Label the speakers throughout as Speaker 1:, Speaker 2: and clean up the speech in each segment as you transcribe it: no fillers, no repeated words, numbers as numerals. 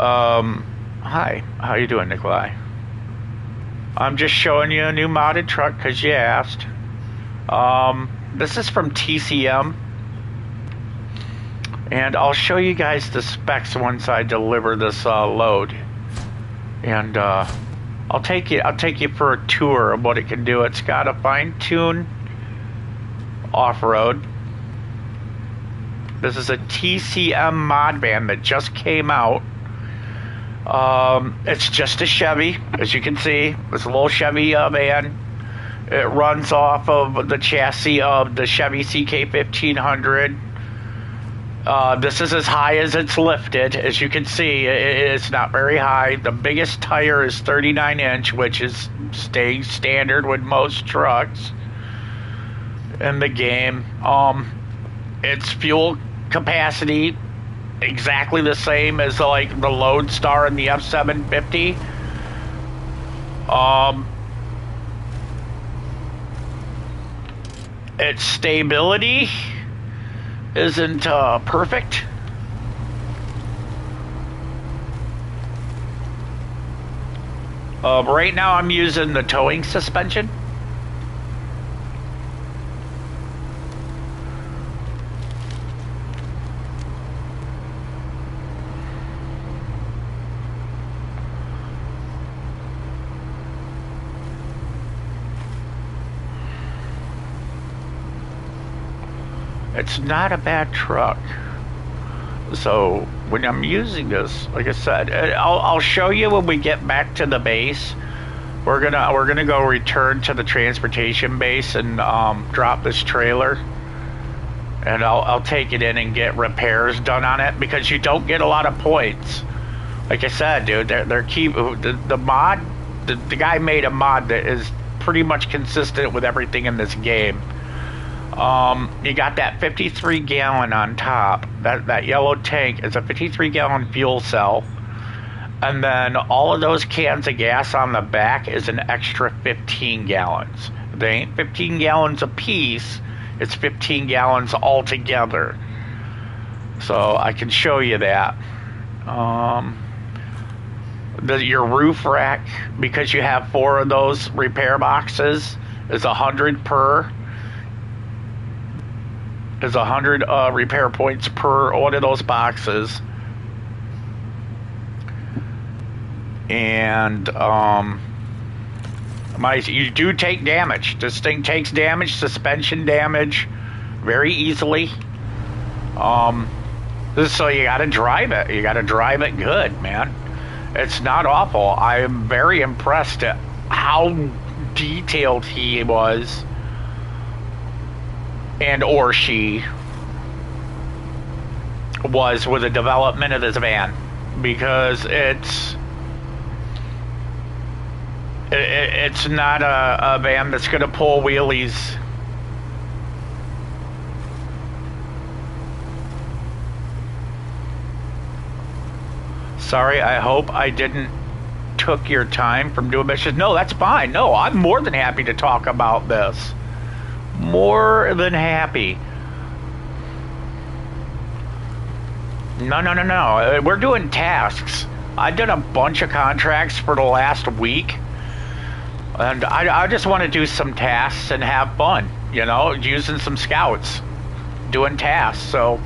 Speaker 1: Hi. How you doing, Nikolai? I'm just showing you a new modded truck because you asked. This is from TCM, and I'll show you guys the specs once I deliver this load. And I'll take you for a tour of what it can do. It's got a fine-tuned off-road. This is a TCM mod van that just came out. It's just a Chevy, as you can see. It's a little Chevy van. It runs off of the chassis of the Chevy CK1500. This is as high as it's lifted. As you can see, it's not very high. The biggest tire is 39-inch, which is staying standard with most trucks in the game. Its fuel capacity exactly the same as like the Lodestar and the F750. Its stability isn't perfect. Right now I'm using the towing suspension. It's not a bad truck. So when I'm using this, like I said, I'll show you when we get back to the base. We're gonna go return to the transportation base and drop this trailer, and I'll take it in and get repairs done on it because you don't get a lot of points. Like I said, dude, the mod, the guy made a mod that is pretty much consistent with everything in this game. You got that 53 gallon on top. That yellow tank is a 53 gallon fuel cell. And then all of those cans of gas on the back is an extra 15 gallons. They ain't 15 gallons a piece, it's 15 gallons altogether. So I can show you that. Your roof rack, because you have 4 of those repair boxes, is 100 per. There's 100 repair points per one of those boxes. And you do take damage. This thing takes damage, suspension damage, very easily. So you gotta drive it. You gotta drive it good, man. It's not awful. I am very impressed at how detailed he was. And or she was with the development of this van, because it's not a van that's going to pull wheelies. Sorry, I hope I didn't took your time from doing missions. No, that's fine. No, I'm more than happy to talk about this. More than happy. No. We're doing tasks. I've done a bunch of contracts for the last week. And I just want to do some tasks and have fun. You know, using some scouts. Doing tasks. So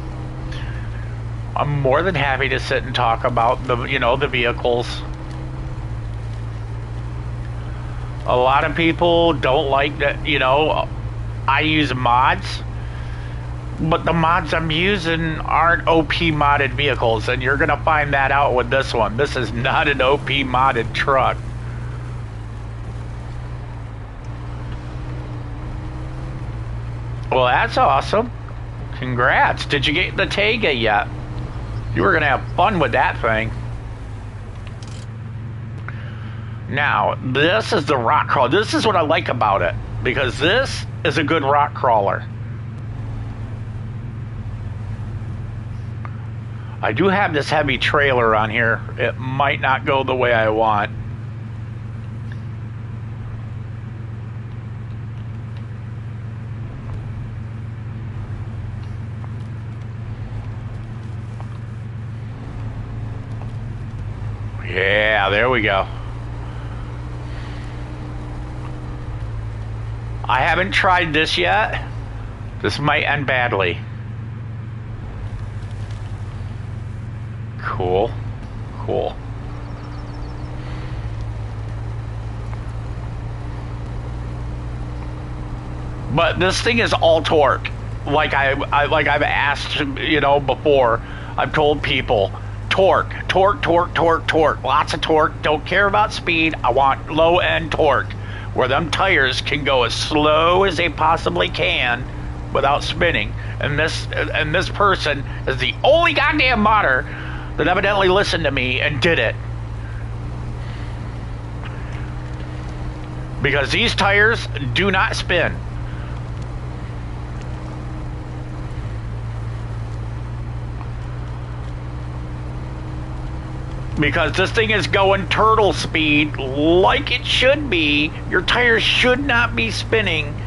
Speaker 1: I'm more than happy to sit and talk about the vehicles. A lot of people don't like that, I use mods, but the mods I'm using aren't OP modded vehicles, and you're gonna find that out with this one. This is not an OP modded truck. Well, that's awesome. Congrats. Did you get the Tega yet? You were gonna have fun with that thing. Now, this is the rock crawler. This is what I like about it, because this is a good rock crawler. I do have this heavy trailer on here. It might not go the way I want. Yeah, there we go. I haven't tried this yet. This might end badly. Cool. Cool. But this thing is all torque. Like I've asked, before. I've told people, torque, torque, torque, torque, torque. Lots of torque. Don't care about speed. I want low end torque, where them tires can go as slow as they possibly can without spinning. And this person is the only goddamn modder that evidently listened to me and did it. Because these tires do not spin. Because this thing is going turtle speed like it should be. Your tires should not be spinning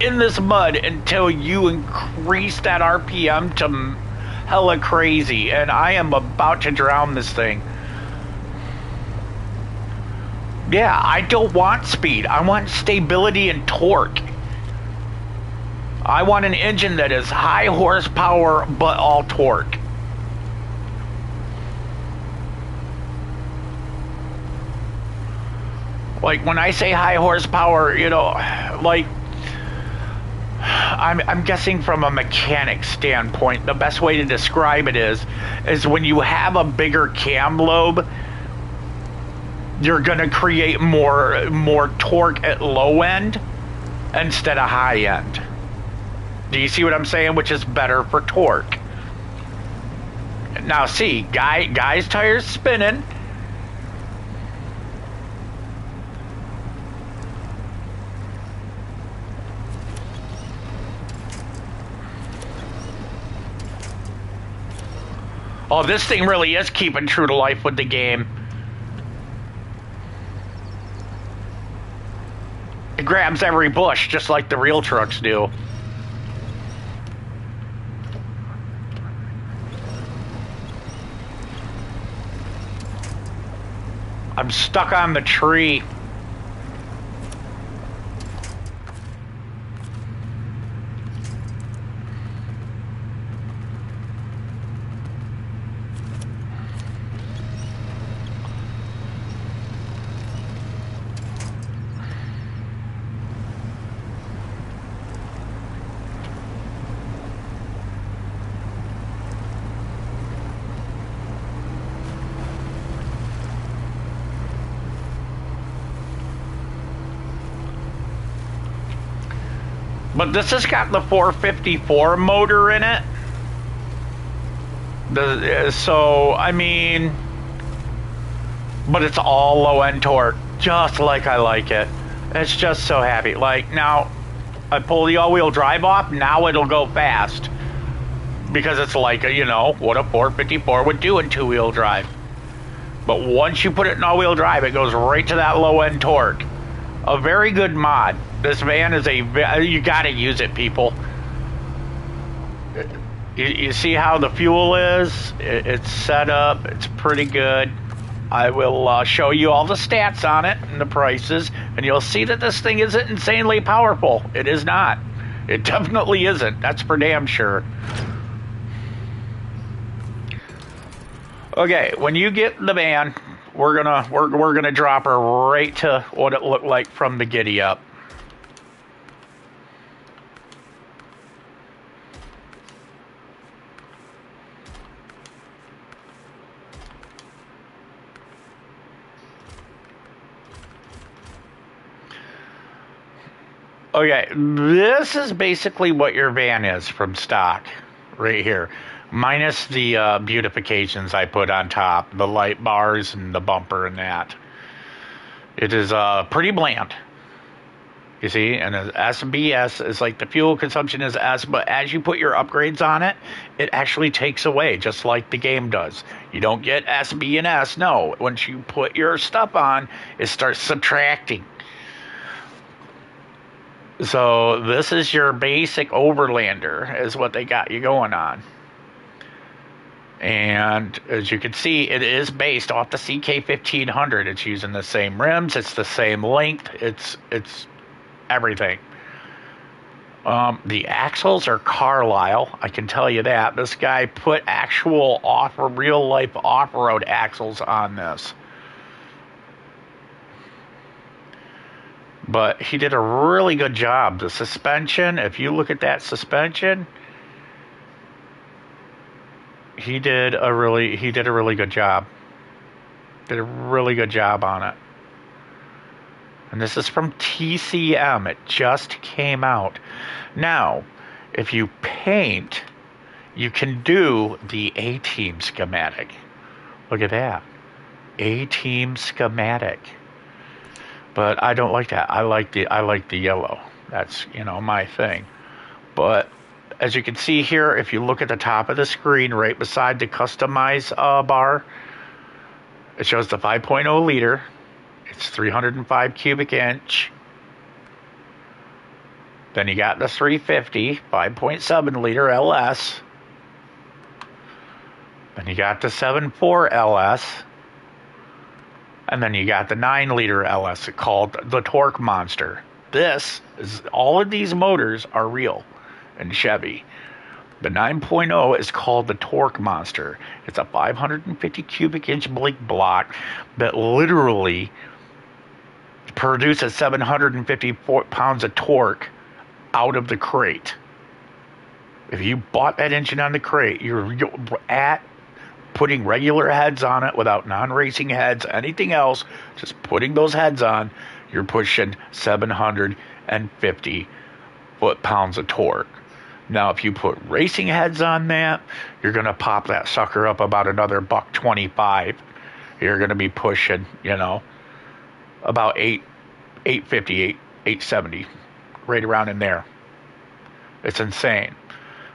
Speaker 1: in this mud until you increase that RPM to hella crazy. And I am about to drown this thing. Yeah, I don't want speed. I want stability and torque. I want an engine that is high horsepower but all torque. Like, when I say high horsepower, like, I'm guessing from a mechanic standpoint, the best way to describe it is when you have a bigger cam lobe, you're gonna create more torque at low end instead of high end. Do you see what I'm saying? Which is better for torque. Now see, guy's tires spinning. Oh, this thing really is keeping true to life with the game. It grabs every bush just like the real trucks do. I'm stuck on the tree. But this has got the 454 motor in it. So, I mean, but it's all low end torque, just like I like it. It's just so happy. Like, now, I pull the all-wheel drive off, now it'll go fast. Because it's like, what a 454 would do in two-wheel drive. But once you put it in all-wheel drive, it goes right to that low-end torque. A very good mod. This van is you gotta use it, people. You see how the fuel is? It's set up. It's pretty good. I will show you all the stats on it and the prices, and you'll see that this thing isn't insanely powerful. It is not. It definitely isn't. That's for damn sure. Okay, when you get the van, we're gonna drop her right to what it looked like from the giddy up. Okay, this is basically what your van is from stock, right here. Minus the beautifications I put on top, the light bars and the bumper and that. It is pretty bland. You see, and SBS is like the fuel consumption is S, but as you put your upgrades on it, it actually takes away, just like the game does. You don't get S, B, and S. No, once you put your stuff on, it starts subtracting. So this is your basic Overlander, is what they got you going on. And as you can see, it is based off the CK1500. It's using the same rims, it's the same length, it's everything. The axles are Carlisle, I can tell you that. This guy put actual real life off-road axles on this. But he did a really good job. The suspension, if you look at that suspension, he did a really good job. Did a really good job on it. And this is from TCM. It just came out. Now, if you paint, you can do the A-Team schematic. Look at that. A-Team schematic. But I don't like that. I like the yellow. That's, my thing. But as you can see here, if you look at the top of the screen right beside the customize bar, it shows the 5.0 liter. It's 305 cubic inch. Then you got the 350, 5.7 liter LS. Then you got the 7.4 LS. And then you got the 9 liter LS called the Torque Monster. All of these motors are real in Chevy. The 9.0 is called the Torque Monster. It's a 550 cubic inch block that literally produces 750 pounds of torque out of the crate. If you bought that engine on the crate, you're at putting regular heads on it without non-racing heads, anything else, just putting those heads on, you're pushing 750 foot-pounds of torque. Now, if you put racing heads on that, you're going to pop that sucker up about another $125. You're going to be pushing, about 850, 870, right around in there. It's insane.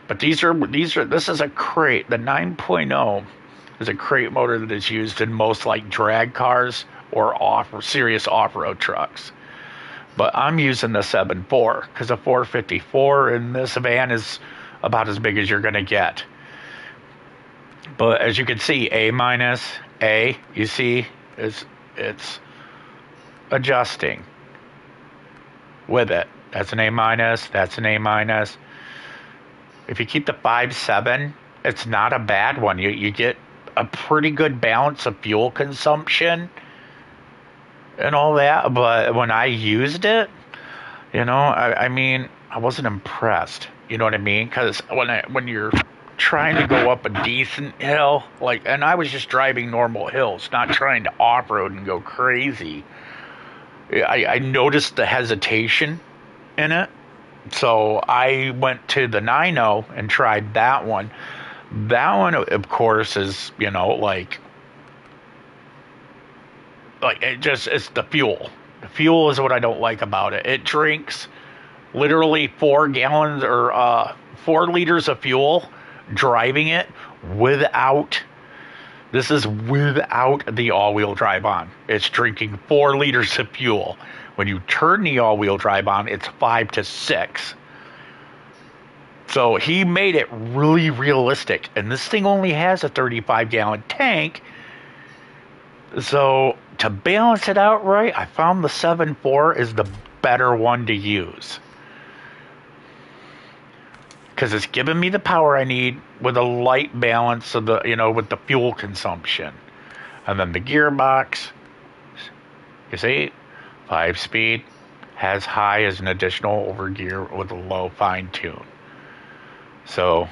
Speaker 1: But this is a crate. The 9.0 is a crate motor that is used in most like drag cars or serious off-road trucks. But I'm using the 7.4 because a 454 in this van is about as big as you're going to get. But as you can see, A, you see, it's adjusting with it. That's an A-, that's an A-. If you keep the 5.7, it's not a bad one. You get a pretty good balance of fuel consumption and all that. But when I used it, I mean, I wasn't impressed. You know what I mean? Because when you're trying to go up a decent hill, and I was just driving normal hills, not trying to off-road and go crazy, I noticed the hesitation in it. So I went to the 9.0 and tried that one. That one, of course, is, it's the fuel. The fuel is what I don't like about it. It drinks literally 4 gallons or 4 liters of fuel driving it without the all-wheel drive on. It's drinking 4 liters of fuel. When you turn the all-wheel drive on, it's 5 to 6. So he made it really realistic. And this thing only has a 35-gallon tank. So to balance it out right, I found the 7.4 is the better one to use. Because it's giving me the power I need with a light balance of with the fuel consumption. And then the gearbox, you see, 5-speed, has high as an additional over gear with a low fine tune. So,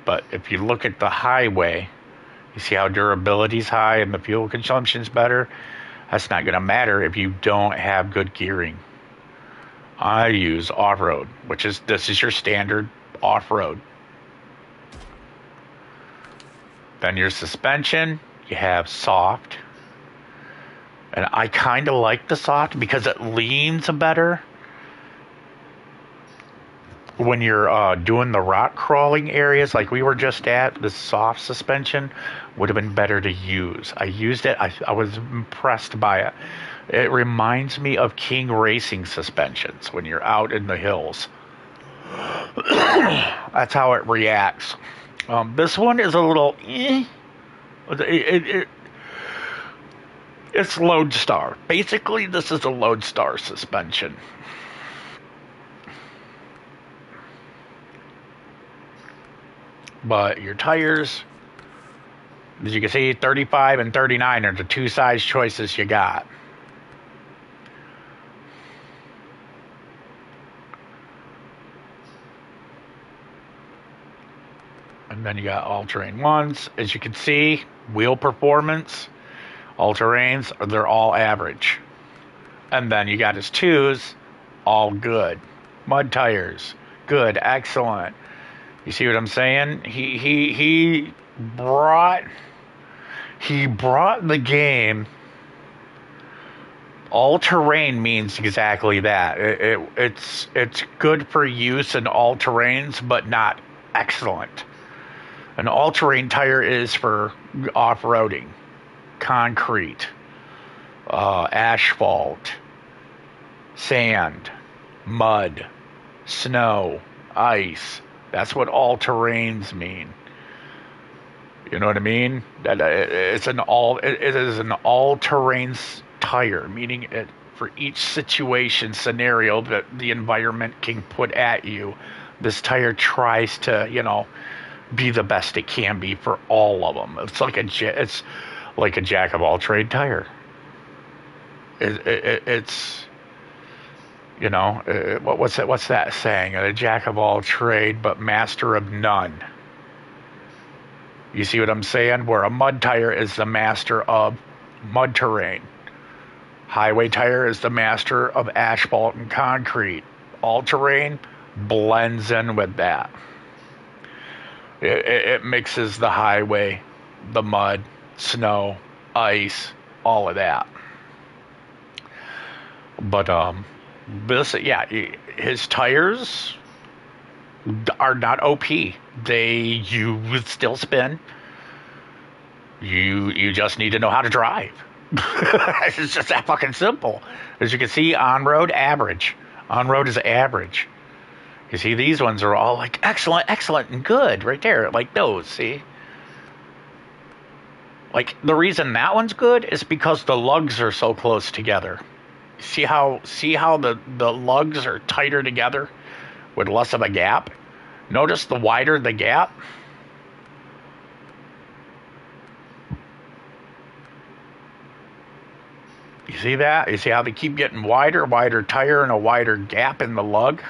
Speaker 1: but if you look at the highway, you see how durability's high and the fuel consumption's better. That's not going to matter if you don't have good gearing. I use off-road, this is your standard off-road. Then your suspension, you have soft. And I kind of like the soft because it leans better. when you're doing the rock crawling areas like we were just at, the soft suspension would have been better to use. I used it. I was impressed by it. It reminds me of King Racing suspensions when you're out in the hills. That's how it reacts. This one is a little. It's Lodestar. Basically, this is a Lodestar suspension. But your tires, as you can see, 35 and 39 are the two size choices you got. And then you got all-terrain ones. As you can see, wheel performance, all-terrains, they're all average. And then you got his twos, all good. Mud tires, good, excellent. You see what I'm saying? He brought the game. All terrain means exactly that. It's good for use in all terrains, but not excellent. An all terrain tire is for off roading, concrete, asphalt, sand, mud, snow, ice. That's what all terrains mean. You know what I mean? That it is an all terrain tire, meaning it for each situation scenario that the environment can put at you. This tire tries to, be the best it can be for all of them. It's like a jack of all trade tire. It's what's that saying? A jack of all trade, but master of none. You see what I'm saying? Where a mud tire is the master of mud terrain. Highway tire is the master of asphalt and concrete. All terrain blends in with that. It mixes the highway, the mud, snow, ice, all of that. But his tires are not OP. You would still spin. You just need to know how to drive. It's just that fucking simple. As you can see, on-road, average. On-road is average. You see, these ones are all like excellent, excellent, and good right there. Like those, see? Like, the reason that one's good is because the lugs are so close together. See how the lugs are tighter together with less of a gap? Notice the wider the gap. You see that? You see how they keep getting wider tire and a wider gap in the lug?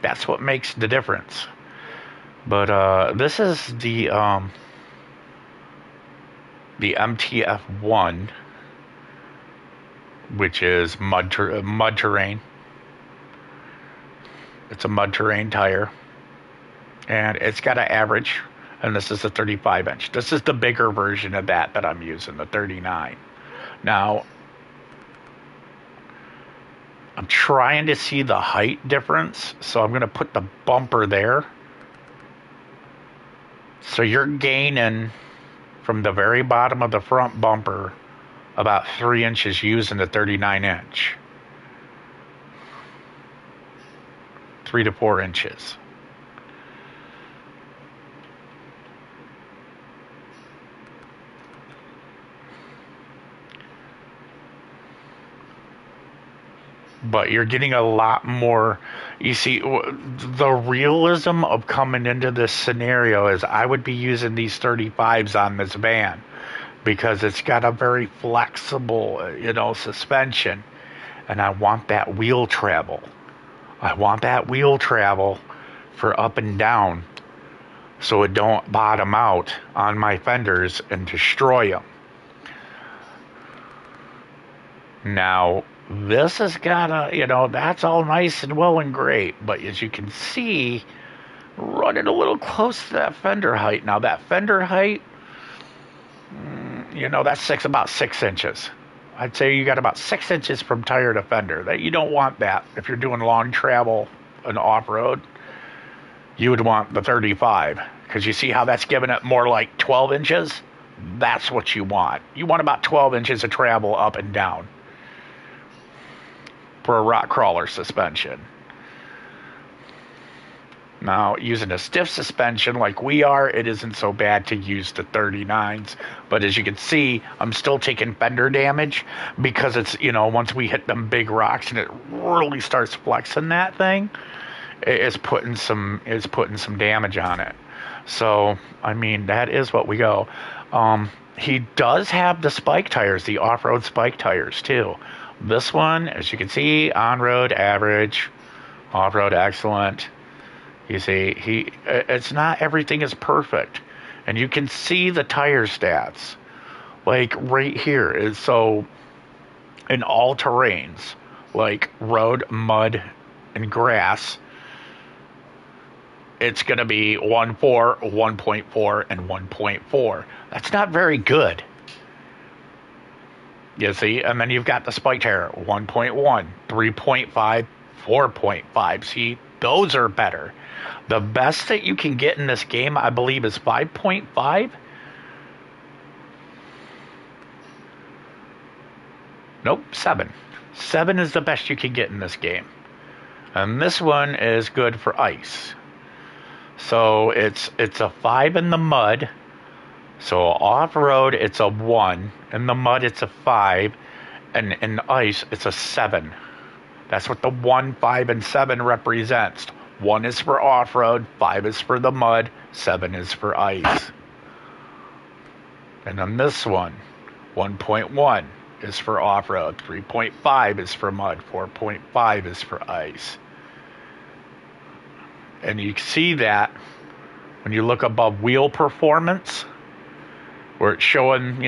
Speaker 1: That's what makes the difference. But this is the MTF1, which is mud terrain. It's a mud terrain tire, and it's got an average. And this is a 35 inch. This is the bigger version of that I'm using, the 39. Now, I'm trying to see the height difference, so I'm going to put the bumper there. So you're gaining from the very bottom of the front bumper about 3 inches using the 39 inch. 3 to 4 inches. But you're getting a lot more. You see, the realism of coming into this scenario is I would be using these 35s on this van because it's got a very flexible, suspension. And I want that wheel travel. I want that wheel travel for up and down so it don't bottom out on my fenders and destroy them. Now, this has got that's all nice and well and great, but as you can see, running a little close to that fender height. Now, that fender height, that's about 6 inches. I'd say you got about 6 inches from tire to fender. That you don't want that if you're doing long travel and off road. You would want the 35 because you see how that's giving it more like 12 inches. That's what you want. You want about 12 inches of travel up and down for a rock crawler suspension. Now, using a stiff suspension like we are, it isn't so bad to use the 39s. But as you can see, I'm still taking fender damage because it's, once we hit them big rocks and it really starts flexing that thing, it's putting some damage on it. So, I mean, that is what we go. He does have the spike tires, the off-road spike tires too. This one, as you can see, on-road average, off-road excellent. You see, it's not everything is perfect. And you can see the tire stats. Like right here. So in all terrains, like road, mud, and grass, it's going to be 1.4, 1.4, and 1.4. That's not very good. You see? And then you've got the spike tire, 1.1, 3.5, 4.5. See, those are better. The best that you can get in this game, I believe, is 5.5. Nope, 7. 7 is the best you can get in this game. And this one is good for ice. So it's a 5 in the mud. So off-road, it's a 1. In the mud, it's a 5. And in ice, it's a 7. That's what the 1, 5, and 7 represents. 1 is for off-road, 5 is for the mud, 7 is for ice. And on this one, 1.1 is for off-road, 3.5 is for mud, 4.5 is for ice. And you see that when you look above wheel performance, where it's showing,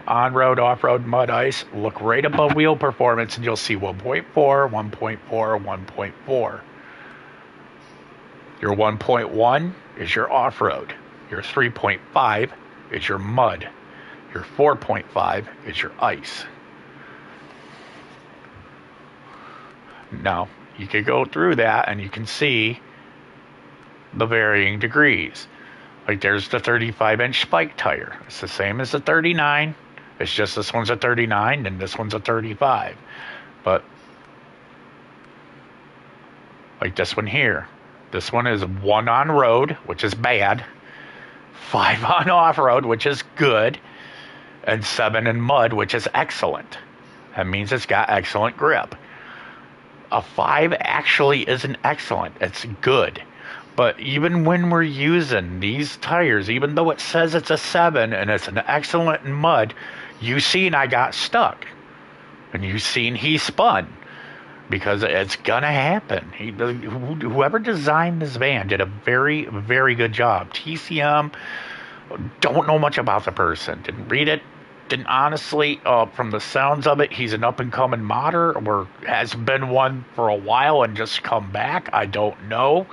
Speaker 1: on-road, off-road, mud, ice, look right above wheel performance and you'll see 1.4, 1.4, 1.4. Your 1.1 is your off-road. Your 3.5 is your mud. Your 4.5 is your ice. Now, you can go through that and you can see the varying degrees. Like there's the 35-inch spike tire. It's the same as the 39. It's just this one's a 39 and this one's a 35. But like this one here. This one is 1 on road, which is bad. 5 on off-road, which is good. And 7 in mud, which is excellent. That means it's got excellent grip. A 5 actually isn't excellent. It's good. But even when we're using these tires, even though it says it's a 7 and it's an excellent in mud, you seen I got stuck. And you seen he spun. Because it's gonna happen. Whoever designed this van did a very, very good job. TCM, don't know much about the person. Didn't read it. Didn't honestly, from the sounds of it, he's an up-and-coming modder or has been one for a while and just come back. I don't know.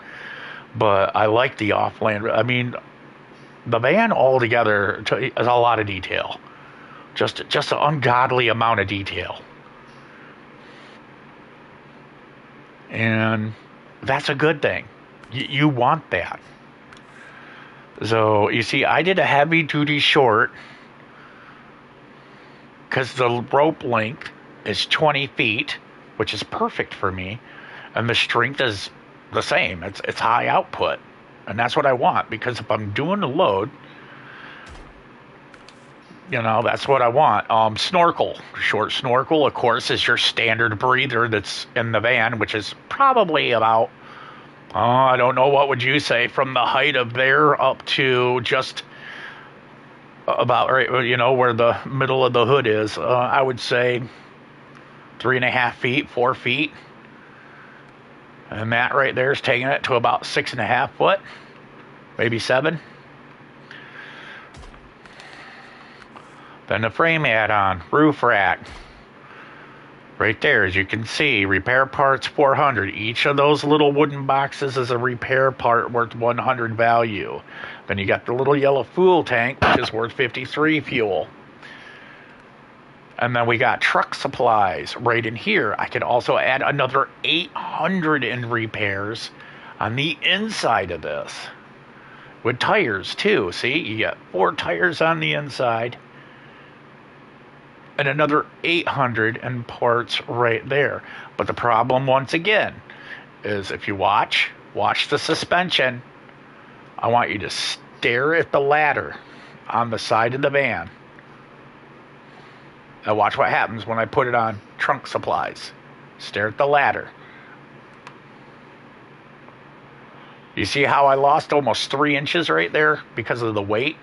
Speaker 1: But I like the off-land. I mean, the van altogether is a lot of detail. Just an ungodly amount of detail. And that's a good thing. You want that. So, you see, I did a heavy-duty short because the rope length is 20 feet, which is perfect for me, and the strength is the same. It's high output, and that's what I want, because if I'm doing a load, that's what I want. Snorkel. Short snorkel, of course, is your standard breather that's in the van, which is probably about, I don't know, what would you say, from the height of there up to just about, right, where the middle of the hood is. I would say 3.5 feet, 4 feet. And that right there is taking it to about 6.5 foot, maybe 7. Then the frame add-on, roof rack. Right there, as you can see, repair parts 400. Each of those little wooden boxes is a repair part worth 100 value. Then you got the little yellow fuel tank, which is worth 53 fuel. And then we got truck supplies right in here. I could also add another 800 in repairs on the inside of this. With tires too. See, you got 4 tires on the inside. And another 800 in parts right there. But the problem, once again, is if you watch the suspension. I want you to stare at the ladder on the side of the van. Now watch what happens when I put it on trunk supplies. Stare at the ladder. You see how I lost almost 3 inches right there because of the weight?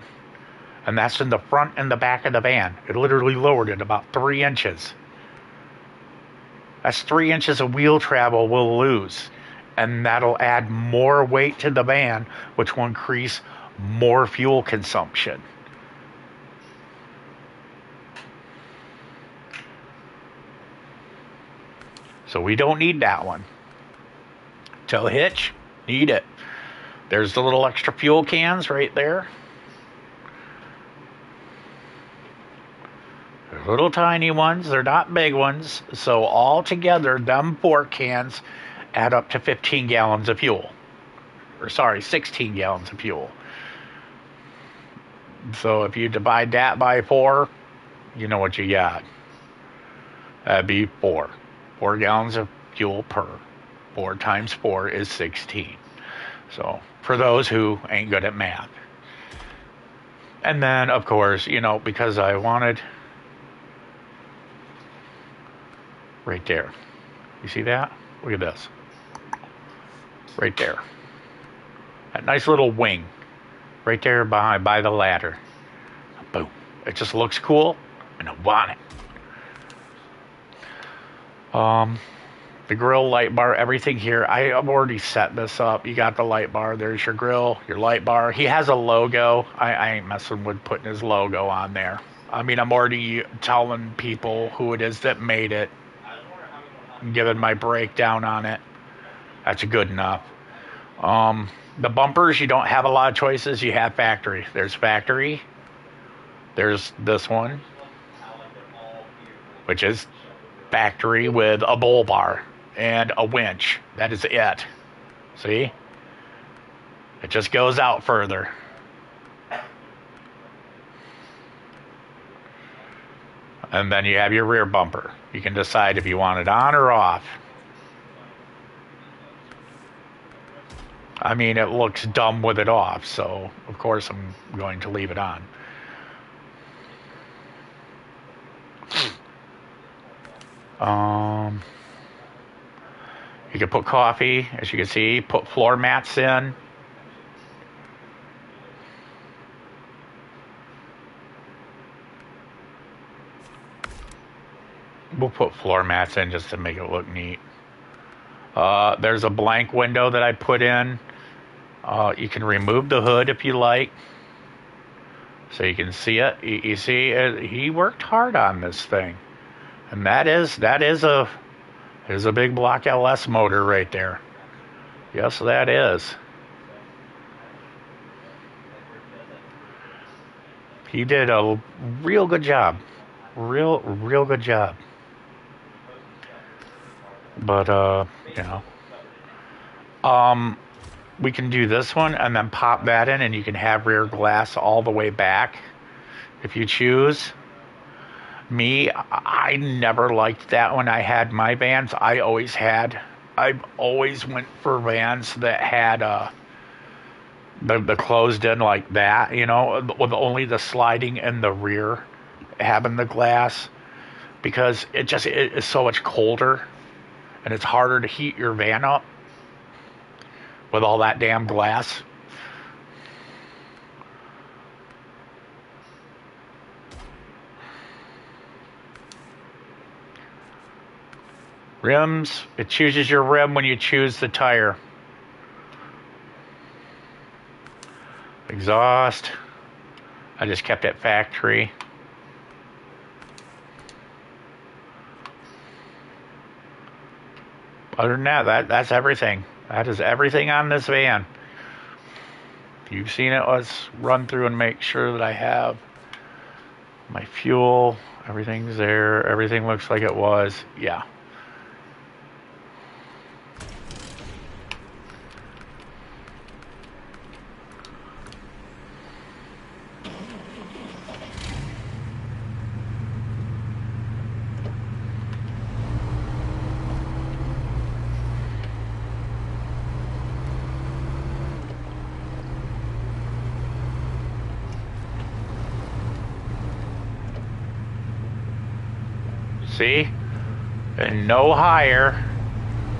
Speaker 1: And that's in the front and the back of the van. It literally lowered it about 3 inches. That's 3 inches of wheel travel we'll lose. And that'll add more weight to the van, which will increase more fuel consumption. So we don't need that one. Tow hitch, need it. There's the little extra fuel cans right there. They're little tiny ones, they're not big ones. So all together, them 4 cans add up to 15 gallons of fuel. Or sorry, 16 gallons of fuel. So if you divide that by 4, you know what you got. That'd be 4. 4 gallons of fuel per. 4 times 4 is 16. So for those who ain't good at math. And then, of course, you know, because I wanted... Right there. You see that? Look at this. Right there. That nice little wing. Right there by the ladder. Boom. It just looks cool, and I want it. The grill, light bar, everything here. I have already set this up. You got the light bar. There's your grill, your light bar. He has a logo. I ain't messing with putting his logo on there. I mean, I'm already telling people who it is that made it. I'm giving my breakdown on it. That's good enough. The bumpers, you don't have a lot of choices. You have factory. There's factory. There's this one, which is factory with a bull bar and a winch. That is it. See? It just goes out further. And then you have your rear bumper. You can decide if you want it on or off. I mean, it looks dumb with it off, so of course I'm going to leave it on. You can put coffee, as you can see, put floor mats in. We'll put floor mats in just to make it look neat. There's a blank window that I put in. You can remove the hood if you like, so you can see it. You see, he worked hard on this thing, and that is a big block LS motor right there. Yes, that is. He did a real good job, real good job. But you know. We can do this one and then pop that in, and you can have rear glass all the way back if you choose. Me, I never liked that when I had my vans. I always went for vans that had the closed in like that, you know, with only the sliding in the rear having the glass, because it is so much colder and it's harder to heat your van up with all that damn glass. Rims, it chooses your rim when you choose the tire. Exhaust, I just kept it factory. Other than that, that's everything. That is everything on this van. If you've seen it, let's run through and make sure that I have my fuel. Everything's there. Everything looks like it was. Yeah. See? And no higher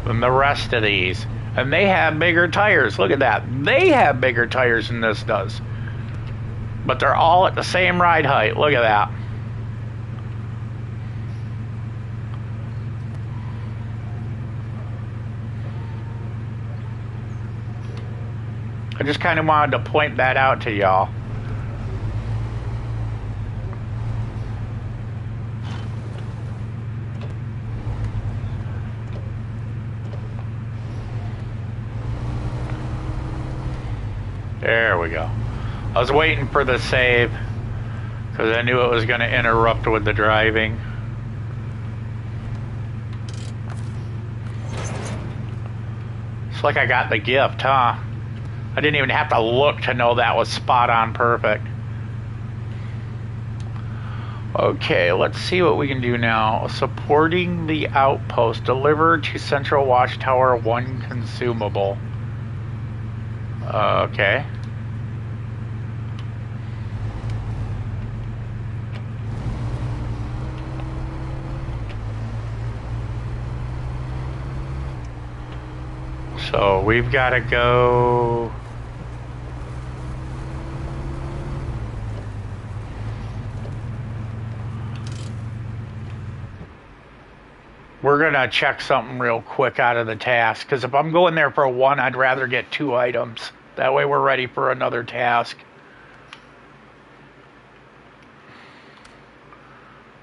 Speaker 1: than the rest of these. And they have bigger tires. Look at that. They have bigger tires than this does. But they're all at the same ride height. Look at that. I just kind of wanted to point that out to y'all. There we go. I was waiting for the save because I knew it was going to interrupt with the driving. It's like I got the gift, huh? I didn't even have to look to know that was spot on perfect. Okay, let's see what we can do now. Supporting the outpost. Deliver to Central Watchtower 1 consumable. Okay. So we've got to go. We're going to check something real quick out of the task, because if I'm going there for one, I'd rather get 2 items. That way we're ready for another task.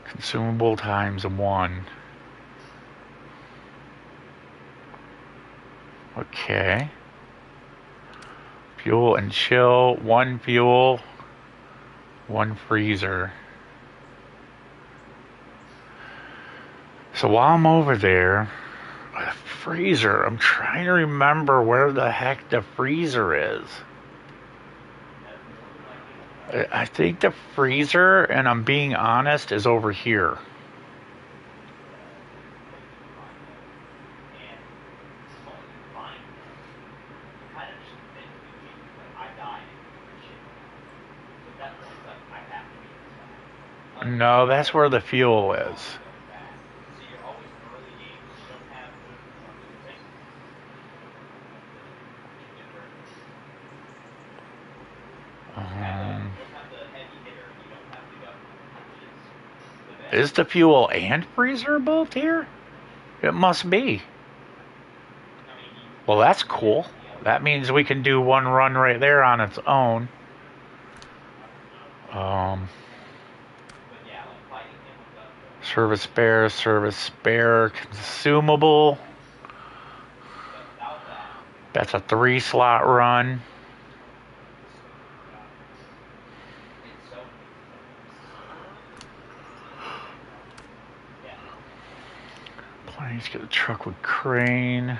Speaker 1: Consumable times 1. Okay. Fuel and chill. 1 fuel. 1 freezer. So while I'm over there, a freezer, I'm trying to remember where the heck the freezer is. I think the freezer, and I'm being honest, is over here. No, that's where the fuel is. Is the fuel and freezer both here? It must be. Well, that's cool. That means we can do 1 run right there on its own. Service spare, consumable. That's a 3-slot run. Let's get a truck with crane.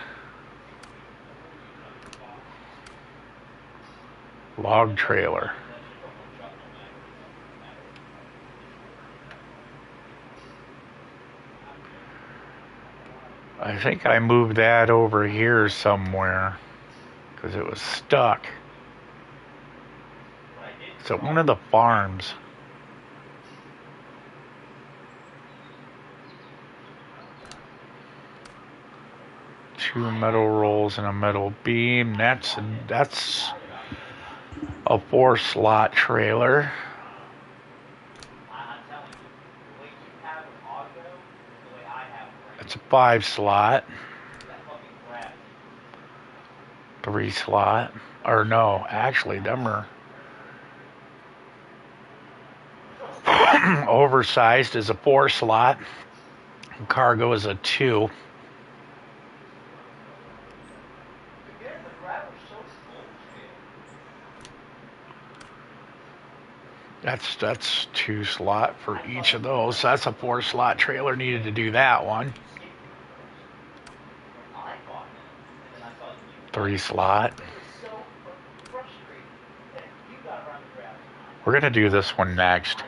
Speaker 1: Log trailer. I think I moved that over here somewhere because it was stuck. It's at one of the farms. Two metal rolls and a metal beam. That's a 4-slot trailer. It's a 5-slot. 3-slot. Or no, actually, them are oversized is a 4-slot. Cargo is a 2. That's 2 slot for each of those. So that's a 4 slot trailer needed to do that one. 3 slot. We're gonna do this one next.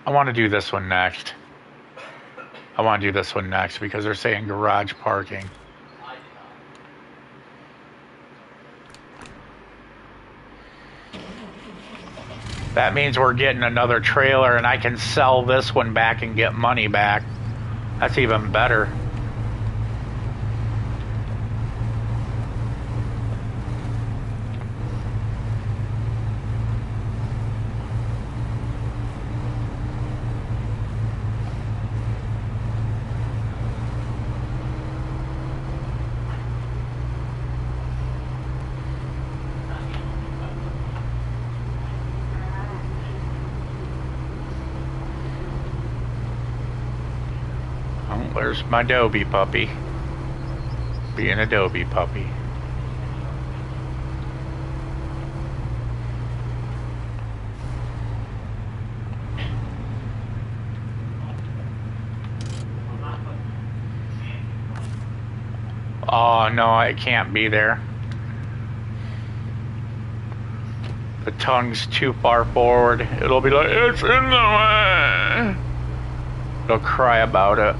Speaker 1: I want to do this one next. I want to do this one next because they're saying garage parking. That means we're getting another trailer and I can sell this one back and get money back. That's even better. There's my Adobe puppy. Being Adobe puppy. Oh no, it can't be there. The tongue's too far forward. It'll be like, it's in the way. It'll cry about it.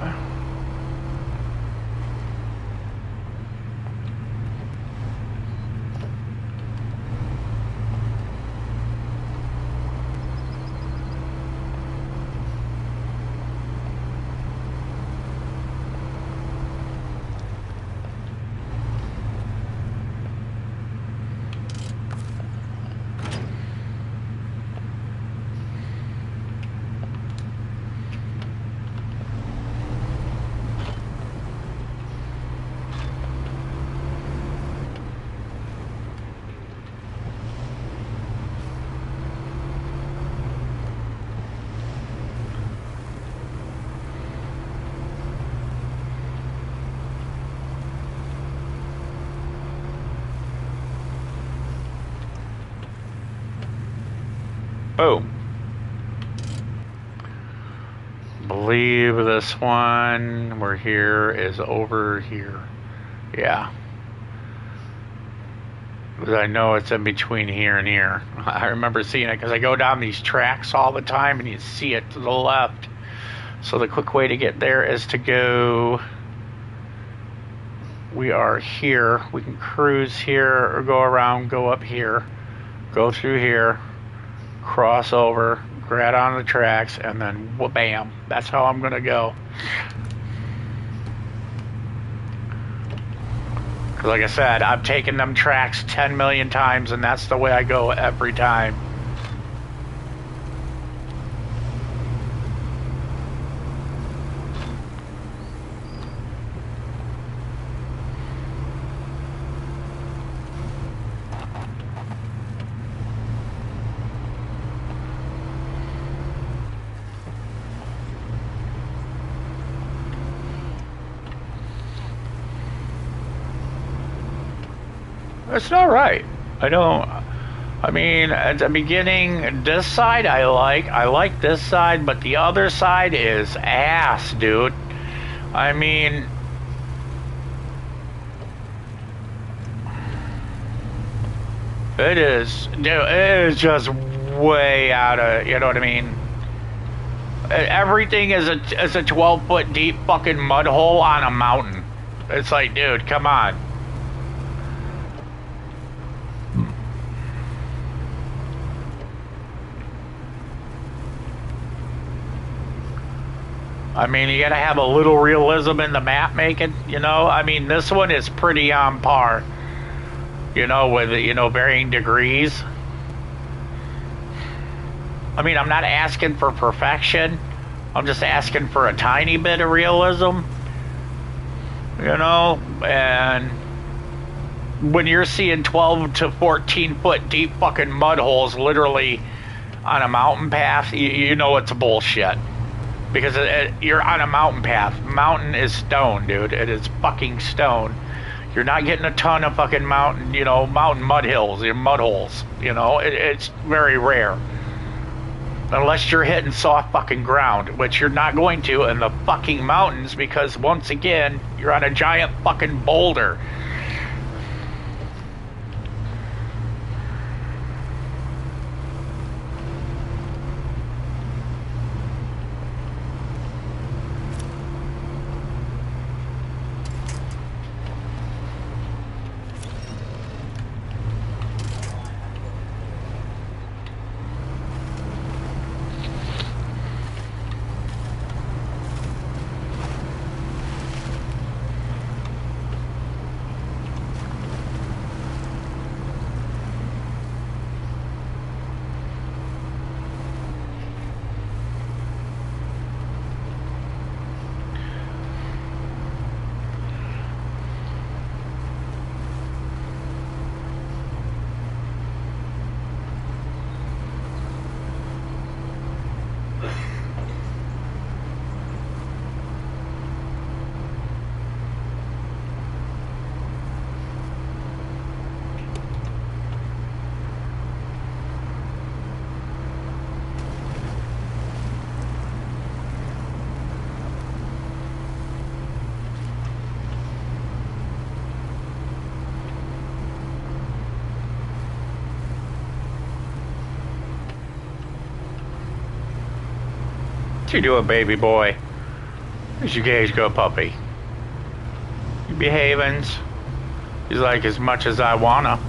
Speaker 1: Boom. Believe this one we're here is over here. Yeah. Because I know it's in between here and here. I remember seeing it because I go down these tracks all the time and you see it to the left. So the quick way to get there is to go... We are here. We can cruise here or go around, go up here, go through here, cross over, grab on the tracks, and then bam. That's how I'm gonna go. Because like I said, I've taken them tracks 10 million times, and that's the way I go every time. It's not right. I mean, at the beginning, this side I like this side, but the other side is ass, dude. I mean, it is, dude, it is just way out of, you know what I mean? Everything is a 12-foot deep fucking mud hole on a mountain. It's like, dude, come on. I mean, you gotta have a little realism in the map making, you know? I mean, this one is pretty on par, you know, with, you know, varying degrees. I mean, I'm not asking for perfection. I'm just asking for a tiny bit of realism, you know? And when you're seeing 12 to 14 foot deep fucking mud holes literally on a mountain path, you know it's bullshit. Because you're on a mountain path. Mountain is stone, dude. It is fucking stone. You're not getting a ton of fucking mountain, mountain mud hills, mud holes. It's very rare. Unless you're hitting soft fucking ground, which you're not going to in the fucking mountains because, once again, you're on a giant fucking boulder. What you doing, baby boy? Where's your gauge go, puppy? You behaving? He's like, as much as I wanna.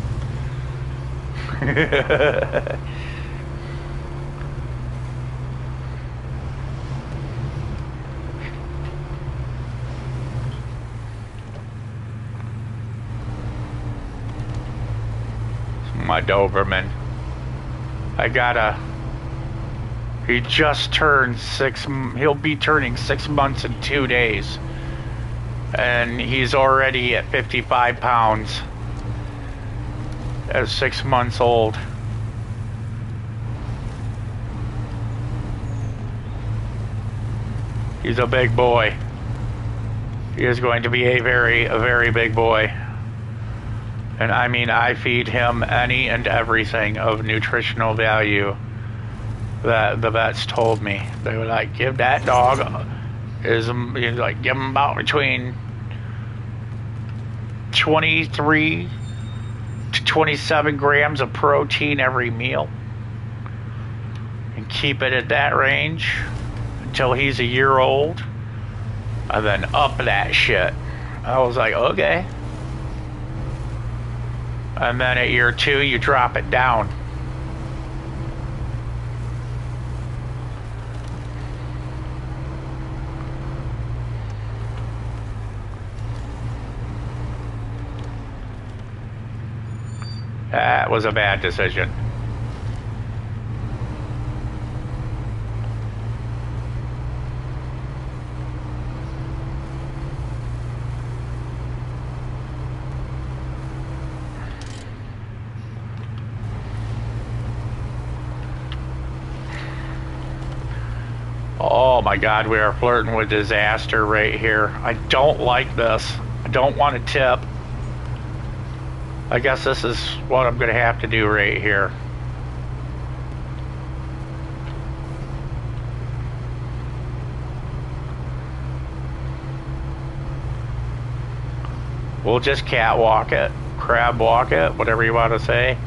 Speaker 1: My Doberman. He just turned he'll be turning 6 months in 2 days. And he's already at 55 pounds. At 6 months old. He's a big boy. He is going to be a very big boy. And I mean, I feed him any and everything of nutritional value that the vets told me. They were like, give that dog give him about between 23 to 27 grams of protein every meal, and keep it at that range until he's a year old, and then up that shit. I was like, okay. And then at year 2, you drop it down. That was a bad decision. Oh my God, we are flirting with disaster right here. I don't like this. I don't want to tip. I guess this is what I'm going to have to do right here. We'll just catwalk it, crab walk it, whatever you want to say.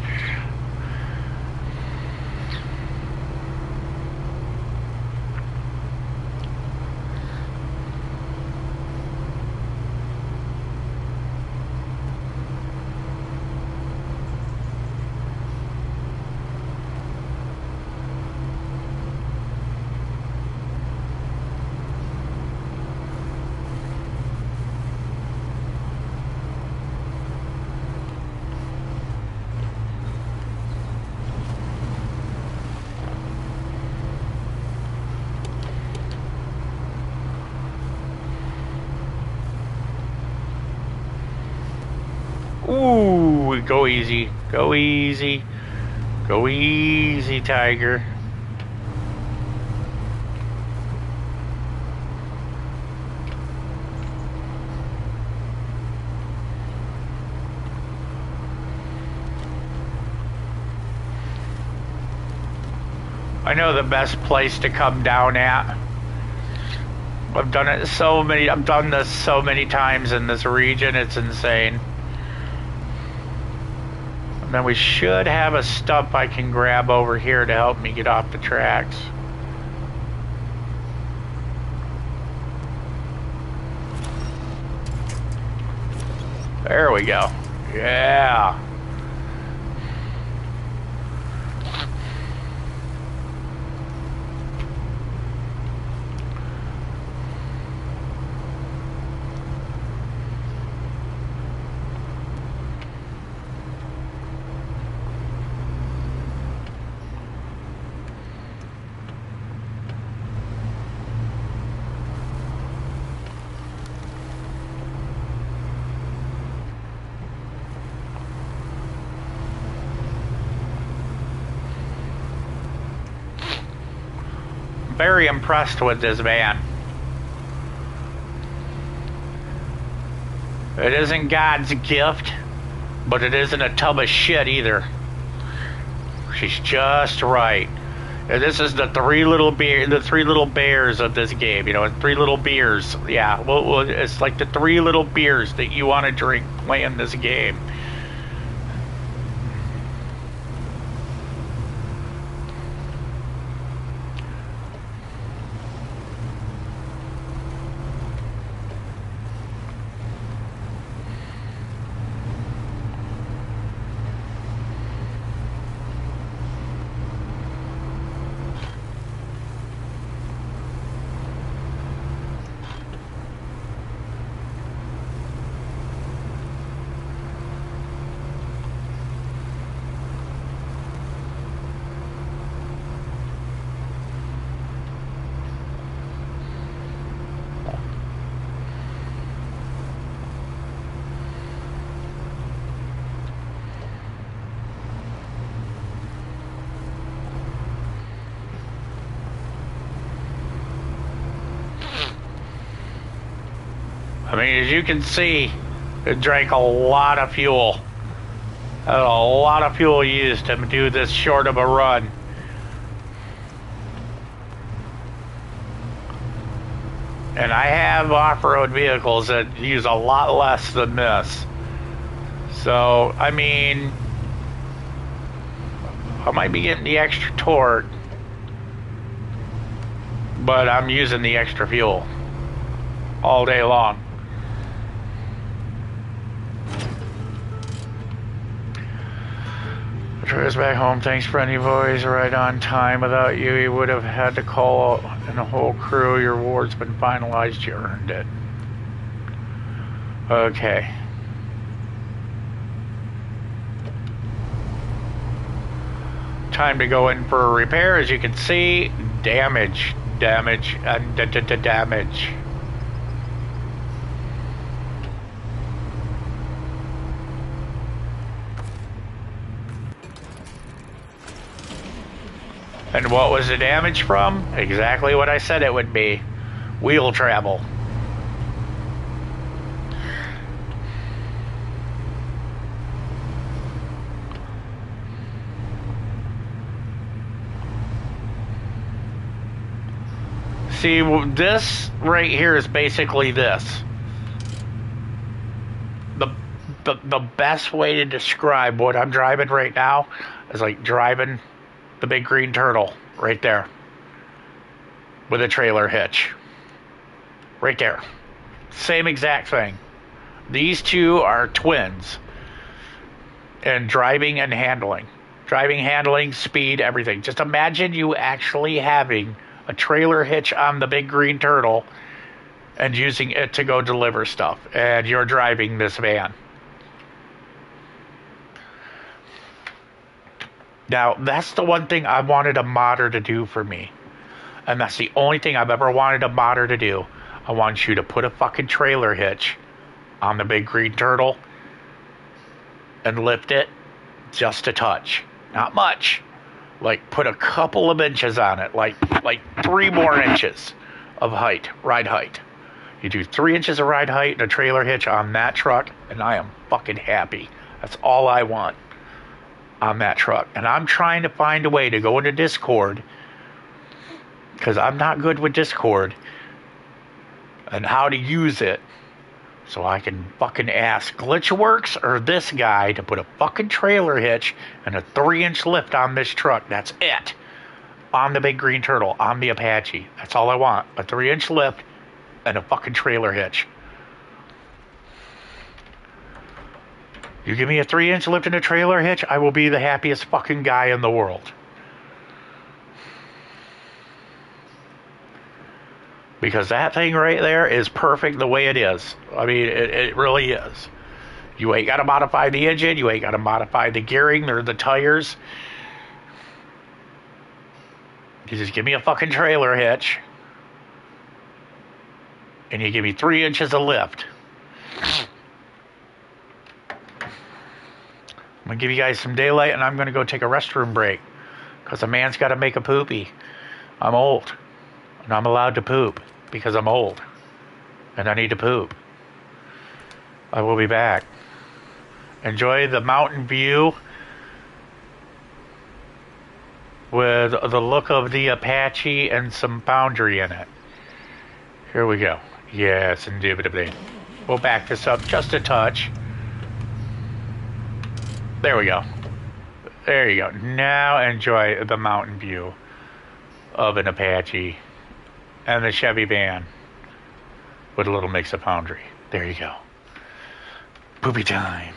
Speaker 1: Ooh, go easy, go easy, go easy, tiger. I know the best place to come down at. I've done it so many. I've done this so many times in this region. It's insane. And then we should have a stump I can grab over here to help me get off the tracks. There we go. Yeah. Very impressed with this van. It isn't God's gift, but it isn't a tub of shit either. She's just right. And this is the three little bears of this game. You know, three little beers. Yeah, well, it's like the three little beers that you want to drink playing this game. I mean, as you can see, it drank a lot of fuel. A lot of fuel used to do this short of a run. And I have off-road vehicles that use a lot less than this. So, I mean, I might be getting the extra torque, but I'm using the extra fuel all day long. Travis back home. Thanks, friendly boys. Right on time. Without you, he would have had to call out and the whole crew. Your award's been finalized. You earned it. Okay. Time to go in for a repair. As you can see, damage, and damage. And what was the damage from? Exactly what I said it would be. Wheel travel. See, this right here is basically this. The best way to describe what I'm driving right now is like driving the big green turtle right there with a trailer hitch. Right there. Same exact thing. These two are twins. And driving and handling. Driving, handling, speed, everything. Just imagine you actually having a trailer hitch on the big green turtle and using it to go deliver stuff. And you're driving this van. Now, that's the one thing I wanted a modder to do for me. And that's the only thing I've ever wanted a modder to do. I want you to put a fucking trailer hitch on the big green turtle and lift it just a touch. Not much. Like, put a couple of inches on it. Like 3 more inches of height, ride height. You do 3 inches of ride height and a trailer hitch on that truck, and I am fucking happy. That's all I want on that truck. And I'm trying to find a way to go into Discord because I'm not good with Discord and how to use it. So I can fucking ask Glitchworks or this guy to put a fucking trailer hitch and a 3-inch lift on this truck. That's it. On the big green turtle, on the Apache. That's all I want. A 3-inch lift and a fucking trailer hitch. You give me a 3-inch lift and a trailer hitch, I will be the happiest fucking guy in the world. Because that thing right there is perfect the way it is. I mean, it really is. You ain't got to modify the engine. You ain't got to modify the gearing or the tires. You just give me a fucking trailer hitch. And you give me 3 inches of lift. I'm going to give you guys some daylight, and I'm going to go take a restroom break. Because a man's got to make a poopy. I'm old. And I'm allowed to poop. Because I'm old. And I need to poop. I will be back. Enjoy the mountain view with the look of the Apache and some Foundry in it. Here we go. Yes, indubitably. We'll back this up just a touch. There we go. There you go. Now enjoy the mountain view of an Apache and the Chevy van with a little mix of Foundry. There you go. Poopy time.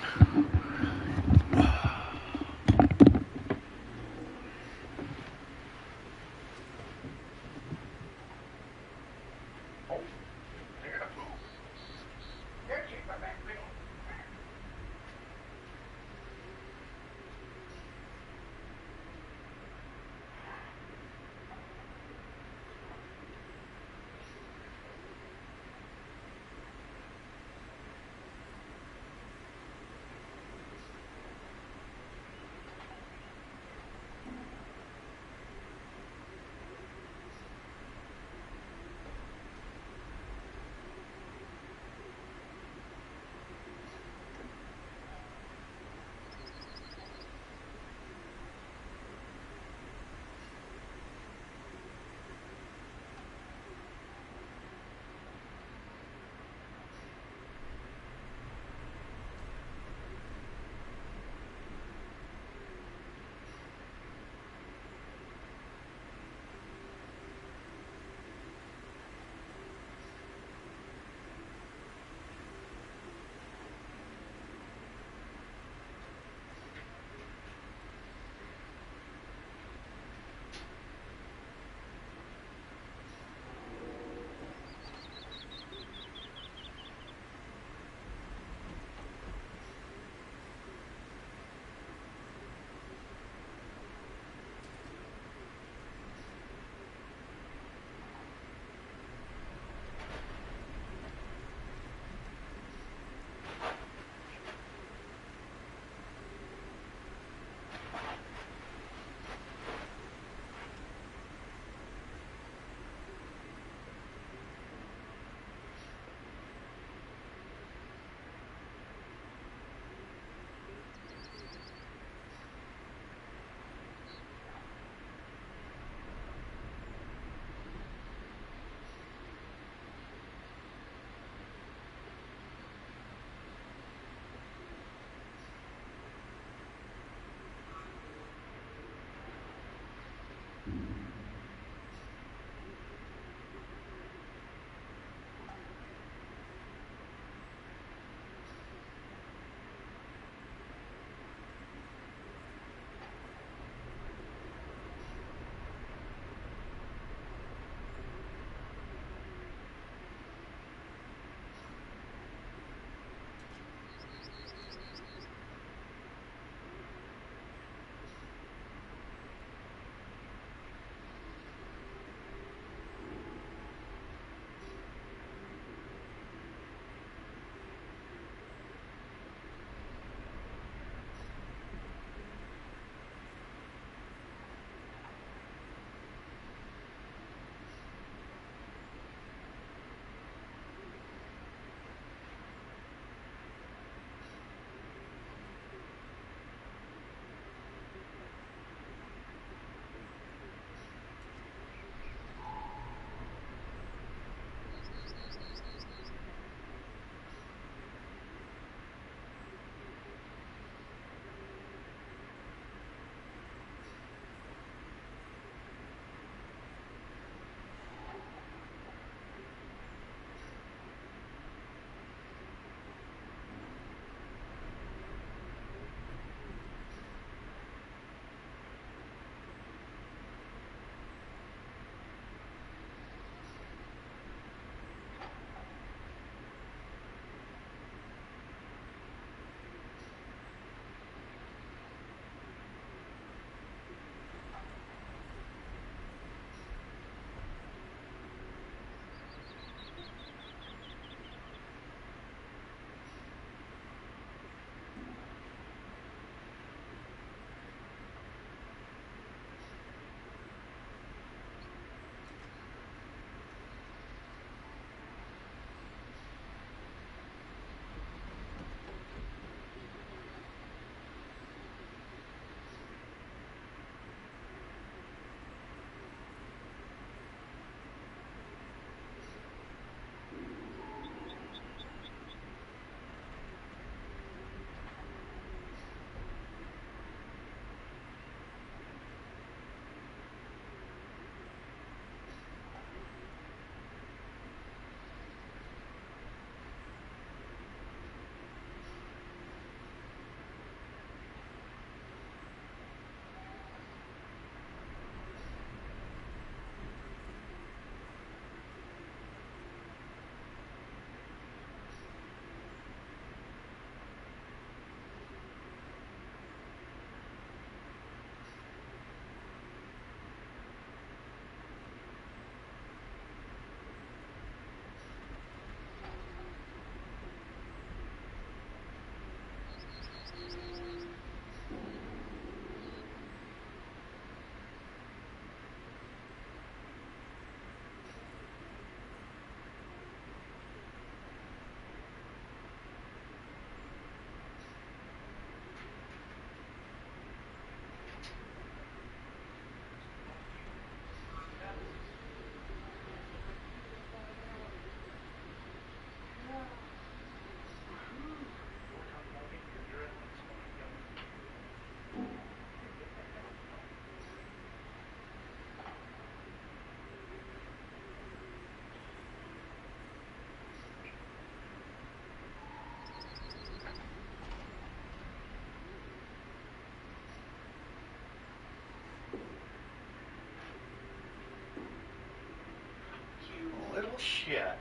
Speaker 1: shit.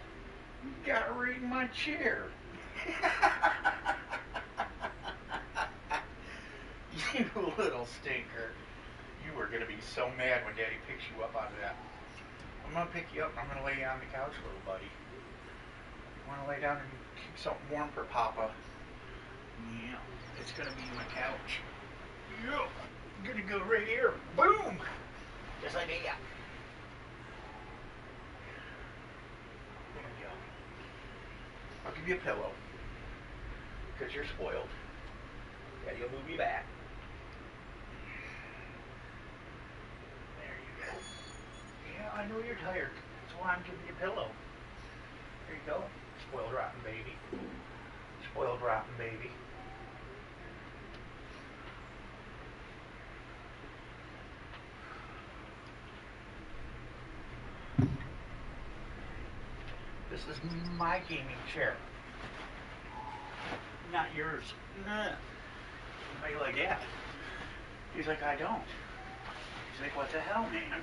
Speaker 1: You got right in my chair. You little stinker. You are going to be so mad when Daddy picks you up out of that. I'm going to pick you up and I'm going to lay you on the couch, little buddy. You want to lay down and keep something warm for Papa? Yeah, it's going to be my couch. Yeah, I'm going to go right here. Boom! Just like that. There you go. I'll give you a pillow. Because you're spoiled. Daddy'll move you back. There you go. Yeah, I know you're tired. That's why I'm giving you a pillow. There you go. Spoiled rotten baby. Spoiled rotten baby. This is my gaming chair. Not yours. Nah. How you like that? He's like, I don't. He's like, what the hell, man?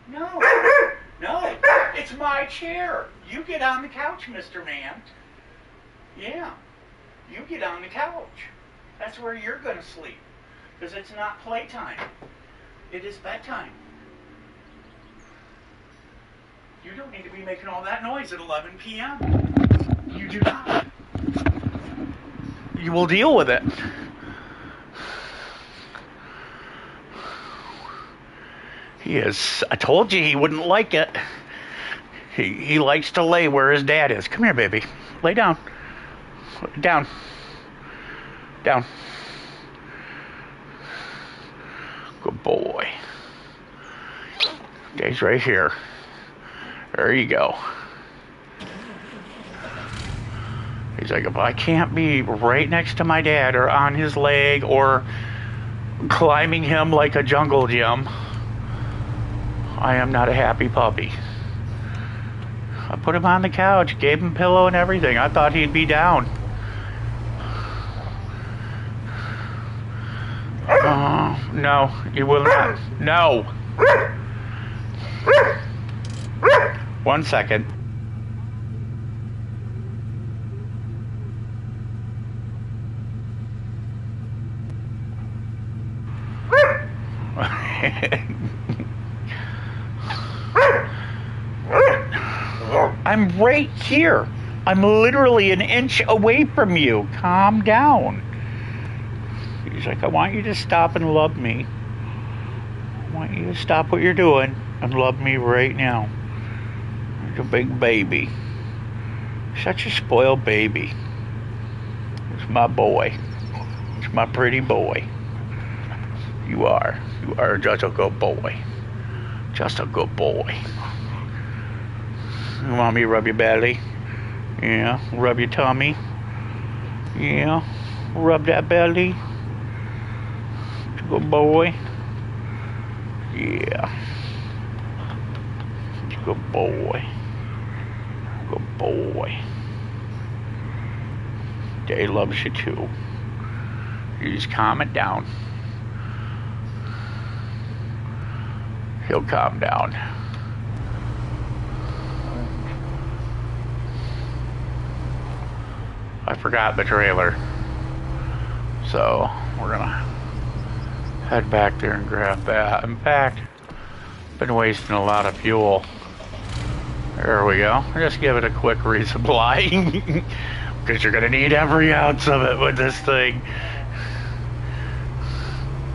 Speaker 1: No. No. It's my chair. You get on the couch, Mr. Man. Yeah. You get on the couch. That's where you're going to sleep. Because it's not playtime. It is bedtime. You don't need to be making all that noise at 11 p.m. You do not. You will deal with it. He is. I told you he wouldn't like it. He likes to lay where his dad is. Come here, baby. Lay down. Down. Down. Good boy. Dad's right here. There you go. He's like, if I can't be right next to my dad or on his leg or climbing him like a jungle gym, I am not a happy puppy. I put him on the couch, gave him a pillow and everything. I thought he'd be down. No, you will not. No. 1 second. I'm right here. I'm literally an inch away from you. Calm down. He's like, I want you to stop and love me. I want you to stop what you're doing and love me right now. You're a big baby. Such a spoiled baby. It's my boy. It's my pretty boy. You are. You are just a good boy. Just a good boy. You want me to rub your belly? Yeah. Rub your tummy? Yeah. Rub that belly? Good boy. Yeah. Good boy. Good boy. Daddy loves you too. You just calm it down. He'll calm down. I forgot the trailer. So we're gonna head back there and grab that. In fact, been wasting a lot of fuel. There we go. Just give it a quick resupply. Because you're gonna need every ounce of it with this thing.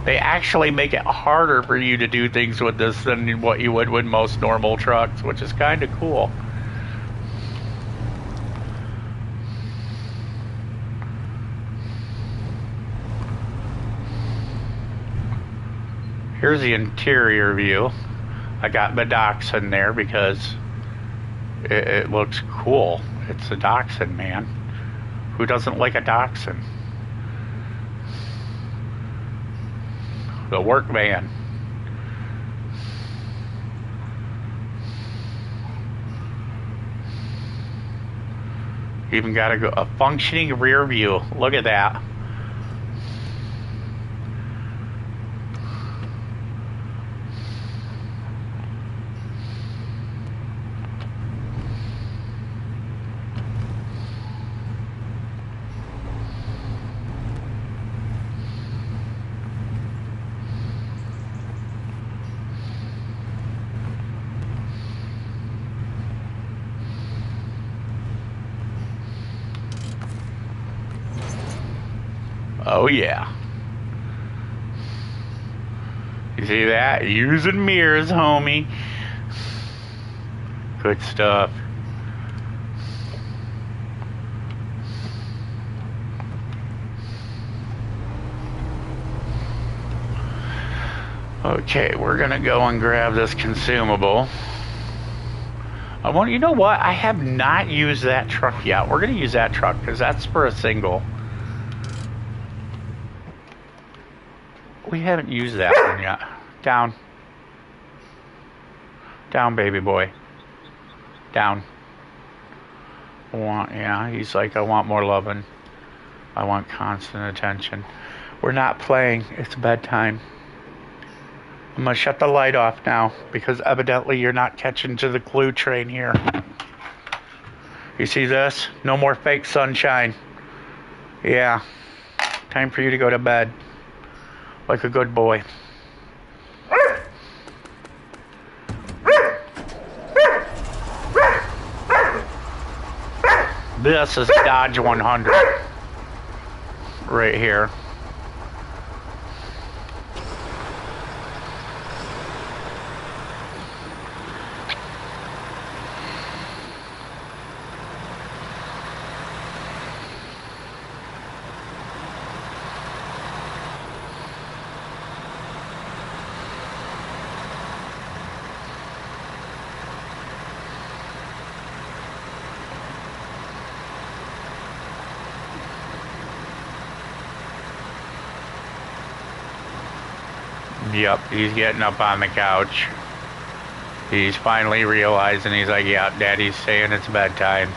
Speaker 1: They actually make it harder for you to do things with this than what you would with most normal trucks, which is kind of cool. Here's the interior view. I got the dachshund there because it looks cool. It's a dachshund, man. Who doesn't like a dachshund? The work van. Even got a functioning rear view. Look at that. Oh yeah. You see that? Using mirrors, homie. Good stuff. Okay, we're gonna go and grab this consumable. You know what? I have not used that truck yet. We're gonna use that truck because that's for a single. We haven't used that one yet. Down. Down, baby boy. Down. Yeah, he's like, I want more loving. I want constant attention. We're not playing. It's bedtime. I'm gonna shut the light off now because evidently you're not catching to the clue train here. You see this? No more fake sunshine. Yeah. Time for you to go to bed. Like a good boy. This is Dodge 100. Right here. Yep, he's getting up on the couch. He's finally realizing, he's like, yeah, Daddy's saying it's bedtime.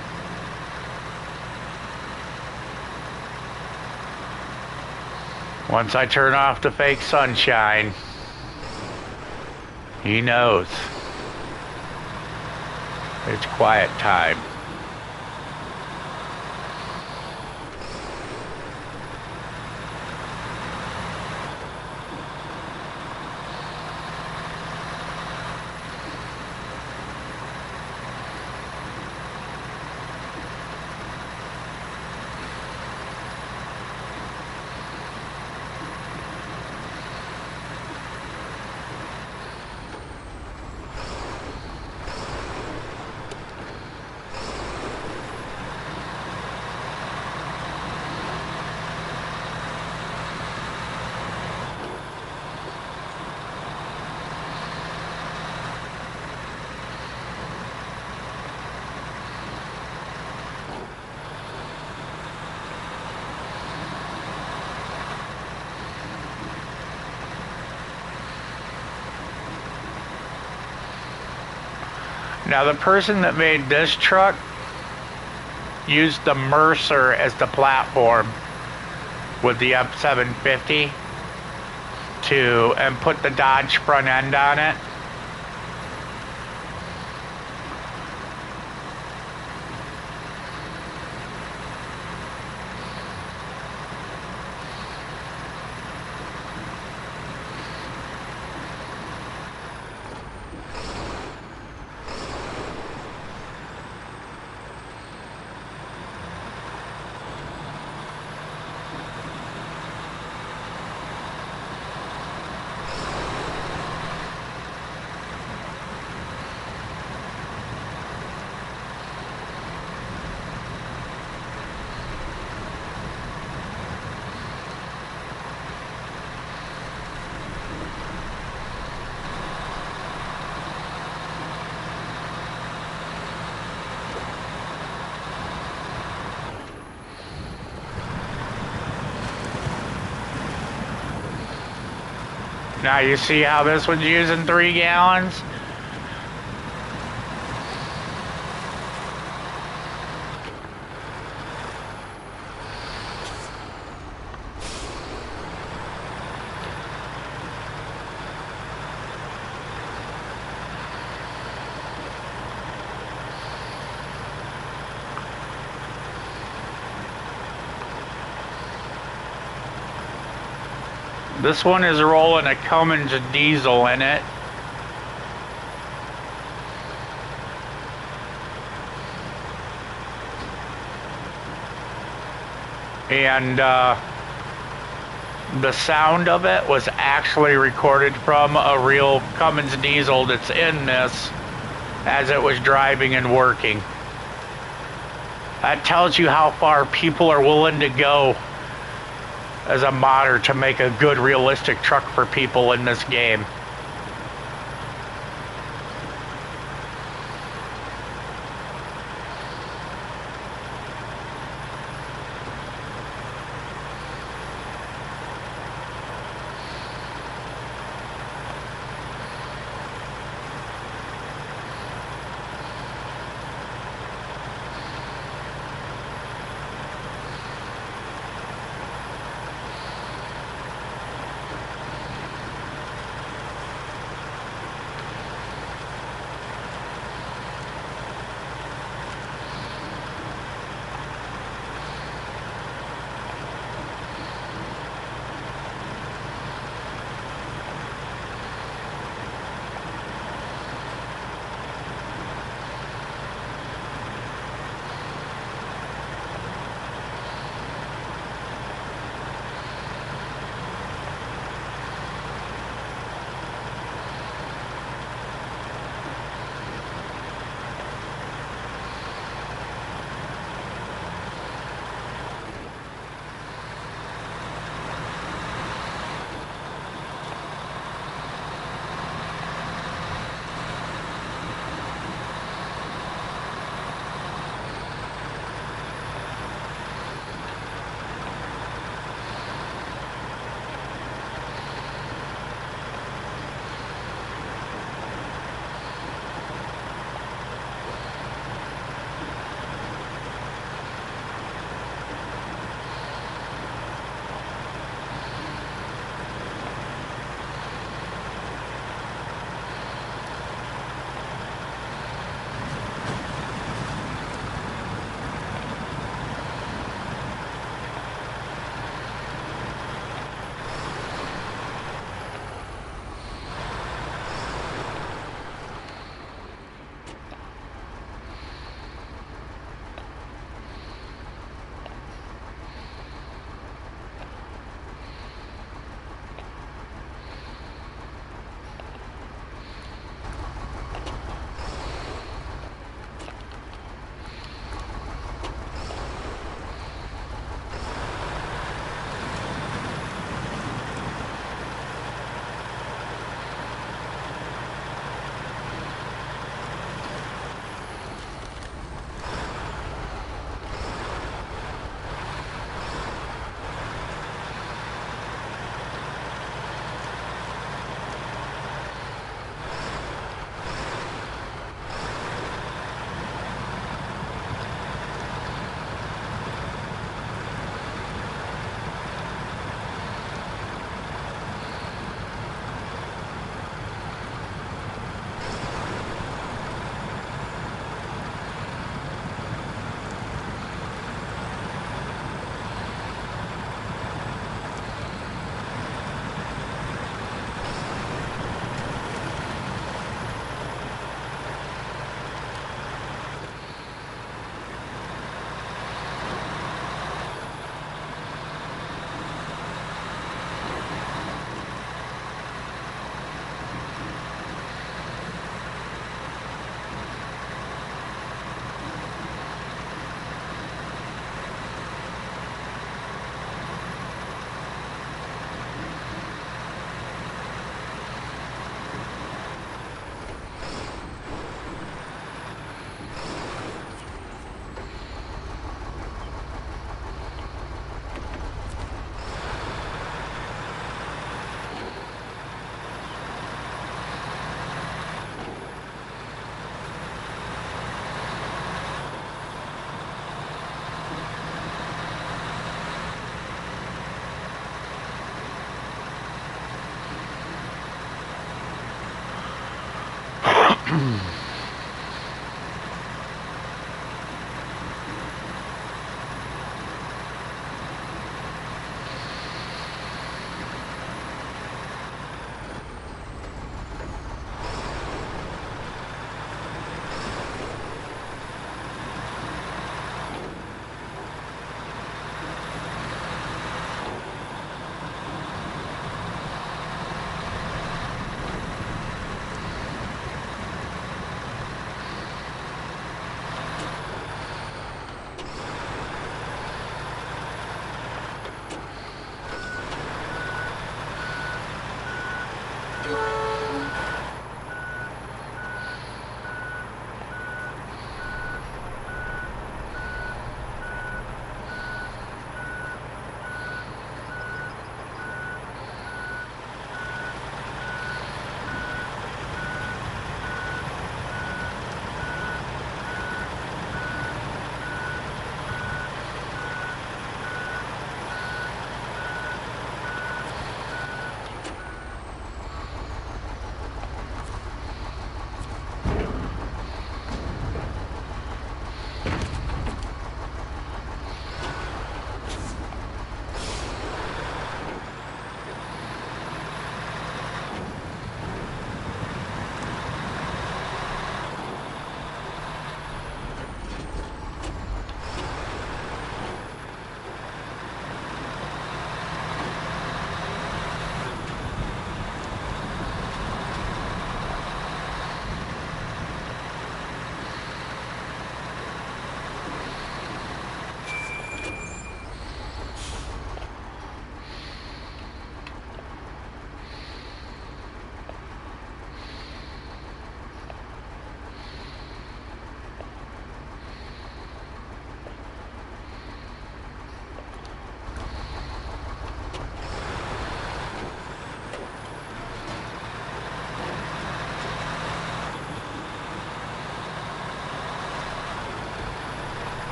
Speaker 1: Once I turn off the fake sunshine, he knows. It's quiet time. Now the person that made this truck used the Mercer as the platform with the F750 and put the Dodge front end on it. Now you see how this one's using 3 gallons? This one is rolling a Cummins diesel in it. And The sound of it was actually recorded from a real Cummins diesel that's in this as it was driving and working. That tells you how far people are willing to go as a modder to make a good realistic truck for people in this game.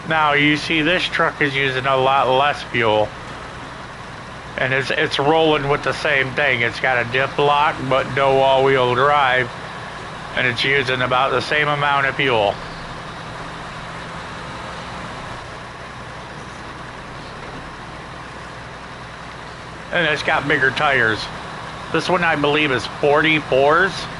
Speaker 1: Now you see this truck is using a lot less fuel. And it's rolling with the same thing. It's got a dip lock but no all-wheel drive. And it's using about the same amount of fuel. And it's got bigger tires. This one I believe is 44s.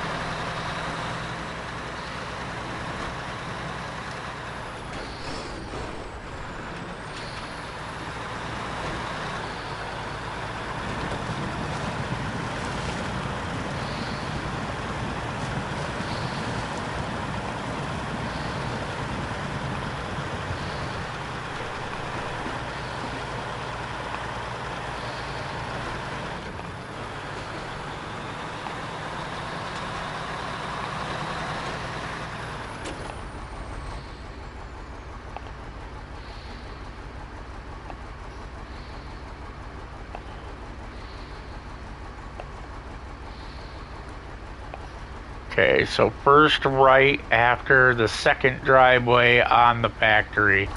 Speaker 1: Okay, so first right after the second driveway on the factory.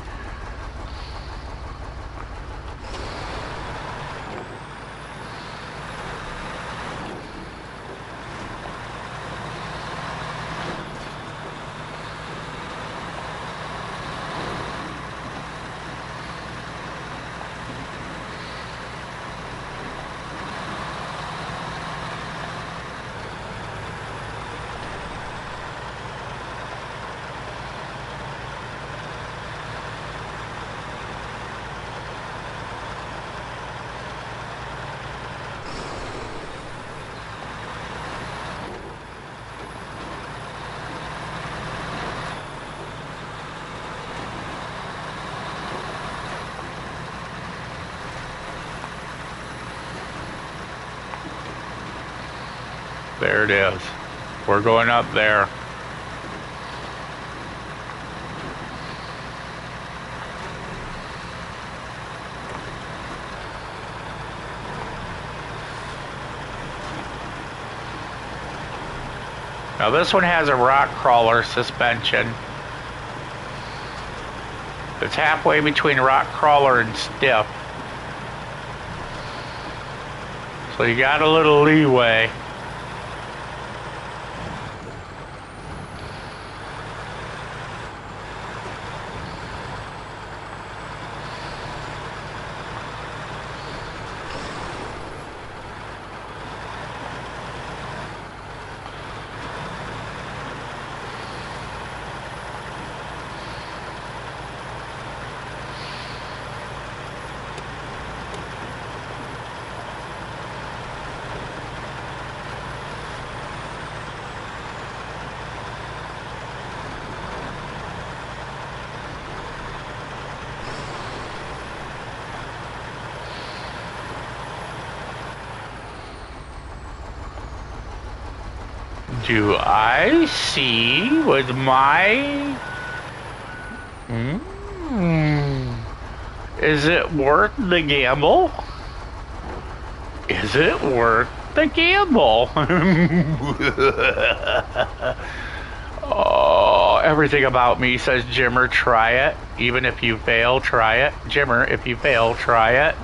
Speaker 1: There it is. We're going up there. Now this one has a rock crawler suspension. It's halfway between rock crawler and stiff. So you got a little leeway. Do I see with my... Is it worth the gamble? Is it worth the gamble? Oh, everything about me says, Jimmer, try it. Even if you fail, try it. Jimmer, if you fail, try it.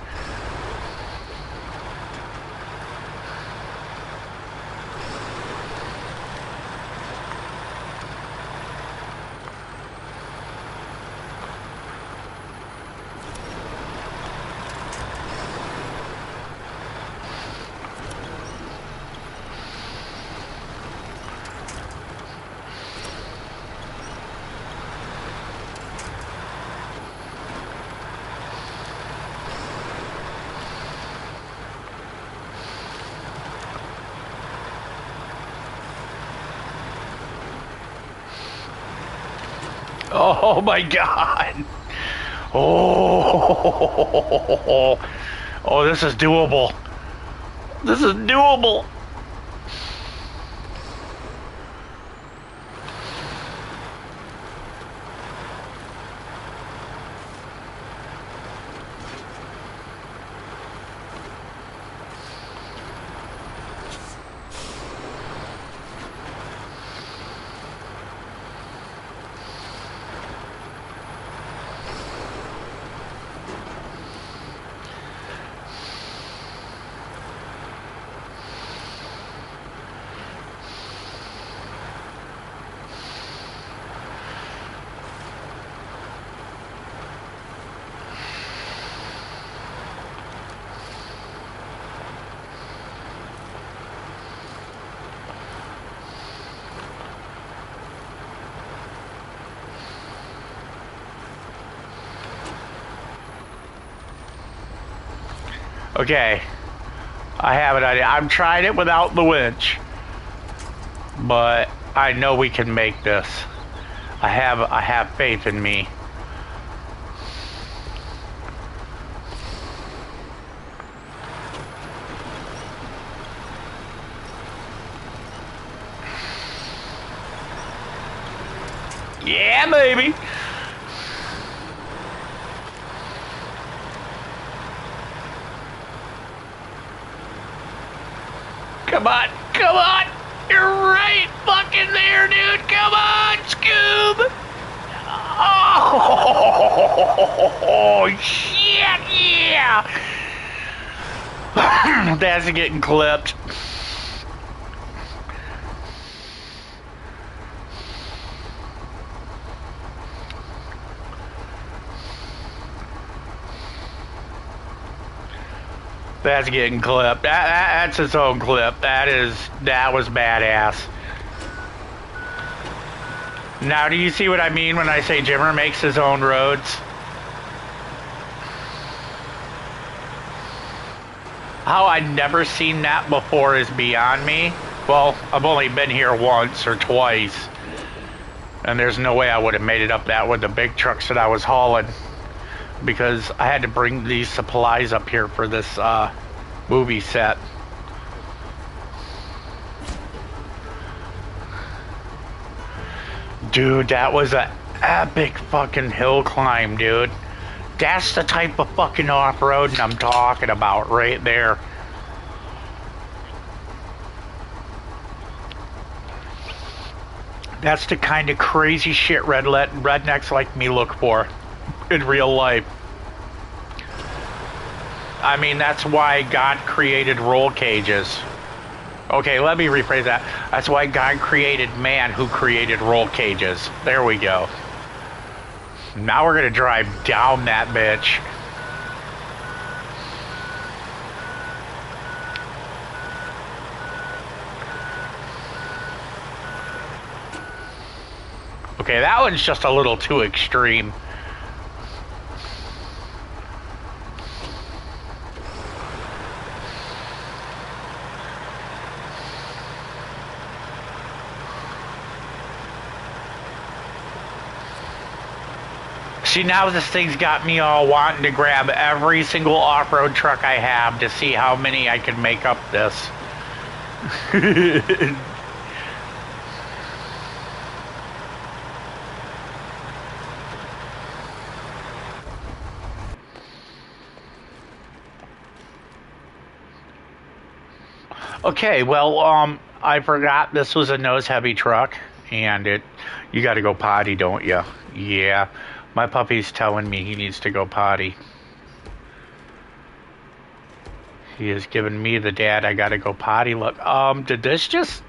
Speaker 1: Oh my God. Oh, oh, this is doable. This is doable. Okay, I have an idea. I'm trying it without the winch, but I know we can make this. I have faith in me. Yeah, baby. Come on, come on! You're right fucking there, dude! Come on, Scoob! Oh, shit, yeah! That's getting clipped. That's getting clipped. That's its own clip. That was badass. Now, do you see what I mean when I say Jimmer makes his own roads? How I'd never seen that before is beyond me. Well, I've only been here once or twice, and there's no way I would have made it up that with the big trucks that I was hauling, because I had to bring these supplies up here for this movie set. Dude, that was an epic fucking hill climb, dude. That's the type of fucking off-roading I'm talking about right there. That's the kind of crazy shit rednecks like me look for. in real life. I mean, that's why God created roll cages. Okay, let me rephrase that. That's why God created man, who created roll cages. There we go. Now we're gonna drive down that bitch. Okay, that one's just a little too extreme. See, now this thing's got me all wanting to grab every single off-road truck I have to see how many I can make up this. Okay, well, I forgot this was a nose-heavy truck, and you gotta go potty, don't you? Yeah, my puppy's telling me he needs to go potty. He is giving me the dad, I gotta go potty look. Did this just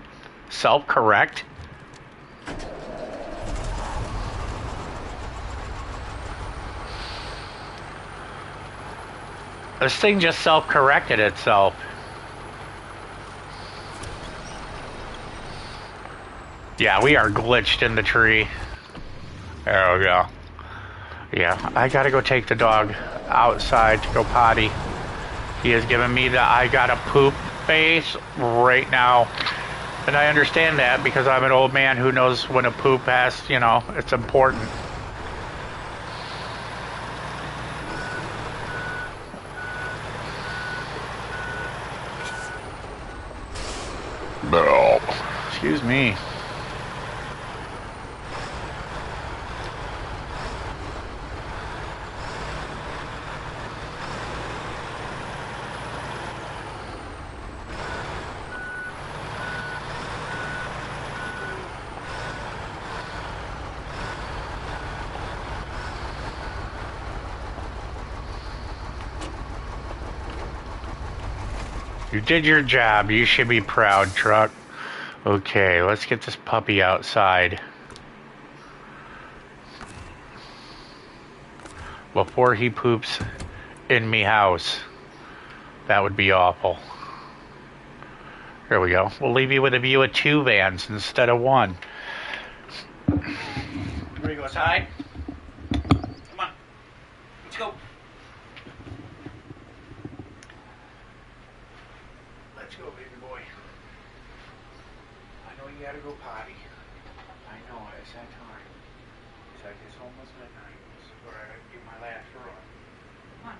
Speaker 1: self-correct? This thing just self-corrected itself. Yeah, we are glitched in the tree. There we go. Yeah, I gotta go take the dog outside to go potty. He is giving me the I gotta poop face right now. And I understand that because I'm an old man who knows when a poop has, you know, it's important. Excuse me. You did your job. You should be proud, truck. Okay, let's get this puppy outside. Before he poops in me house. That would be awful. There we go. We'll leave you with a view of 2 vans instead of 1. Ready to go outside? Come on. Let's go. Let's go, baby boy. I know you gotta go potty. I know, it's that time. It's like it's almost midnight. This is where I gotta get my last run. Come on.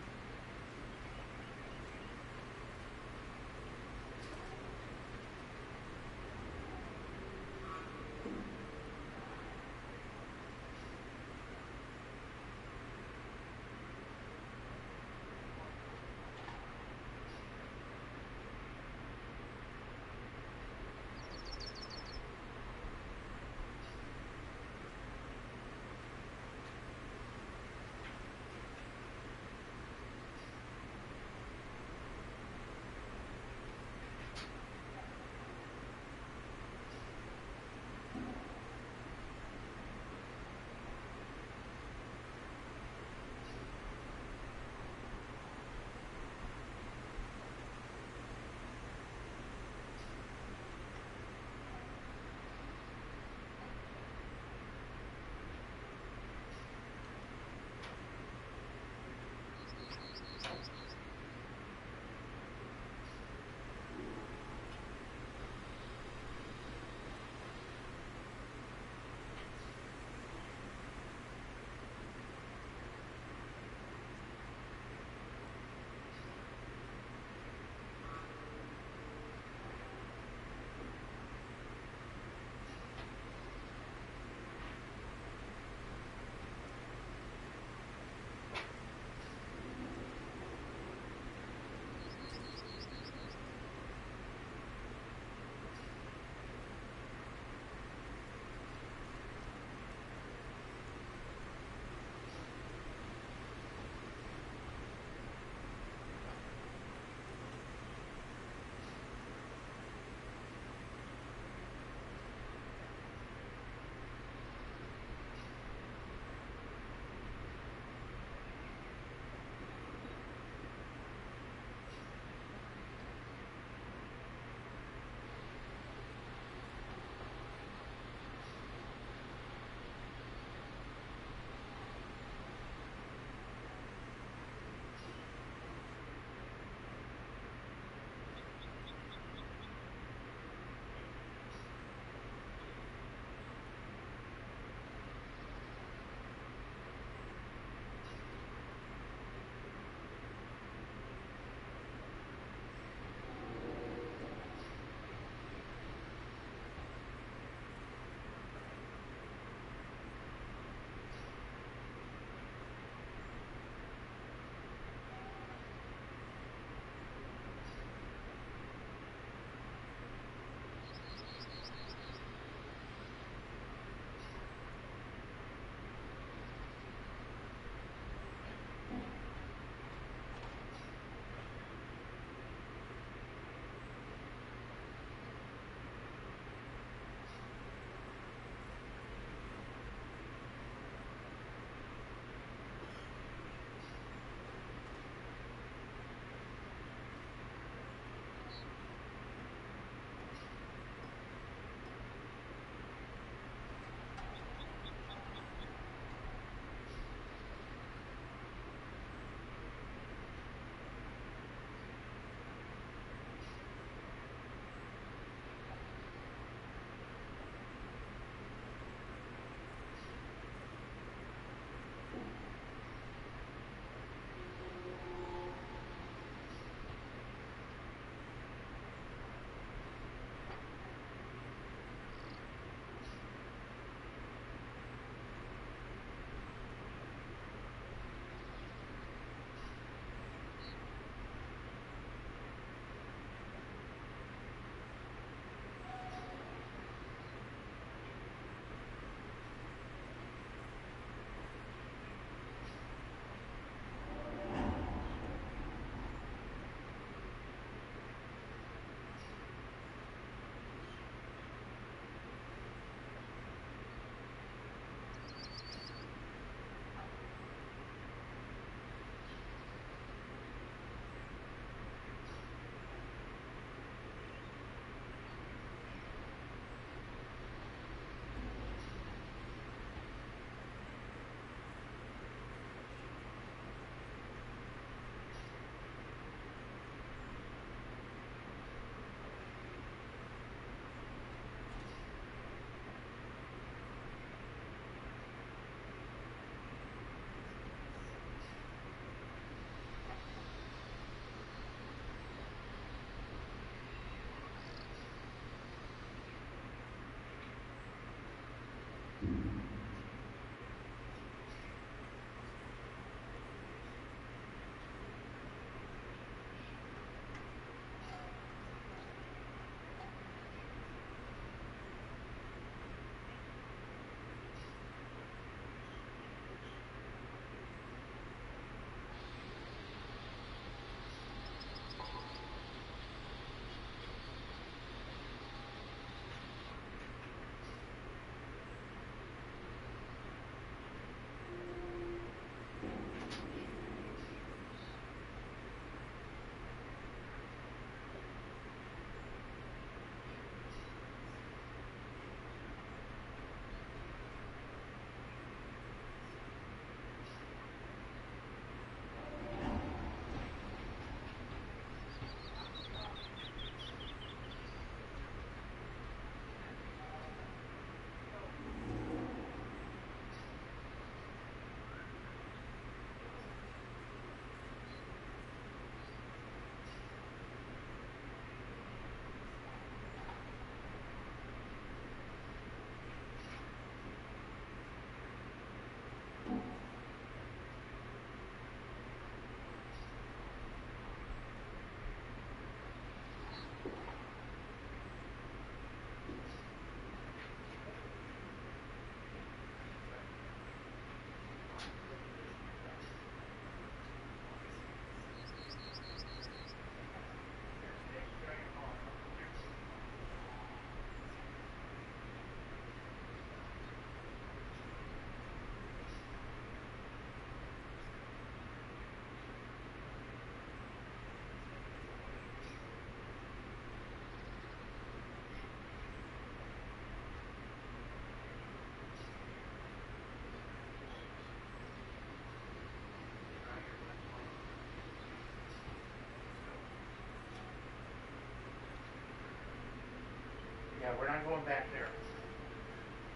Speaker 1: Yeah, we're not going back there.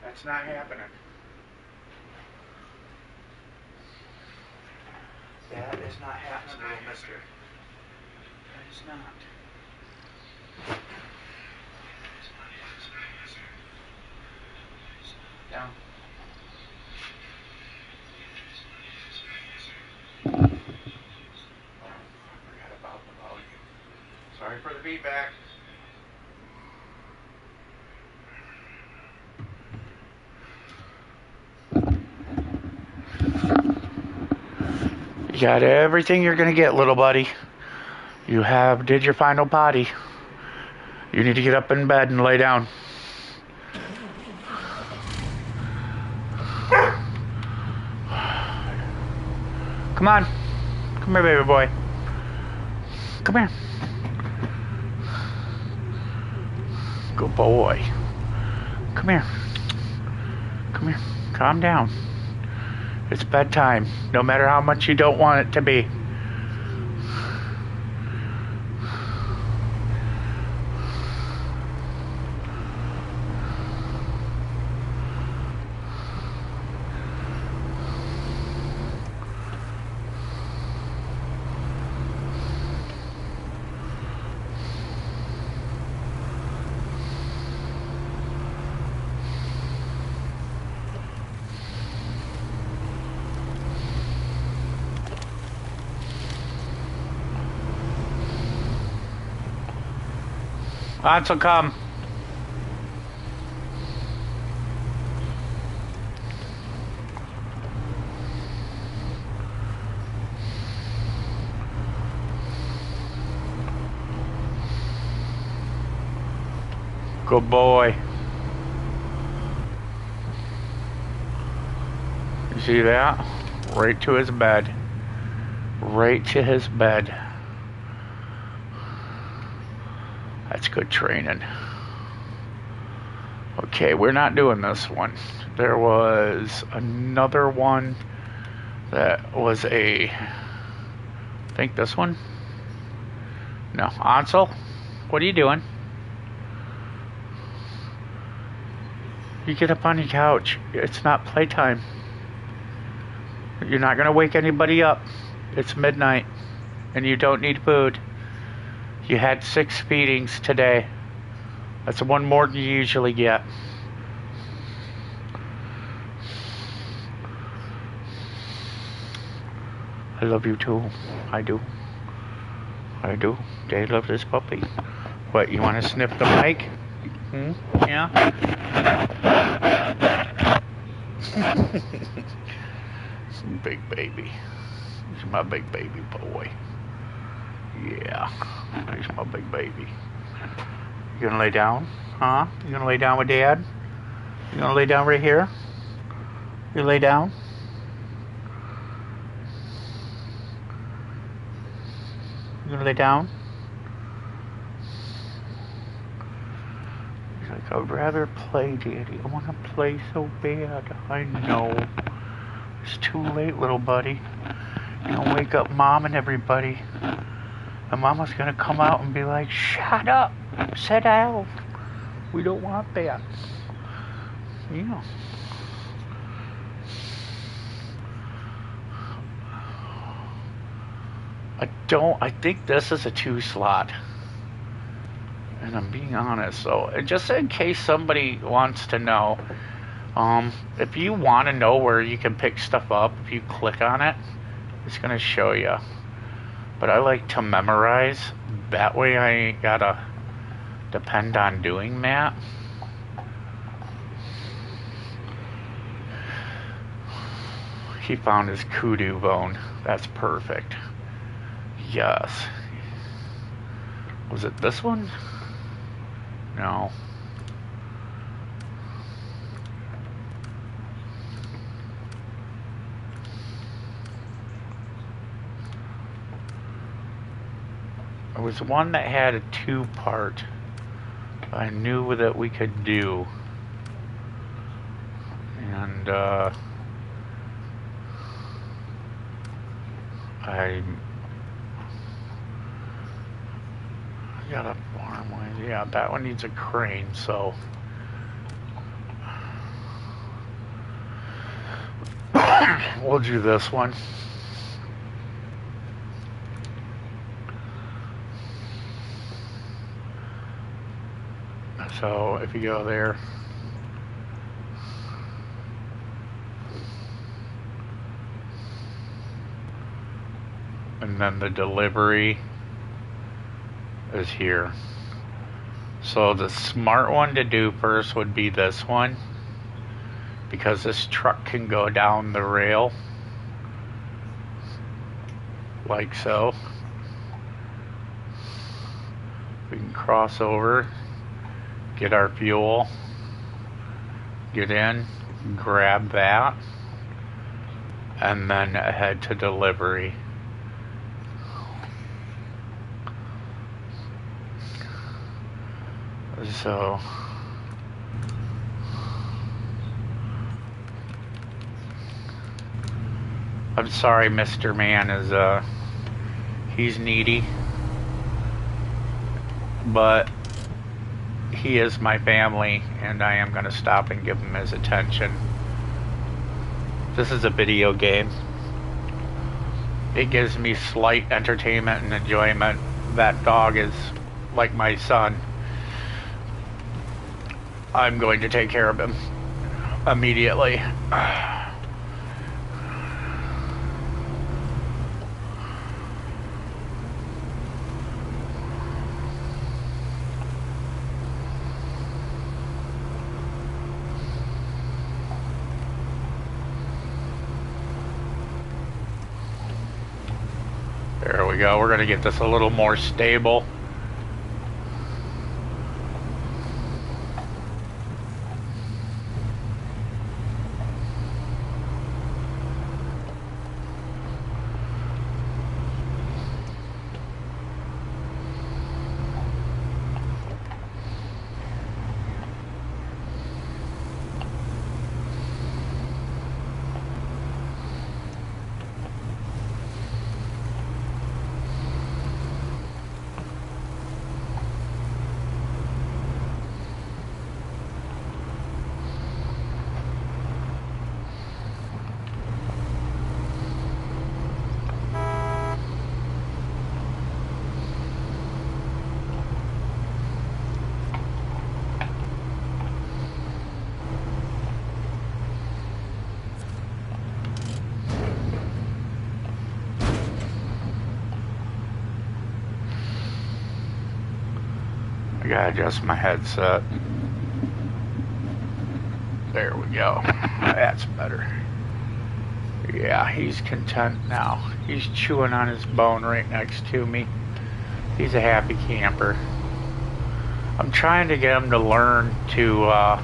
Speaker 1: That's not happening. That is not happening, little mister. That is not. Down. Oh, I forgot about the volume. Sorry for the feedback. You got everything you're gonna get, little buddy. You did your final potty. You need to get up in bed and lay down. Come on. Come here, baby boy. Come here. Good boy. Come here. Come here. Calm down. It's bedtime, no matter how much you don't want it to be. Lots will come. Good boy. You see that? Right to his bed. Right to his bed. That's good training. Okay, we're not doing this one. There was another one that was I think this one? No. Ansel, what are you doing? You get up on your couch. It's not playtime. You're not going to wake anybody up. It's midnight, and you don't need food. You had 6 feedings today. That's one more than you usually get. I love you too. I do. I do. They love this puppy. What, you want to sniff the mic? Hmm? Yeah? Big baby. He's my big baby boy. Yeah. He's my big baby. You gonna lay down? Huh? You gonna lay down with Dad? You gonna lay down right here? You lay down? You gonna lay down? He's like, I'd rather play, Daddy. I wanna play so bad. I know. It's too late, little buddy. You're gonna wake up Mom and everybody. And Mama's gonna come out and be like, shut up! Sit down! We don't want that. Yeah. I think this is a 2 slot. And I'm being honest, so just in case somebody wants to know, if you want to know where you can pick stuff up, if you click on it, it's going to show you. But I like to memorize. That way I ain't got to depend on doing that. He found his kudu bone. That's perfect. Yes. Was it this one? No. There was one that had a 2-part I knew that we could do. And I got a farm one. Yeah, that one needs a crane, so we'll do this one. So if you go there, and then the delivery is here. So the smart one to do first would be this one, because this truck can go down the rail like so. We can cross over, get our fuel, get in, grab that, and then head to delivery. So I'm sorry, Mr. Man is he's needy, but he is my family, and I am going to stop and give him his attention. This is a video game. It gives me slight entertainment and enjoyment. That dog is like my son. I'm going to take care of him immediately. There we go. We're going to get this a little more stable. gotta adjust my headset. There we go. That's better. Yeah, he's content now. He's chewing on his bone right next to me. He's a happy camper. I'm trying to get him to learn to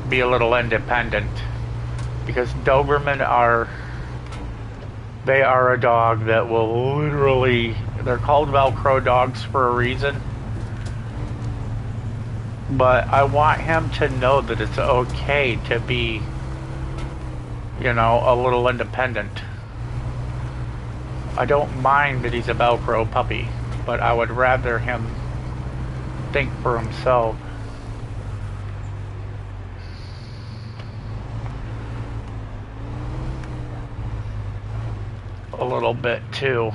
Speaker 1: be a little independent, because Doberman are a dog that will literally, they're called Velcro dogs for a reason. But I want him to know that it's okay to be, you know, a little independent. I don't mind that he's a Velcro puppy, but I would rather him think for himself. A little bit too.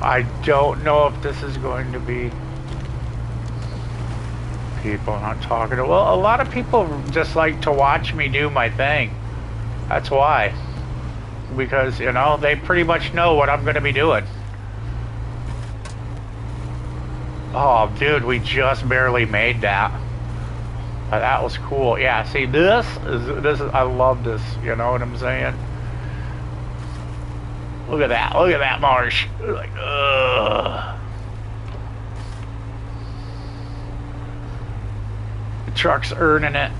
Speaker 1: I don't know if this is going to be people not talking to. Well, a lot of people just like to watch me do my thing. That's why. Because, you know, they pretty much know what I'm going to be doing. Oh, dude, we just barely made that. That was cool. Yeah, see, this is, I love this, you know what I'm saying? Look at that marsh. Like, ugh. The truck's earning it.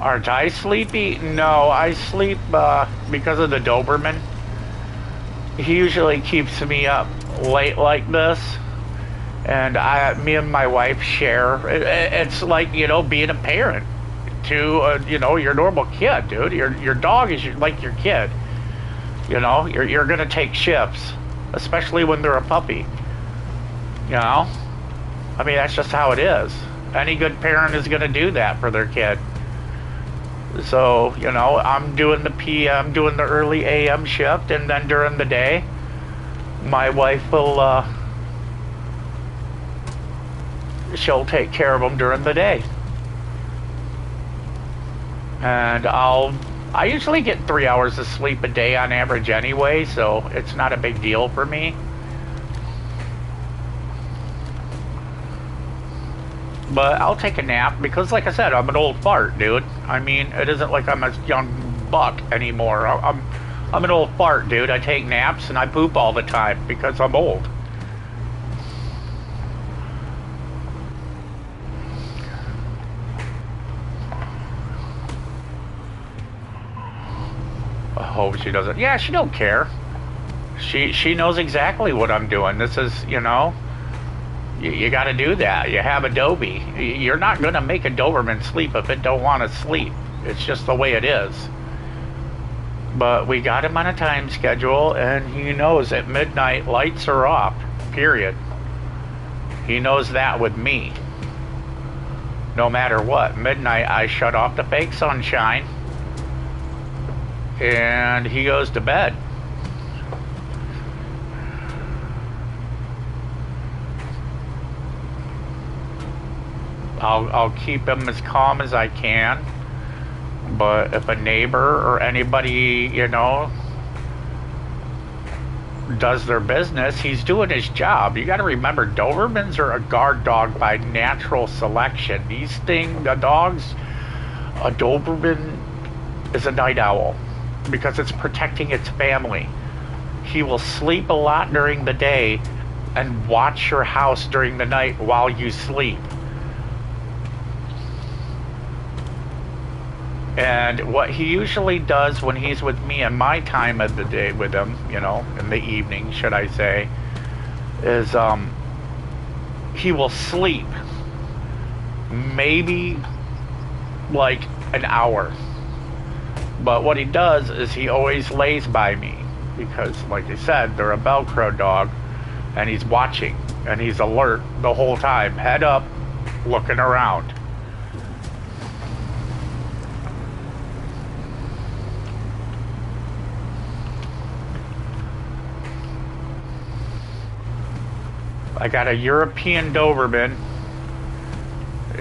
Speaker 1: Aren't I sleepy? No, I sleep because of the Doberman. He usually keeps me up late like this, and me and my wife share. It's like, you know, being a parent to you know, your normal kid, dude. Your dog is like your kid. You know, you're gonna take shifts, especially when they're a puppy. You know, I mean, that's just how it is. Any good parent is gonna do that for their kid. So, you know, I'm doing the PM, doing the early AM shift, and then during the day, my wife will, she'll take care of them during the day. And I usually get 3 hours of sleep a day on average anyway, so it's not a big deal for me. But I'll take a nap because, like I said, I'm an old fart, dude. I mean, it isn't like I'm a young buck anymore. I'm an old fart, dude. I take naps and I poop all the time because I'm old. I hope she doesn't. Yeah, she don't care. She knows exactly what I'm doing. This is, you know. You got to do that. You have Adobe. You're not going to make a Doberman sleep if it don't want to sleep. It's just the way it is. But we got him on a time schedule, and he knows at midnight lights are off, period. He knows that with me. No matter what, midnight I shut off the fake sunshine, and he goes to bed. I'll keep him as calm as I can, but if a neighbor or anybody, you know, does their business. He's doing his job. You got to remember, Dobermans are a guard dog by natural selection. The dogs, a Doberman is a night owl because it's protecting its family. He will sleep a lot during the day and watch your house during the night while you sleep. And what he usually does when he's with me in my time of the day with him, you know, in the evening, should I say, is he will sleep maybe like an hour. But what he does is he always lays by me because, like I said, they're a Velcro dog, and he's watching and he's alert the whole time, head up, looking around. I got a European Doberman.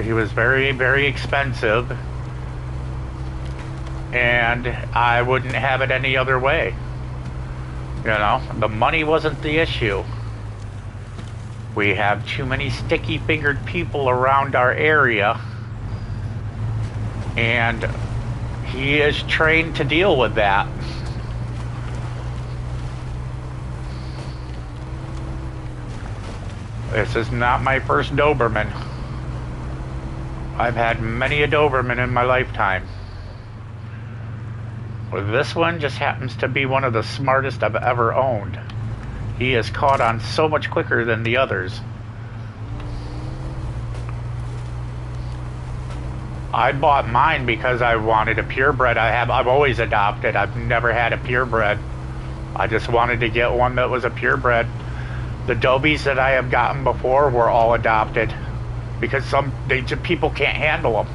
Speaker 1: He was very, very expensive, and I wouldn't have it any other way. You know, the money wasn't the issue. We have too many sticky-fingered people around our area, and he is trained to deal with that. This is not my first Doberman. I've had many a Doberman in my lifetime. This one just happens to be one of the smartest I've ever owned. He is caught on so much quicker than the others. I bought mine because I wanted a purebred. I've always adopted. I've never had a purebred. I just wanted to get one that was a purebred. The Dobies that I have gotten before were all adopted because people can't handle them.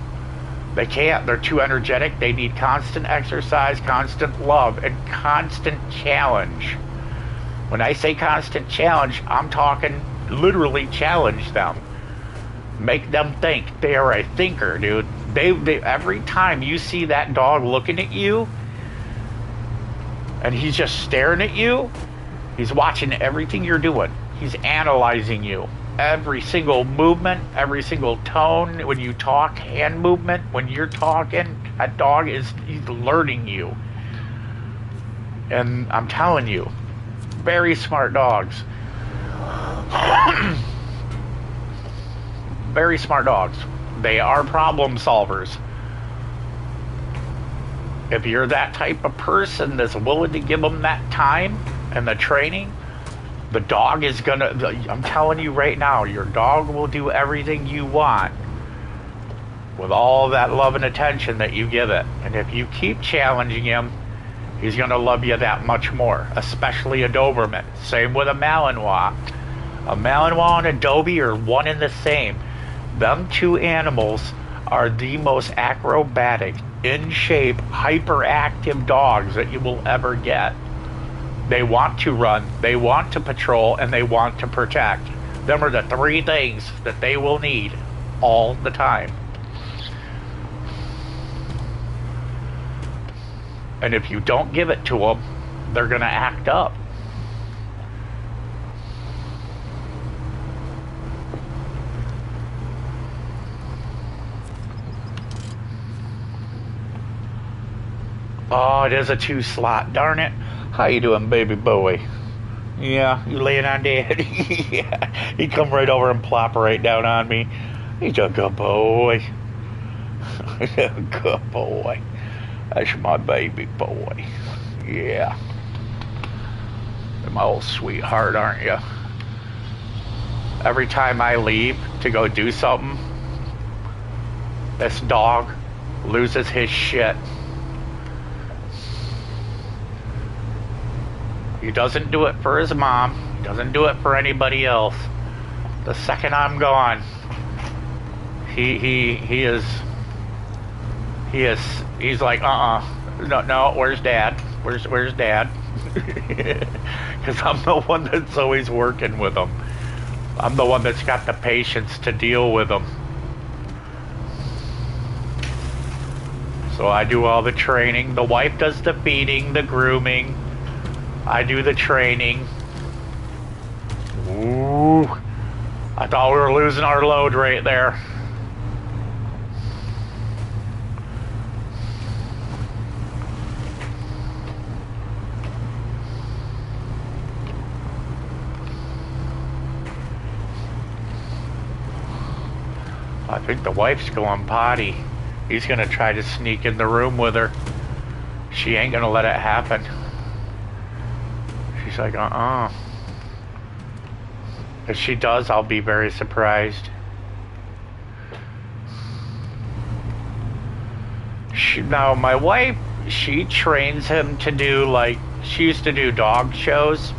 Speaker 1: They can't. They're too energetic. They need constant exercise, constant love, and constant challenge. When I say constant challenge, I'm talking literally challenge them. Make them think. They are a thinker, dude. Every time you see that dog looking at you and he's just staring at you, he's watching everything you're doing. He's analyzing you. Every single movement, every single tone, when you talk, hand movement, when you're talking, that dog he's learning you. And I'm telling you, very smart dogs. Very smart dogs. They are problem solvers. If you're that type of person that's willing to give them that time and the training, the dog is gonna, I'm telling you right now, your dog will do everything you want with all that love and attention that you give it. And if you keep challenging him, he's gonna love you that much more, especially a Doberman. Same with a Malinois. A Malinois and a Dobie are one and the same. Them two animals are the most acrobatic, in shape, hyperactive dogs that you will ever get. They want to run, they want to patrol, and they want to protect. Them are the three things that they will need all the time. And if you don't give it to them, they're going to act up. Oh, it is a 2-slot, darn it. How you doing, baby boy? Yeah, you laying on dead? Yeah, he come right over and plop right down on me. He's a good boy. Good boy. That's my baby boy. Yeah. You're my old sweetheart, aren't you? Every time I leave to go do something, this dog loses his shit. He doesn't do it for his mom. He doesn't do it for anybody else. The second I'm gone, he's like, no, where's dad? Where's dad? Because I'm the one that's always working with him. I'm the one that's got the patience to deal with him. So I do all the training. The wife does the feeding, the grooming. I do the training. Ooh. I thought we were losing our load right there. I think the wife's going potty. He's gonna try to sneak in the room with her. She ain't gonna let it happen. She's like, If she does, I'll be very surprised. Now, my wife, she trains him to do, like, she used to do dog shows.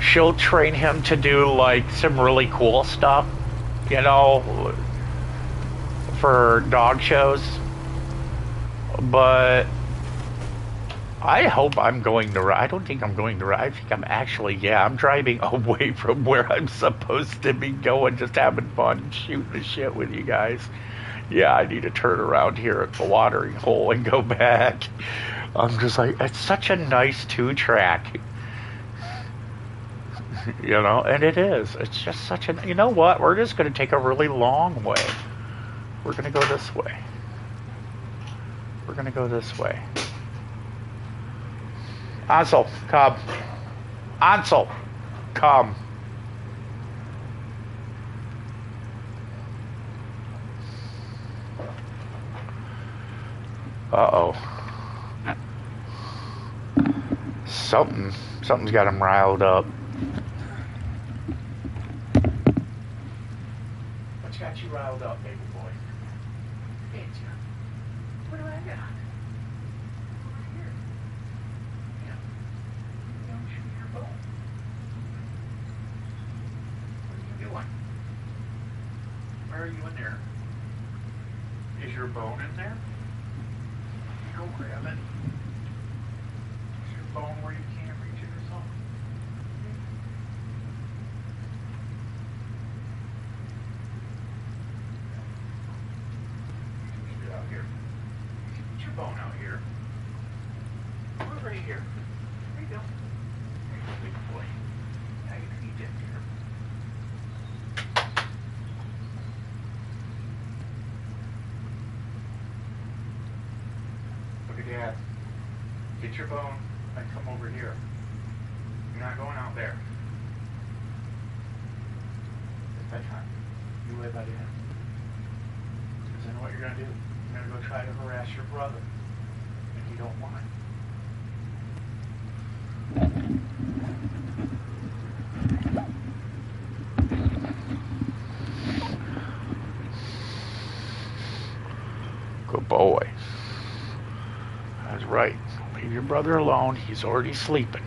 Speaker 1: She'll train him to do, like, some really cool stuff, you know, for dog shows. But I hope I'm going to, I don't think I'm going to, I think I'm actually, yeah, I'm driving away from where I'm supposed to be going, just having fun, shooting the shit with you guys. Yeah, I need to turn around here at the watering hole and go back. I'm just like, it's such a nice 2-track. You know, and it is. It's just such a, you know what? We're just going to take a really long way. We're going to go this way. We're going to go this way. Ansel, come. Ansel, come. Uh-oh. Something's got him riled up. What's got you riled up, baby boy? Ain't you? What do I got? Over here. Yeah. Don't shoot your bone. What are you doing? Where are you in there? Is your bone in there? Go grab it. Is your bone where you can't reach it or something? Get out here. Get your bone out here. Over here. There you go. There you go, big boy. Now you can eat it here. Look at Dad. Get your bone and come over here. You're not going out there. It's bedtime. You lay by the end. Because I know what you're going to do. You're going to go try to harass your brother. And you don't want it. Good boy. That's right. Leave your brother alone. He's already sleeping.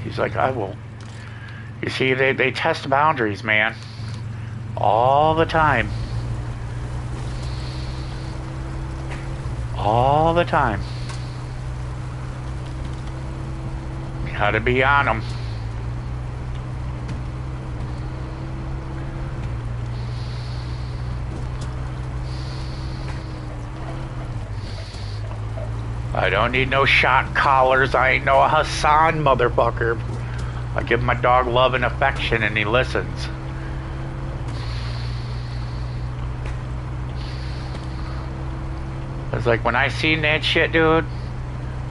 Speaker 1: He's like, I will. You see, they test boundaries, man. All the time. All the time. Gotta be on them. I don't need no shot collars. I ain't no Hassan motherfucker. I give my dog love and affection and he listens. It's like when I seen that shit, dude,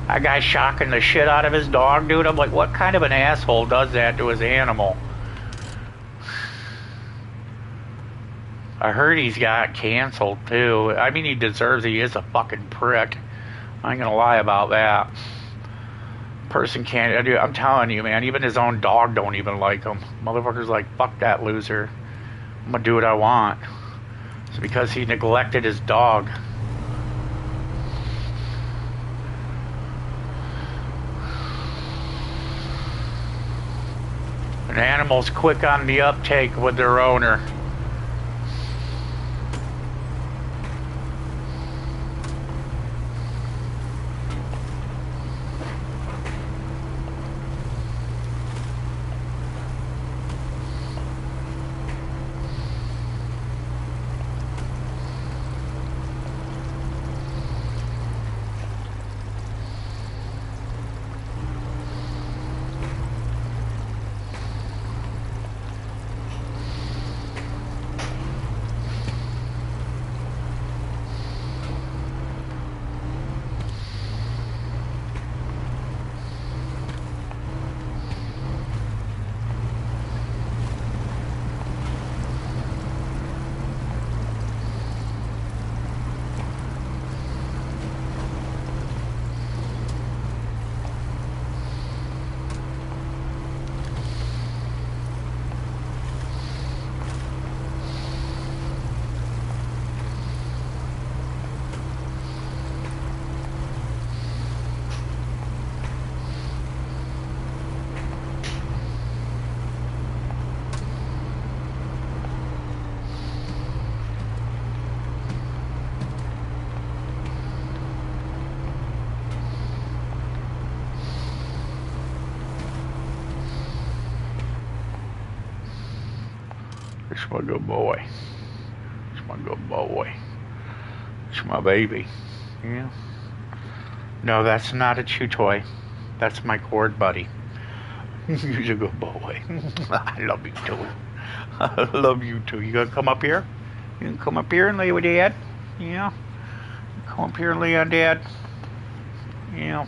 Speaker 1: that guy shocking the shit out of his dog, dude, I'm like, what kind of an asshole does that to his animal? I heard he's got canceled too. I mean, he deserves it. He is a fucking prick. I ain't gonna lie about that. Person can't, I'm telling you, man, even his own dog don't even like him. Motherfucker's like, fuck that loser. I'm gonna do what I want. It's because he neglected his dog. An animal's quick on the uptake with their owner. It's my good boy. It's my good boy. It's my baby. Yeah. No, that's not a chew toy. That's my cord buddy. You're a good boy. I love you too. I love you too. You gonna come up here? You can come up here and lay with Dad? Yeah. Come up here and lay on Dad. Yeah.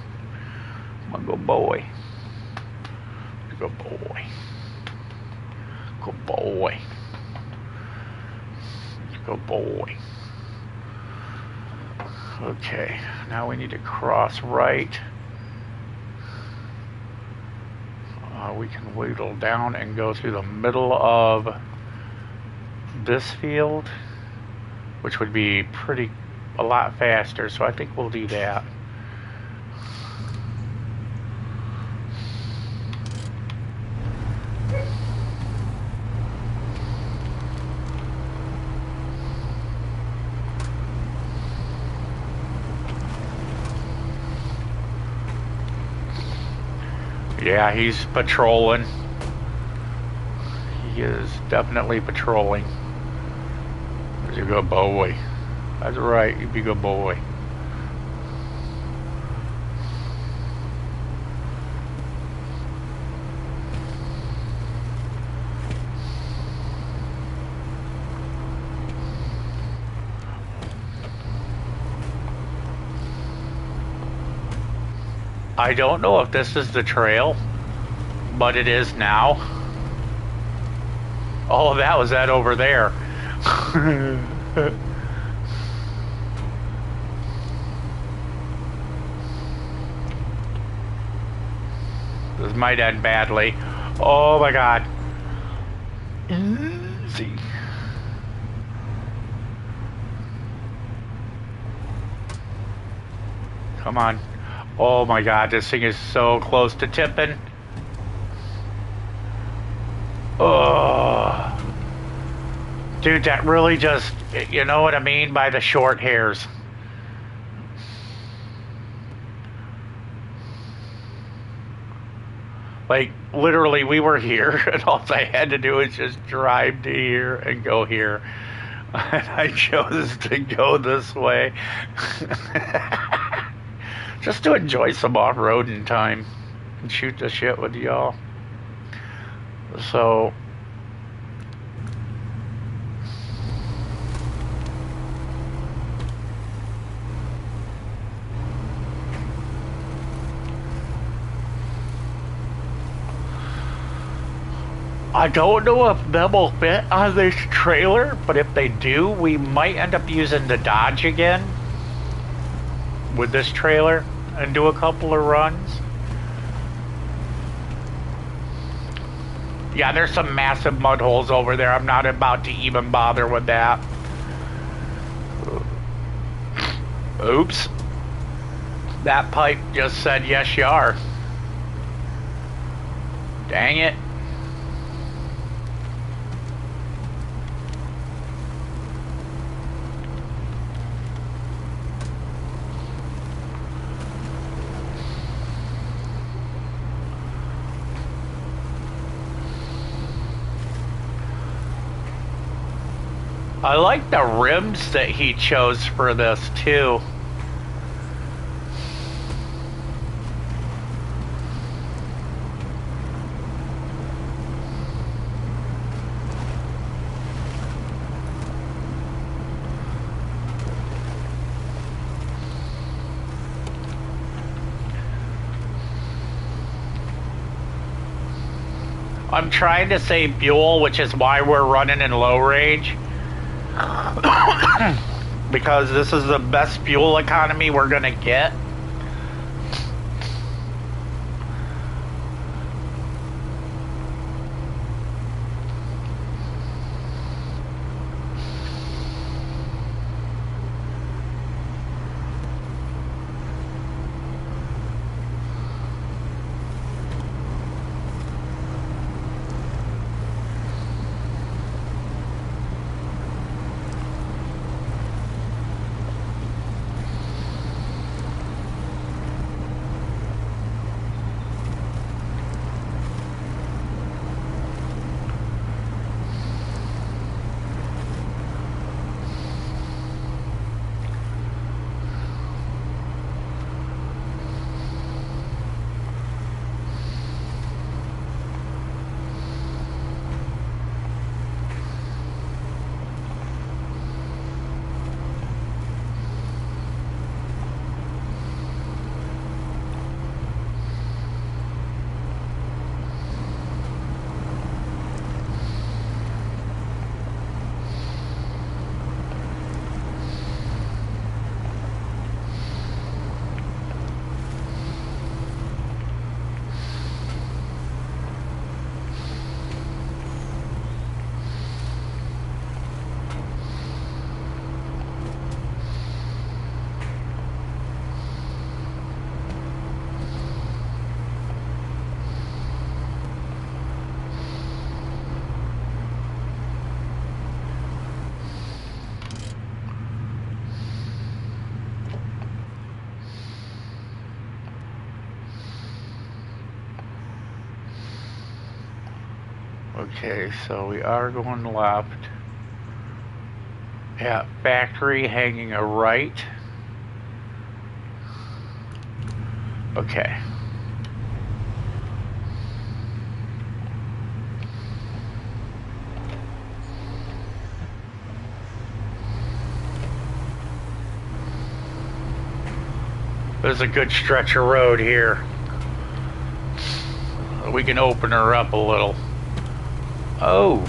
Speaker 1: My good boy. Good boy. Good boy. Good boy. Okay, now we need to cross right. We can wheedle down and go through the middle of this field, which would be a lot faster, so I think we'll do that. Yeah, he's patrolling. He is definitely patrolling. He's a good boy. That's right, you be a good boy. I don't know if this is the trail, but it is now. Oh, that was that over there. This might end badly. Oh my God. Easy. Come on. Oh my God, this thing is so close to tipping. Oh. Dude, that really just, you know what I mean by the short hairs. Like, literally, we were here, and all I had to do was just drive to here and go here. And I chose to go this way. Just to enjoy some off-roading time and shoot the shit with y'all. So I don't know if them will fit on this trailer, but if they do, we might end up using the Dodge again with this trailer and do a couple of runs. Yeah, there's some massive mud holes over there. I'm not about to even bother with that. Oops. That pipe just said, yes, you are. Dang it. I like the rims that he chose for this too. I'm trying to save fuel, which is why we're running in low range. Because this is the best fuel economy we're gonna get. Okay, so we are going left. Yeah, factory hanging a right. Okay. There's a good stretch of road here. We can open her up a little. Oh.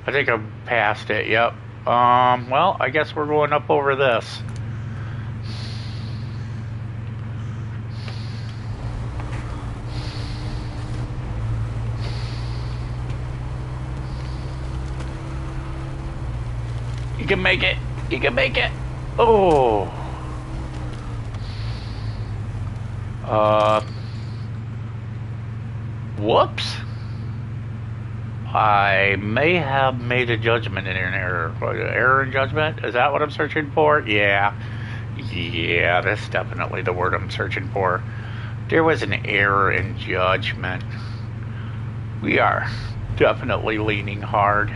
Speaker 1: I think I'm past it, yep. Well, I guess we're going up over this. You can make it. You can make it. Oh. Whoops. I may have made a judgment in an error. Error in judgment? Is that what I'm searching for? Yeah. Yeah, that's definitely the word I'm searching for. There was an error in judgment. We are definitely leaning hard.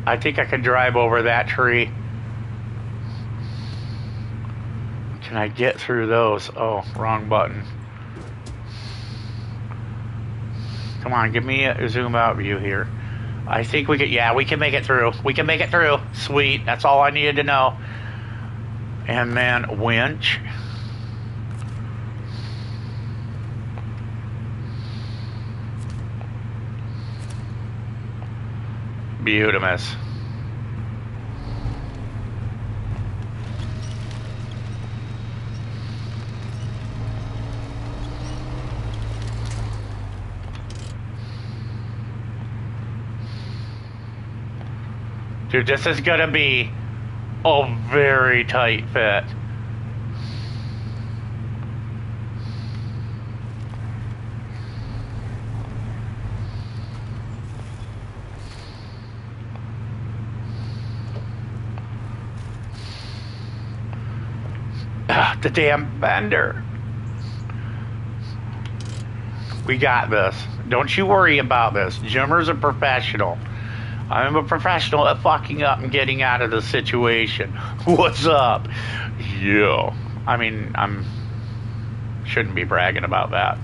Speaker 1: I think I can drive over that tree. Can I get through those? Oh, wrong button. Come on, give me a zoom out view here. I think we could, yeah, we can make it through. We can make it through. Sweet, that's all I needed to know. And then winch. Beautimous. Dude, this is gonna be a very tight fit. Ugh, the damn bender. We got this. Don't you worry about this. Jimmer's a professional. I'm a professional at fucking up and getting out of the situation. What's up? Yo. I mean, shouldn't be bragging about that.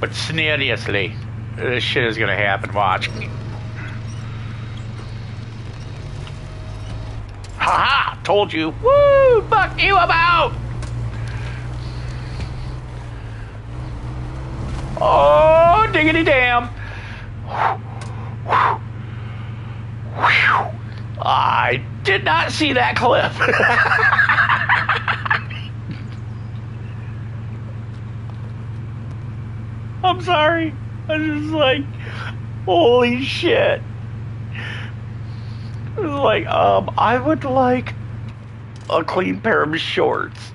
Speaker 1: But seriously, this shit is gonna happen. Watch. Haha! Told you. Woo! Fuck you about! Oh, diggity damn. I did not see that clip. I'm sorry. I was just like, holy shit. It was like, I would like a clean pair of shorts.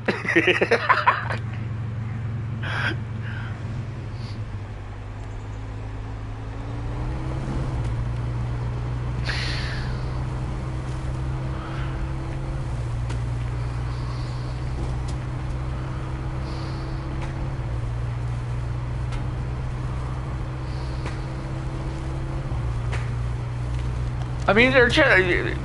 Speaker 1: I mean, they're just...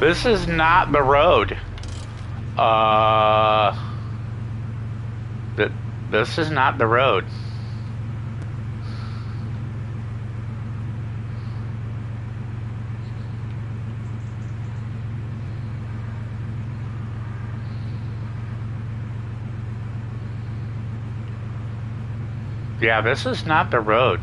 Speaker 1: This is not the road. This is not the road. Yeah, this is not the road.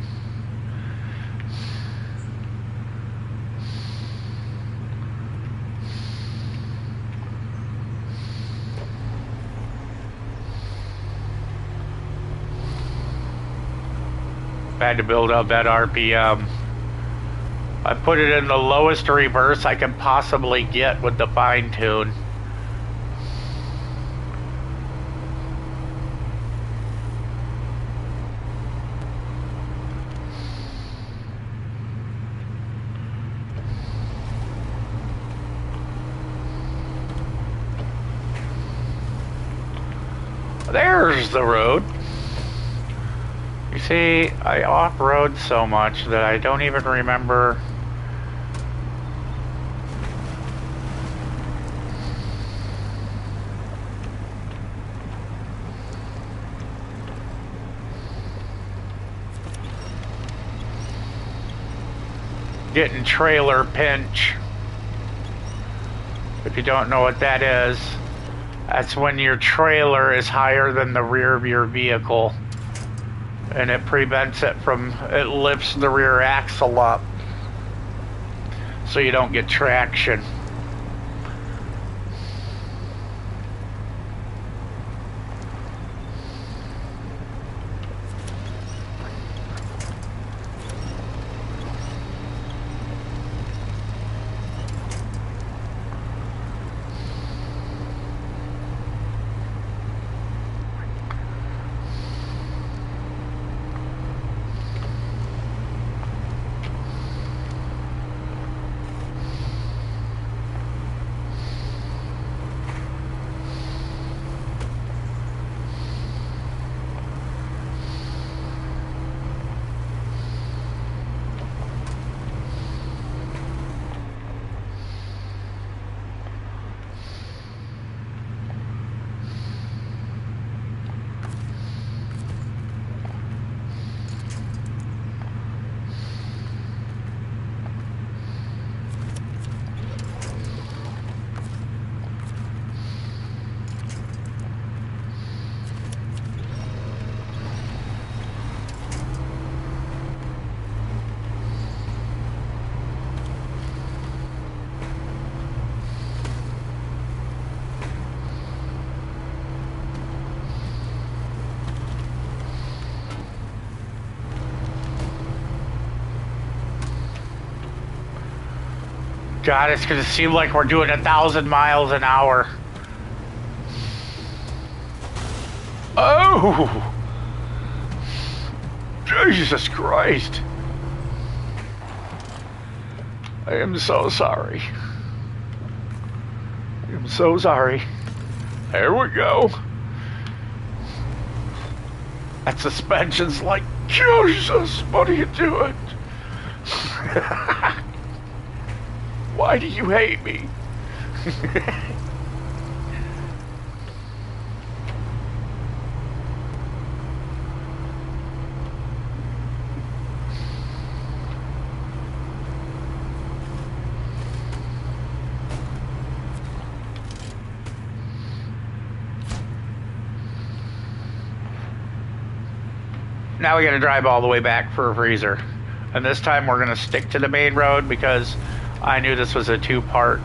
Speaker 1: I had to build up that RPM. I put it in the lowest reverse I can possibly get with the fine tune. There's the road. You see, I off-road so much that I don't even remember. Getting trailer pinch. If you don't know what that is, that's when your trailer is higher than the rear of your vehicle. And it prevents it from, it lifts the rear axle up so you don't get traction. God, it's gonna seem like we're doing 1,000 miles an hour. Oh! Jesus Christ. I am so sorry. I'm so sorry. There we go. That suspension's like, Jesus, what are you doing? Why do you hate me? Now we gotta drive all the way back for a freezer. And this time we're gonna stick to the main road because I knew this was a two-part.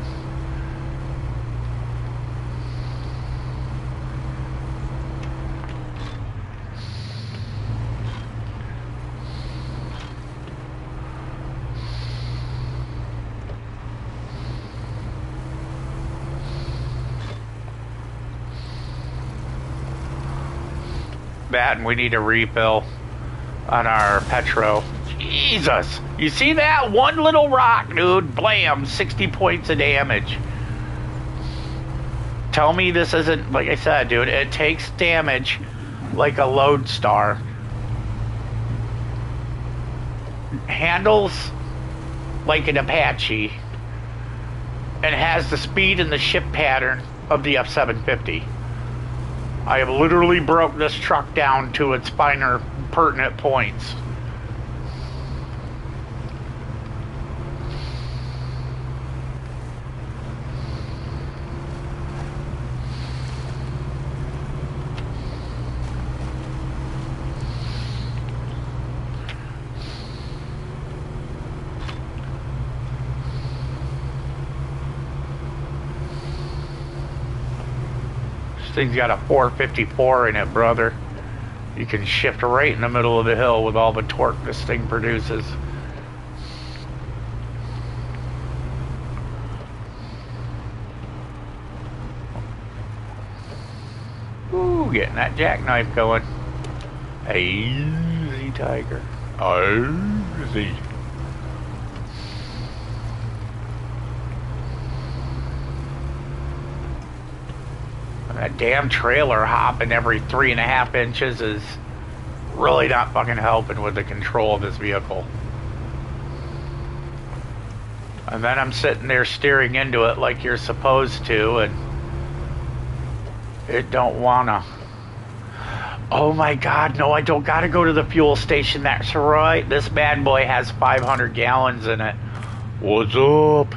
Speaker 1: That, and we need a refill on our petro. Jesus! You see that? One little rock, dude. Blam! 60 points of damage. Tell me this isn't, like I said, dude, it takes damage like a lodestar. Handles like an Apache. and has the speed and the shift pattern of the F-750. I have literally broke this truck down to its finer pertinent points. This thing's got a 454 in it, brother. You can shift right in the middle of the hill with all the torque this thing produces. Ooh, getting that jackknife going. Easy, tiger. Easy. That damn trailer hopping every 3.5 inches is really not fucking helping with the control of this vehicle. And then I'm sitting there steering into it like you're supposed to, and it don't wanna. Oh my god, no, I don't gotta go to the fuel station. That's right. This bad boy has 500 gallons in it. What's up?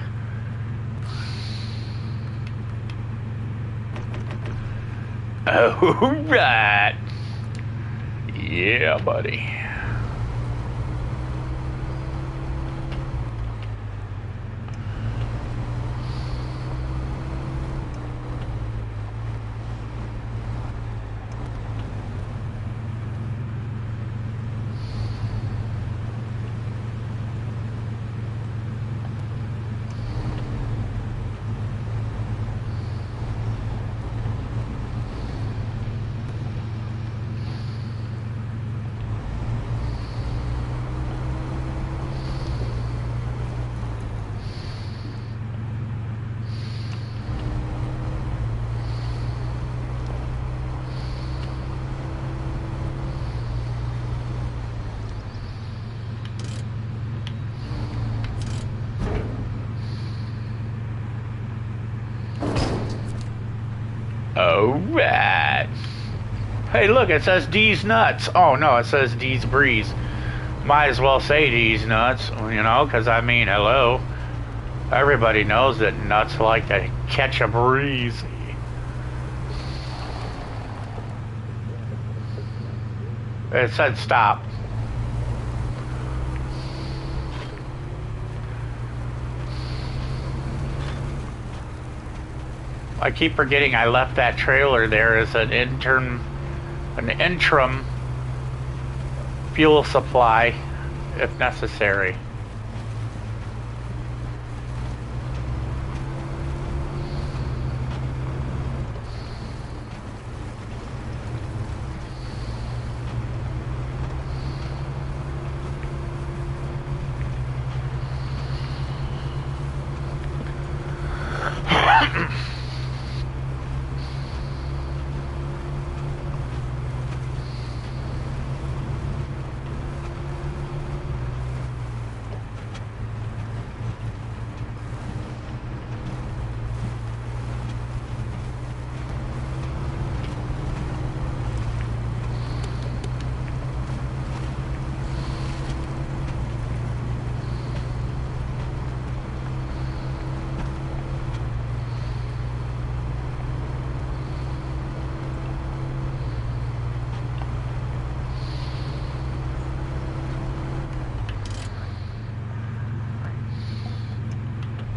Speaker 1: Alright. Yeah, buddy. Alright. Hey, look, it says D's nuts. Oh, no, it says D's breeze. Might as well say D's nuts, you know, because I mean, hello. Everybody knows that nuts like to catch a breeze. It said stop. I keep forgetting I left that trailer there as an interim fuel supply if necessary.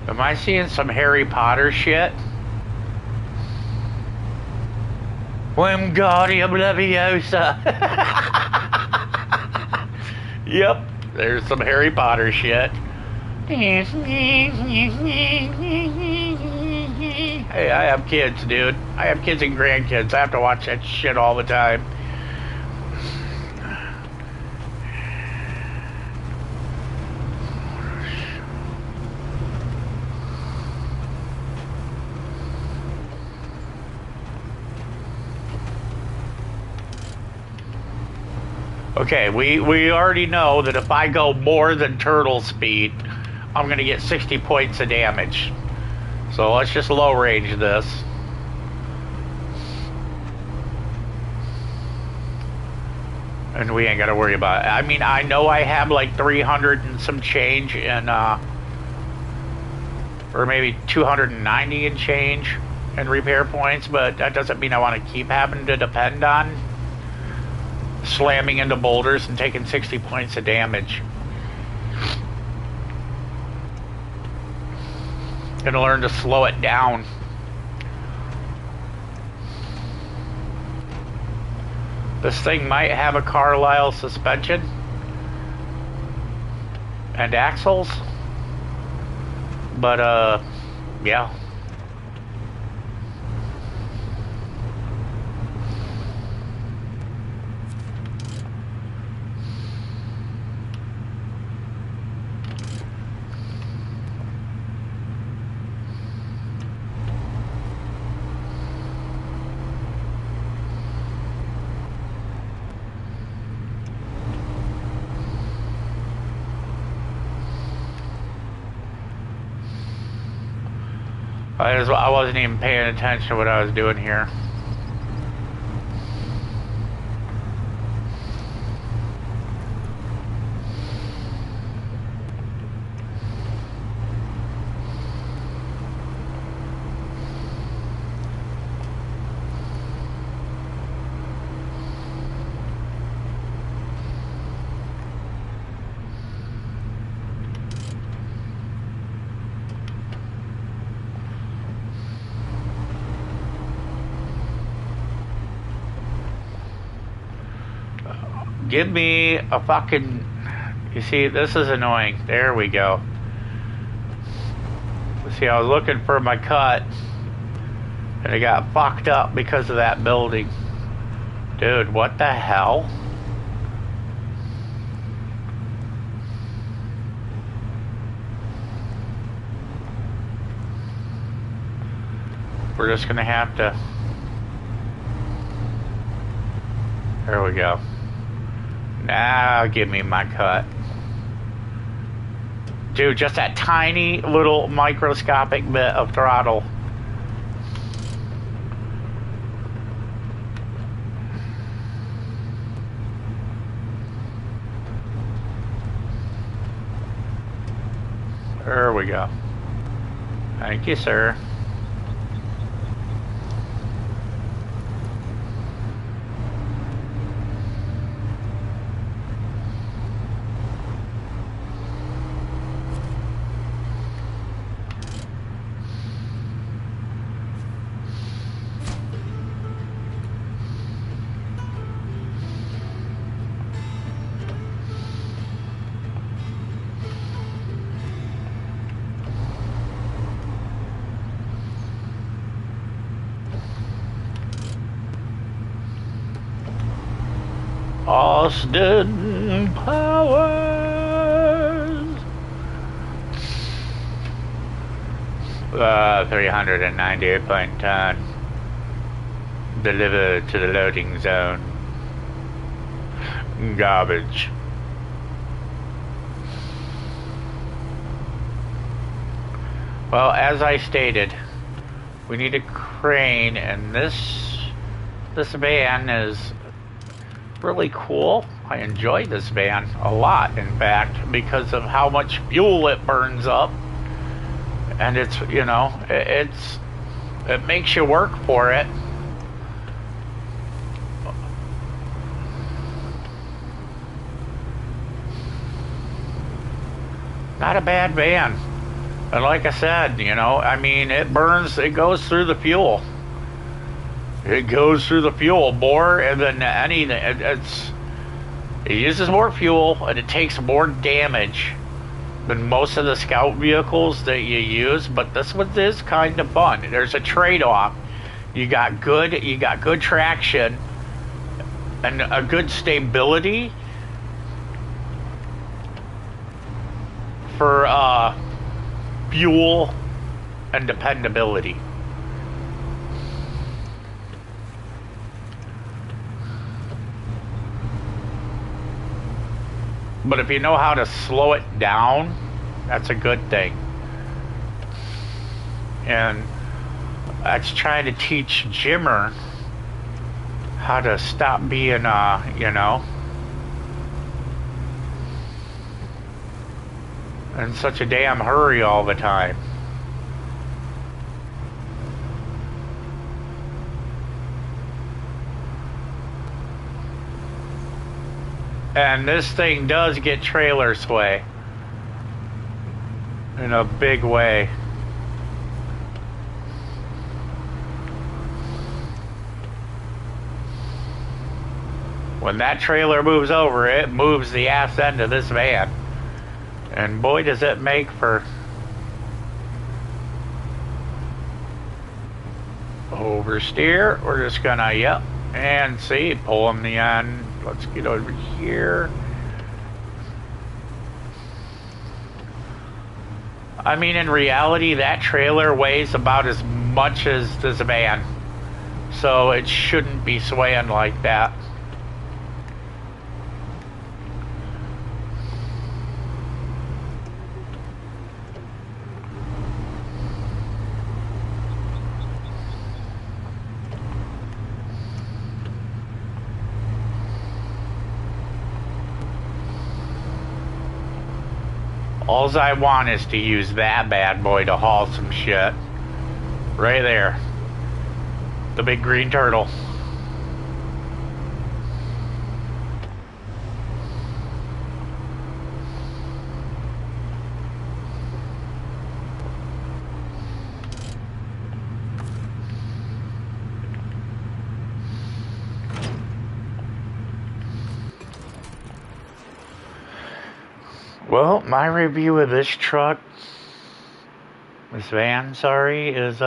Speaker 1: Am I seeing some Harry Potter shit? Wingardium Leviosa. Yep, there's some Harry Potter shit. Hey, I have kids, dude. I have kids and grandkids. I have to watch that shit all the time. Okay, we already know that if I go more than turtle speed, I'm going to get 60 points of damage. So let's just low range this. And we ain't got to worry about it. I mean, I know I have like 300 and some change in, or maybe 290 and change in repair points, but that doesn't mean I want to keep having to depend on slamming into boulders and taking 60 points of damage. Gonna learn to slow it down. This thing might have a Carlisle suspension and axles, but yeah. I wasn't even paying attention to what I was doing here. Give me a fucking... You see, this is annoying. There we go. See, I was looking for my cut, and it got fucked up because of that building. Dude, what the hell? We're just gonna have to... There we go. Now give me my cut. Dude, just that tiny little microscopic bit of throttle. There we go. Thank you, sir. Austin Powers. 398.10. Delivered to the loading zone. Garbage. Well, as I stated, we need a crane, and this van is really cool. I enjoy this van a lot, in fact, because of how much fuel it burns up, and it's, you know, it makes you work for it. Not a bad van, and like I said, you know, I mean, it goes through the fuel. It goes through the fuel more than anything. It uses more fuel, and it takes more damage than most of the scout vehicles that you use. But this one is kind of fun. There's a trade-off. You got good traction and a good stability for fuel and dependability. But if you know how to slow it down, that's a good thing. and that's trying to teach Jimmer how to stop being, in such a damn hurry all the time. And this thing does get trailer sway in a big way. When that trailer moves over, it moves the ass end of this van. And boy, does it make for oversteer. We're just gonna, yep, and see, pull him the end. Let's get over here. I mean, in reality, that trailer weighs about as much as this van, so it shouldn't be swaying like that. Alls I want is to use that bad boy to haul some shit. Right there. The big green turtle. Well, my review of this truck, this van, sorry, is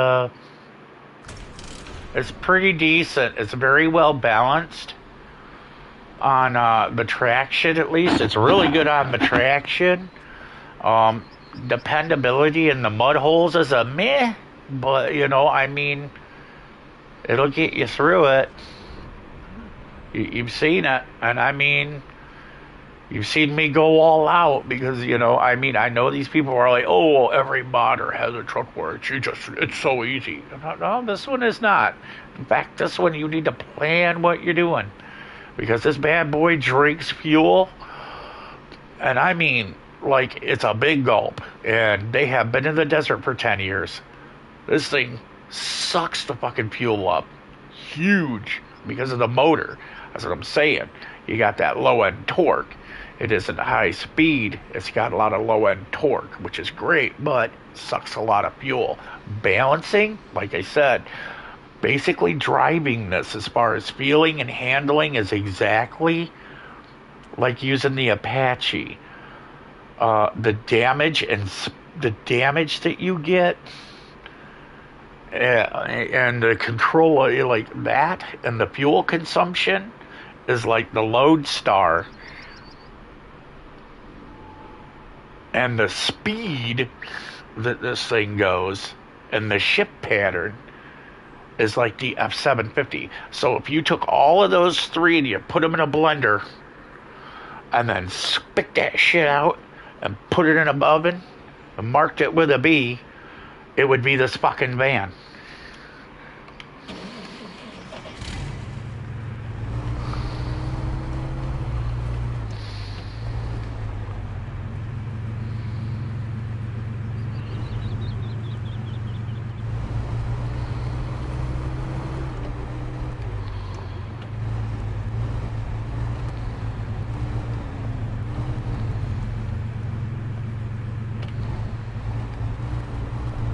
Speaker 1: it's pretty decent. It's very well balanced on the traction, at least. It's really good on the traction. Dependability in the mud holes is a meh, but I mean, it'll get you through it. You've seen it, and I mean, you've seen me go all out because, I mean, I know these people are like, oh, well, every modder has a truck where it's so easy. No, this one is not. In fact, this one you need to plan what you're doing because this bad boy drinks fuel, and I mean, like, it's a big gulp, and they have been in the desert for 10 years. This thing sucks the fucking fuel up. Huge because of the motor. That's what I'm saying. You got that low-end torque. It isn't high speed. It's got a lot of low-end torque, which is great, but sucks a lot of fuel. Balancing, like I said, basically driving this as far as feeling and handling is exactly like using the Apache. The damage that you get and the control like that and the fuel consumption is like the Lodestar. And the speed that this thing goes and the ship pattern is like the F750. So if you took all of those three and you put them in a blender and then spit that shit out and put it in a oven and marked it with a B, it would be this fucking van.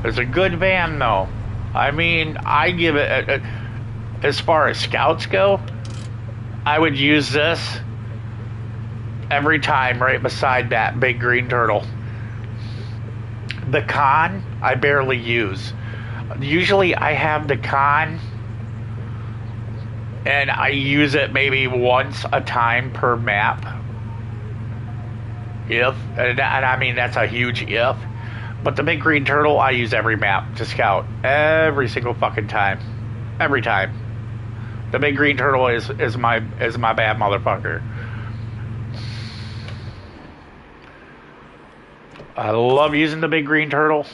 Speaker 1: It's a good van, though. I mean, I give it, as far as scouts go, I would use this every time right beside that big green turtle. The Con, I barely use. Usually I have the Con, and I use it maybe once a time per map. And I mean, that's a huge if. But the big green turtle, I use every map to scout. Every single fucking time. Every time. The big green turtle is my bad motherfucker. I love using the big green turtle.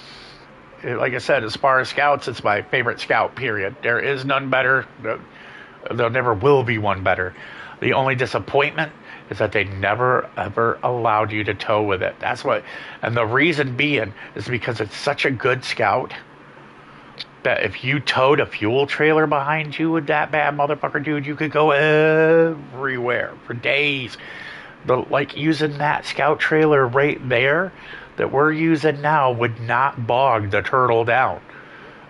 Speaker 1: like I said, as far as scouts, it's my favorite scout, period. There is none better. There never will be one better. The only disappointment is that they never ever allowed you to tow with it. That's what, and the reason being is because it's such a good scout that if you towed a fuel trailer behind you with that bad motherfucker, dude, you could go everywhere for days. Like using that scout trailer right there that we're using now would not bog the turtle down.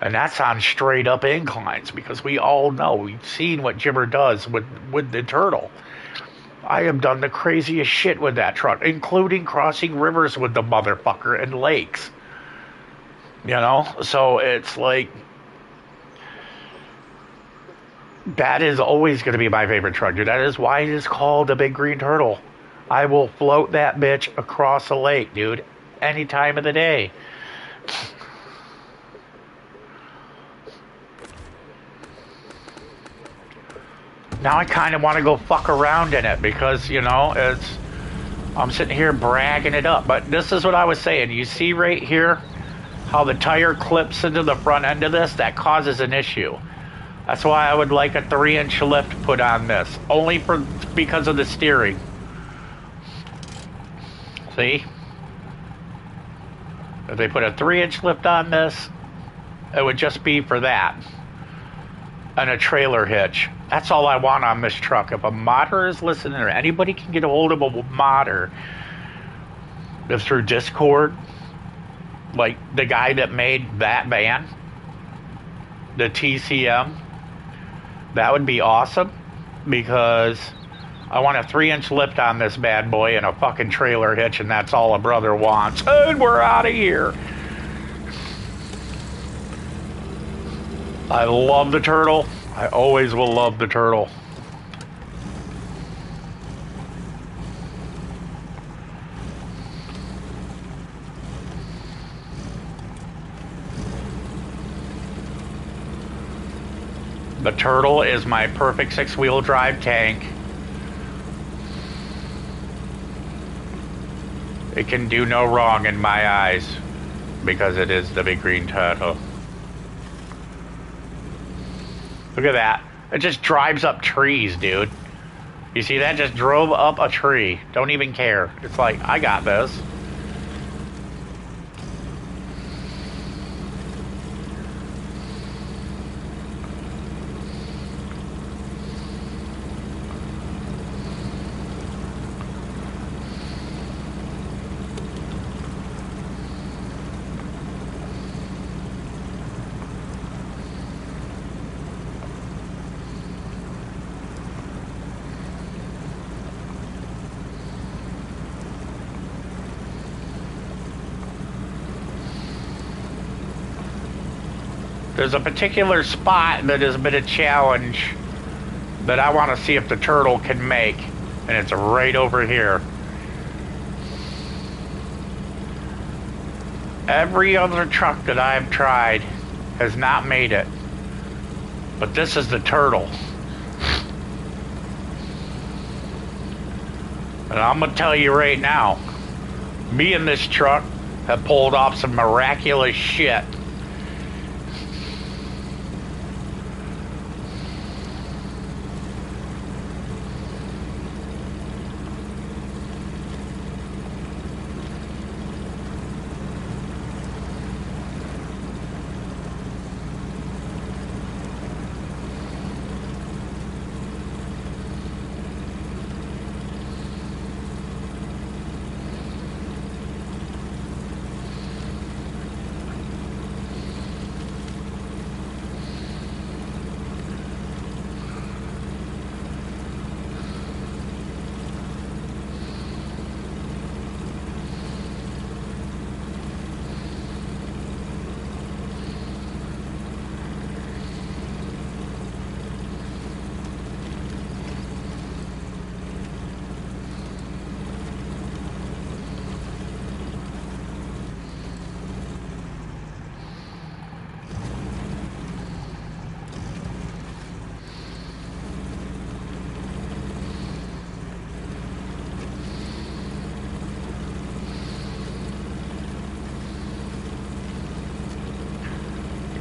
Speaker 1: And that's on straight up inclines because we all know, we've seen what Jimmer does with the turtle. I have done the craziest shit with that truck, including crossing rivers with the motherfucker and lakes. You know? So it's like, that is always going to be my favorite truck, dude. That is why it is called the Big Green Turtle. I will float that bitch across a lake, dude, any time of the day. Now I kind of want to go fuck around in it because, you know, I'm sitting here bragging it up. But this is what I was saying. You see right here how the tire clips into the front end of this? That causes an issue. That's why I would like a 3-inch lift put on this. Only because of the steering. See? If they put a 3-inch lift on this, it would just be for that. And a trailer hitch. That's all I want on this truck. If a modder is listening or anybody can get a hold of a modder, if through Discord, like the guy that made that van, the TCM, that would be awesome because I want a 3-inch lift on this bad boy and a fucking trailer hitch, and that's all a brother wants. And we're out of here. I love the turtle. I always will love the turtle. The turtle is my perfect 6-wheel drive tank. It can do no wrong in my eyes because it is the Big Green Turtle. Look at that. It just drives up trees, dude. You see that? Just drove up a tree. Don't even care. It's like, I got this. There's a particular spot that has been a challenge that I want to see if the turtle can make, and it's right over here. Every other truck that I've tried has not made it, but this is the turtle. And I'm gonna tell you right now, me and this truck have pulled off some miraculous shit.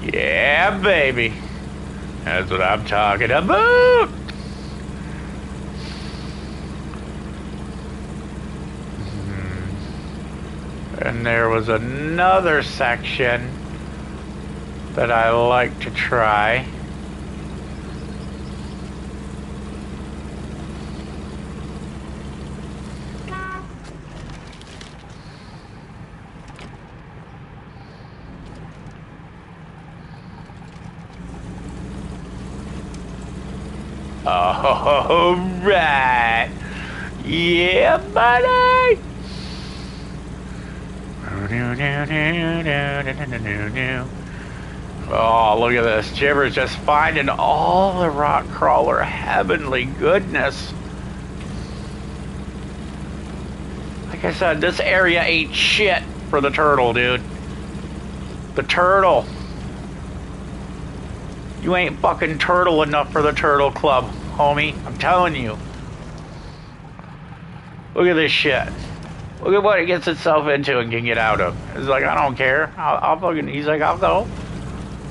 Speaker 1: Yeah, baby. That's what I'm talking about. And there was another section that I like to try. All right. Yeah, buddy. Oh, look at this. Jibber's just finding all the rock crawler heavenly goodness. Like I said, this area ain't shit for the turtle, dude. The turtle. You ain't fucking turtle enough for the turtle club, homie. I'm telling you. Look at this shit. Look at what it gets itself into and can get out of. It's like, I don't care. I'll fucking, he's like, I'll go.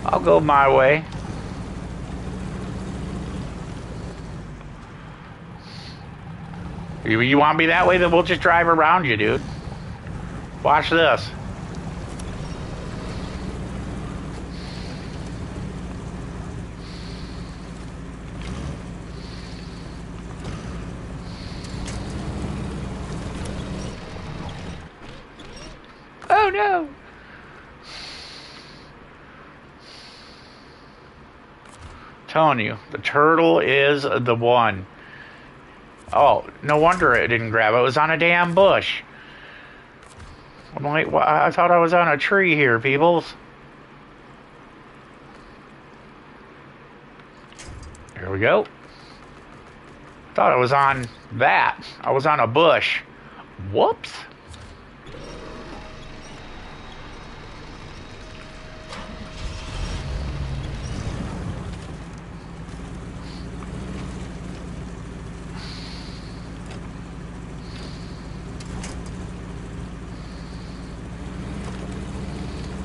Speaker 1: I'll go my way. You want to be that way, then we'll just drive around you, dude. Watch this. Oh no! Telling you, the turtle is the one. Oh, no wonder it didn't grab it. It was on a damn bush. I'm like, well, I thought I was on a tree here, peoples. Here we go. Thought I was on that. I was on a bush. Whoops.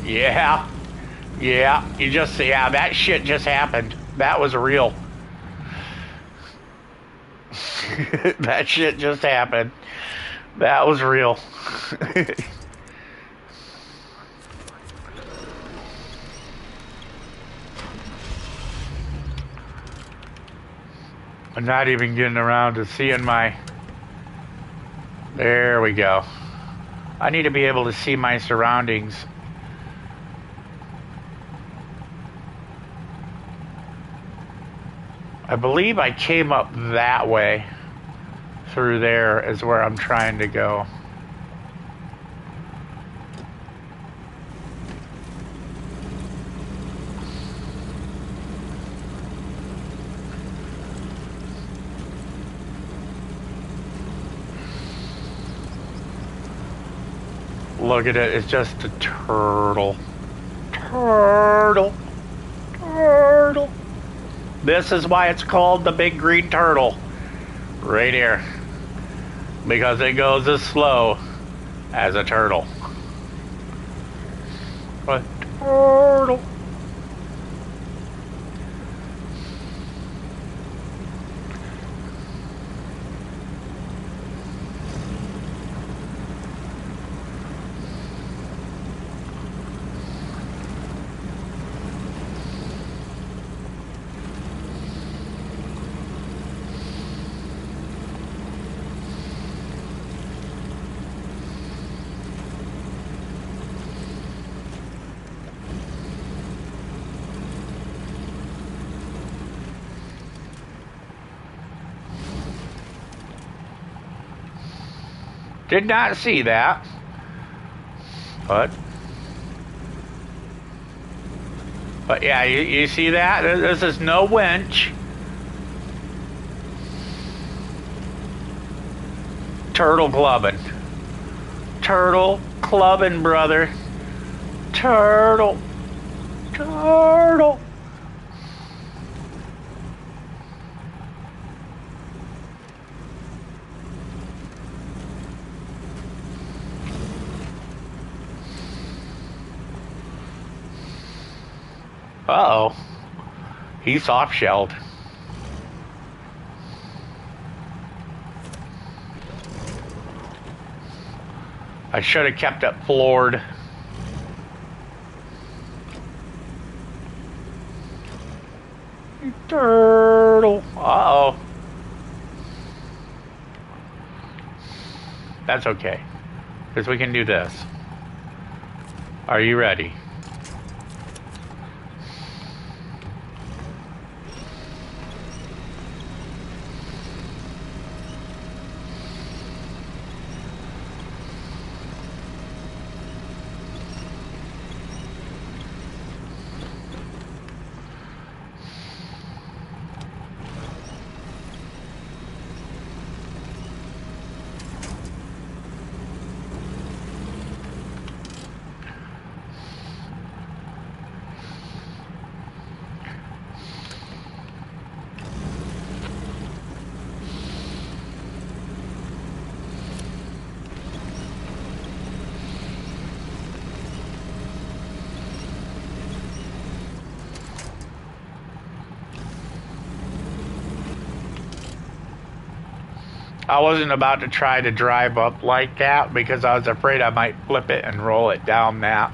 Speaker 1: Yeah. Yeah. You just see how that shit just happened. That was real. That shit just happened. That was real. I'm not even getting around to seeing my... There we go. I need to be able to see my surroundings. I believe I came up that way. Through there is where I'm trying to go. Look at it, it's just a turtle. Turtle. Turtle. This is why it's called the big green turtle. Right here. Because it goes as slow as a turtle. A turtle. Did not see that. But yeah, you see that? This is no winch. Turtle clubbing. Turtle clubbing, brother. Turtle. Turtle. Uh-oh. He's soft-shelled. I should have kept it floored. Turtle. Uh-oh. That's okay. Because we can do this. Are you ready? I wasn't about to try to drive up like that because I was afraid I might flip it and roll it down that.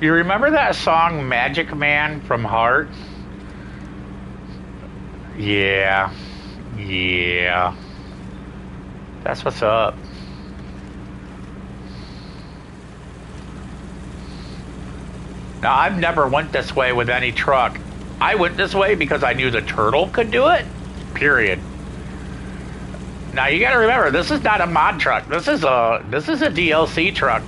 Speaker 1: You remember that song Magic Man from Heart? Yeah. Yeah. That's what's up. Now, I've never went this way with any truck. I went this way because I knew the turtle could do it. Period. Now, you gotta remember, this is not a mod truck. This is a DLC truck.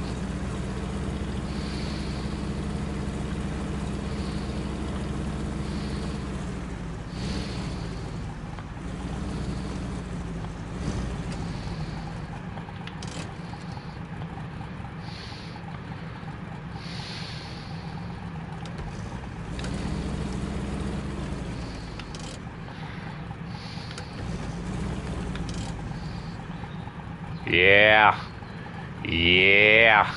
Speaker 1: Yeah. Yeah.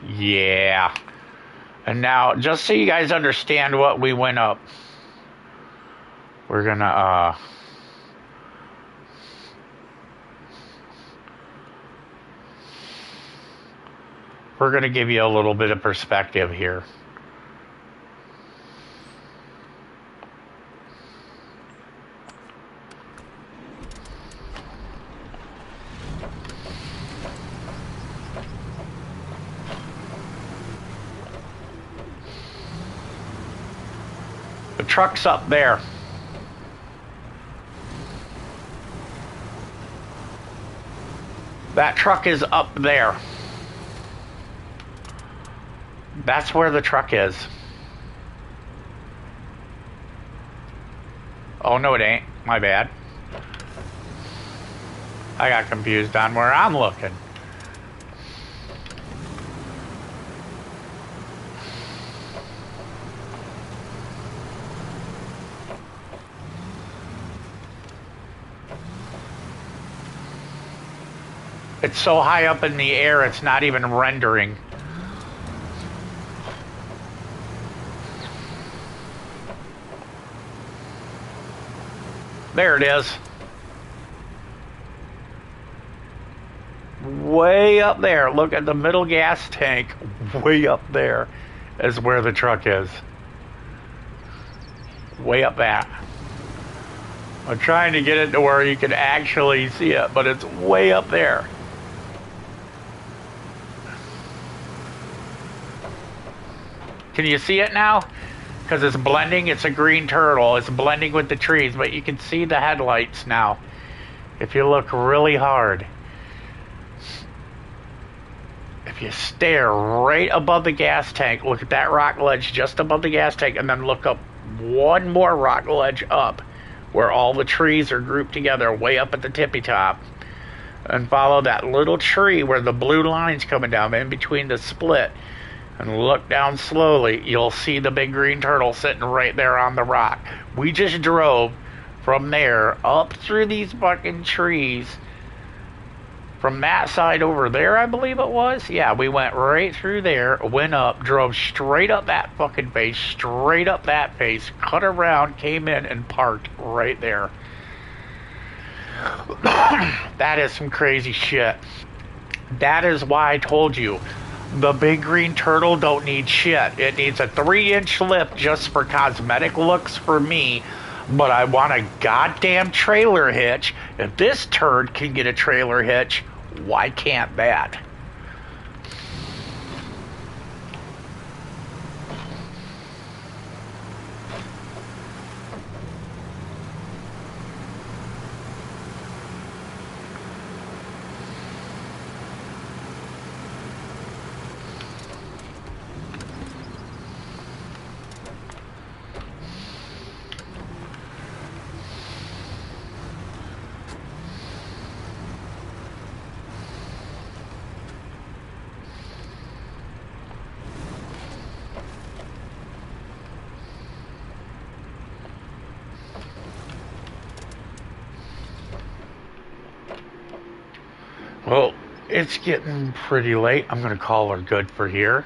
Speaker 1: Yeah. And now, just so you guys understand what we went up, we're gonna, we're going to give you a little bit of perspective here. The truck's up there. That truck is up there. That's where the truck is. Oh, no, it ain't. My bad. I got confused on where I'm looking. It's so high up in the air, it's not even rendering. There it is. Way up there. Look at the middle gas tank. Way up there is where the truck is. Way up there. I'm trying to get it to where you can actually see it, but it's way up there. Can you see it now? Because it's blending. It's a green turtle. It's blending with the trees, but you can see the headlights now if you look really hard. If you stare right above the gas tank, look at that rock ledge just above the gas tank, and then look up one more rock ledge up where all the trees are grouped together way up at the tippy top, and follow that little tree where the blue line's coming down in between the split, and look down slowly. You'll see the big green turtle sitting right there on the rock. We just drove from there up through these fucking trees. From that side over there, I believe it was. Yeah, we went right through there, went up, drove straight up that fucking face, straight up that face, cut around, came in, and parked right there. That is some crazy shit. That is why I told you, the big green turtle don't need shit. It needs a 3-inch lift just for cosmetic looks for me, but I want a goddamn trailer hitch. If this turd can get a trailer hitch, why can't that? Well, it's getting pretty late. I'm going to call her good for here.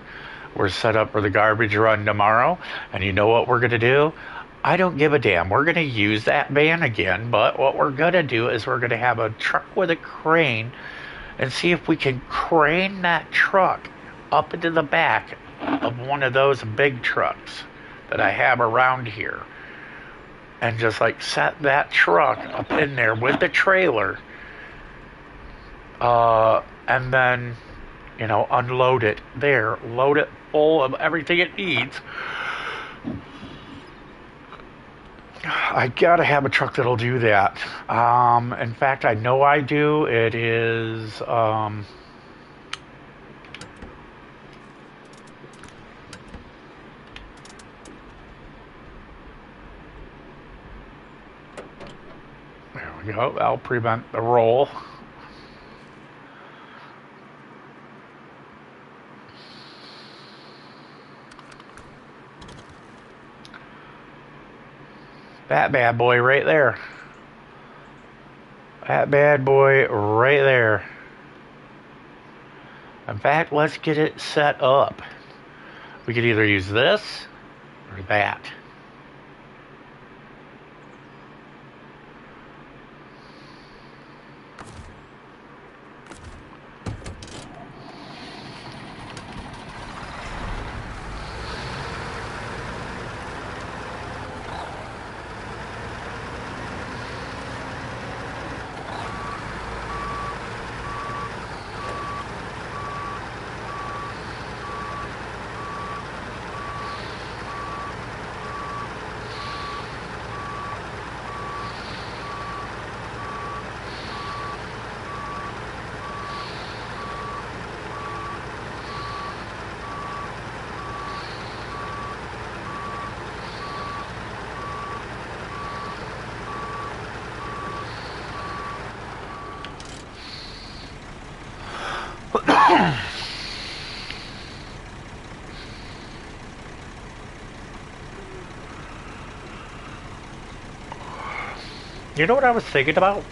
Speaker 1: We're set up for the garbage run tomorrow. And you know what we're going to do? I don't give a damn. We're going to use that van again. But what we're going to do is we're going to have a truck with a crane and see if we can crane that truck up into the back of one of those big trucks that I have around here. And just like set that truck up in there with the trailer. And then, you know, unload it there, load it full of everything it needs. I gotta have a truck that'll do that. In fact, I know I do. It is, there we go. That'll prevent the roll. That bad boy right there. That bad boy right there. In fact, let's get it set up. We could either use this or that. You know what I was thinking about?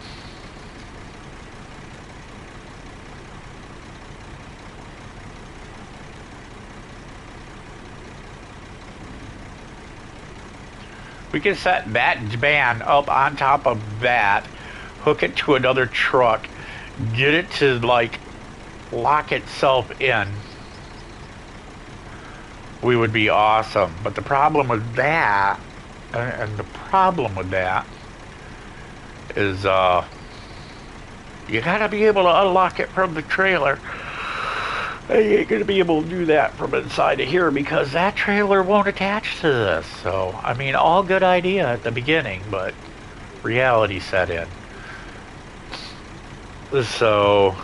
Speaker 1: We can set that van up on top of that, hook it to another truck, get it to like lock itself in. We would be awesome. But the problem with that, and the problem with that is you gotta be able to unlock it from the trailer. You ain't gonna be able to do that from inside of here because that trailer won't attach to this. So, I mean, all good idea at the beginning, but reality set in. So,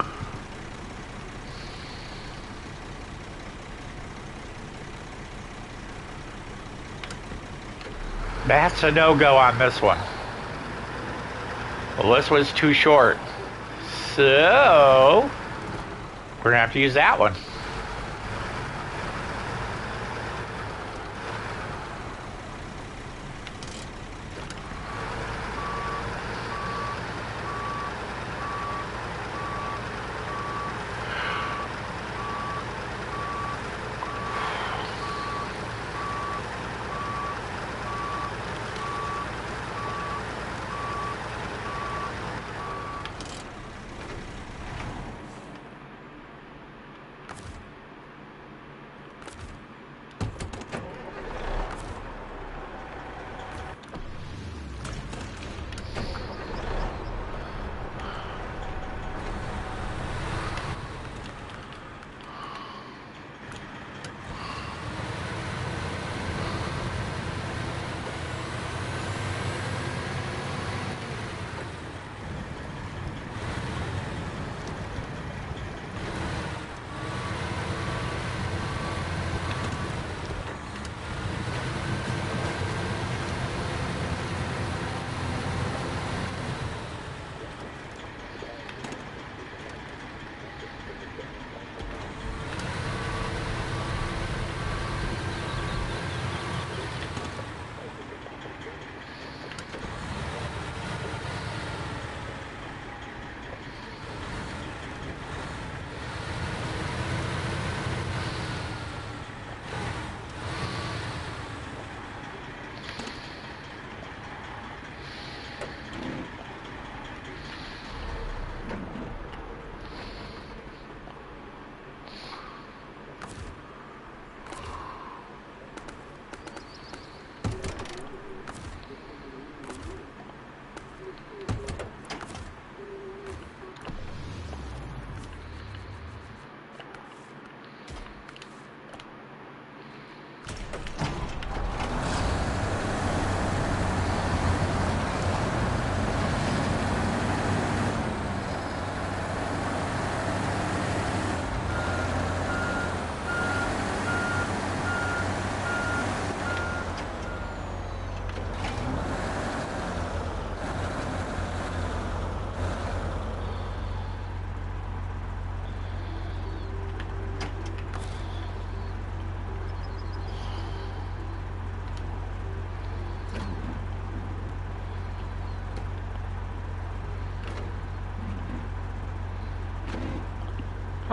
Speaker 1: that's a no-go on this one. Well, this was too short. So, we're gonna have to use that one.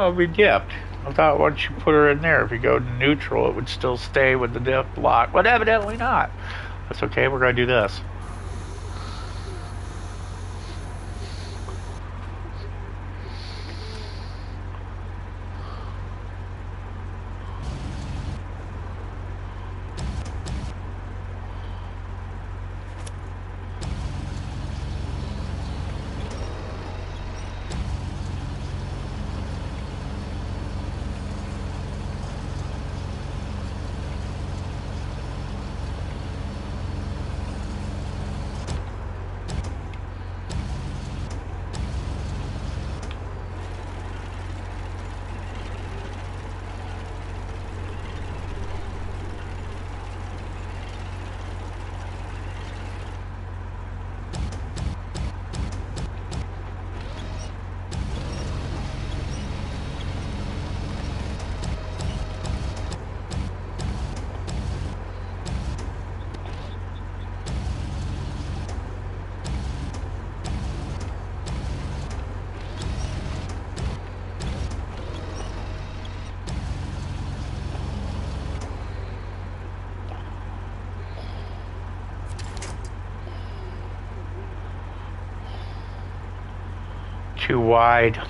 Speaker 1: Oh, we dipped. I thought once you put her in there, if you go to neutral, it would still stay with the dip lock, but evidently not. That's okay, we're going to do this. too wide.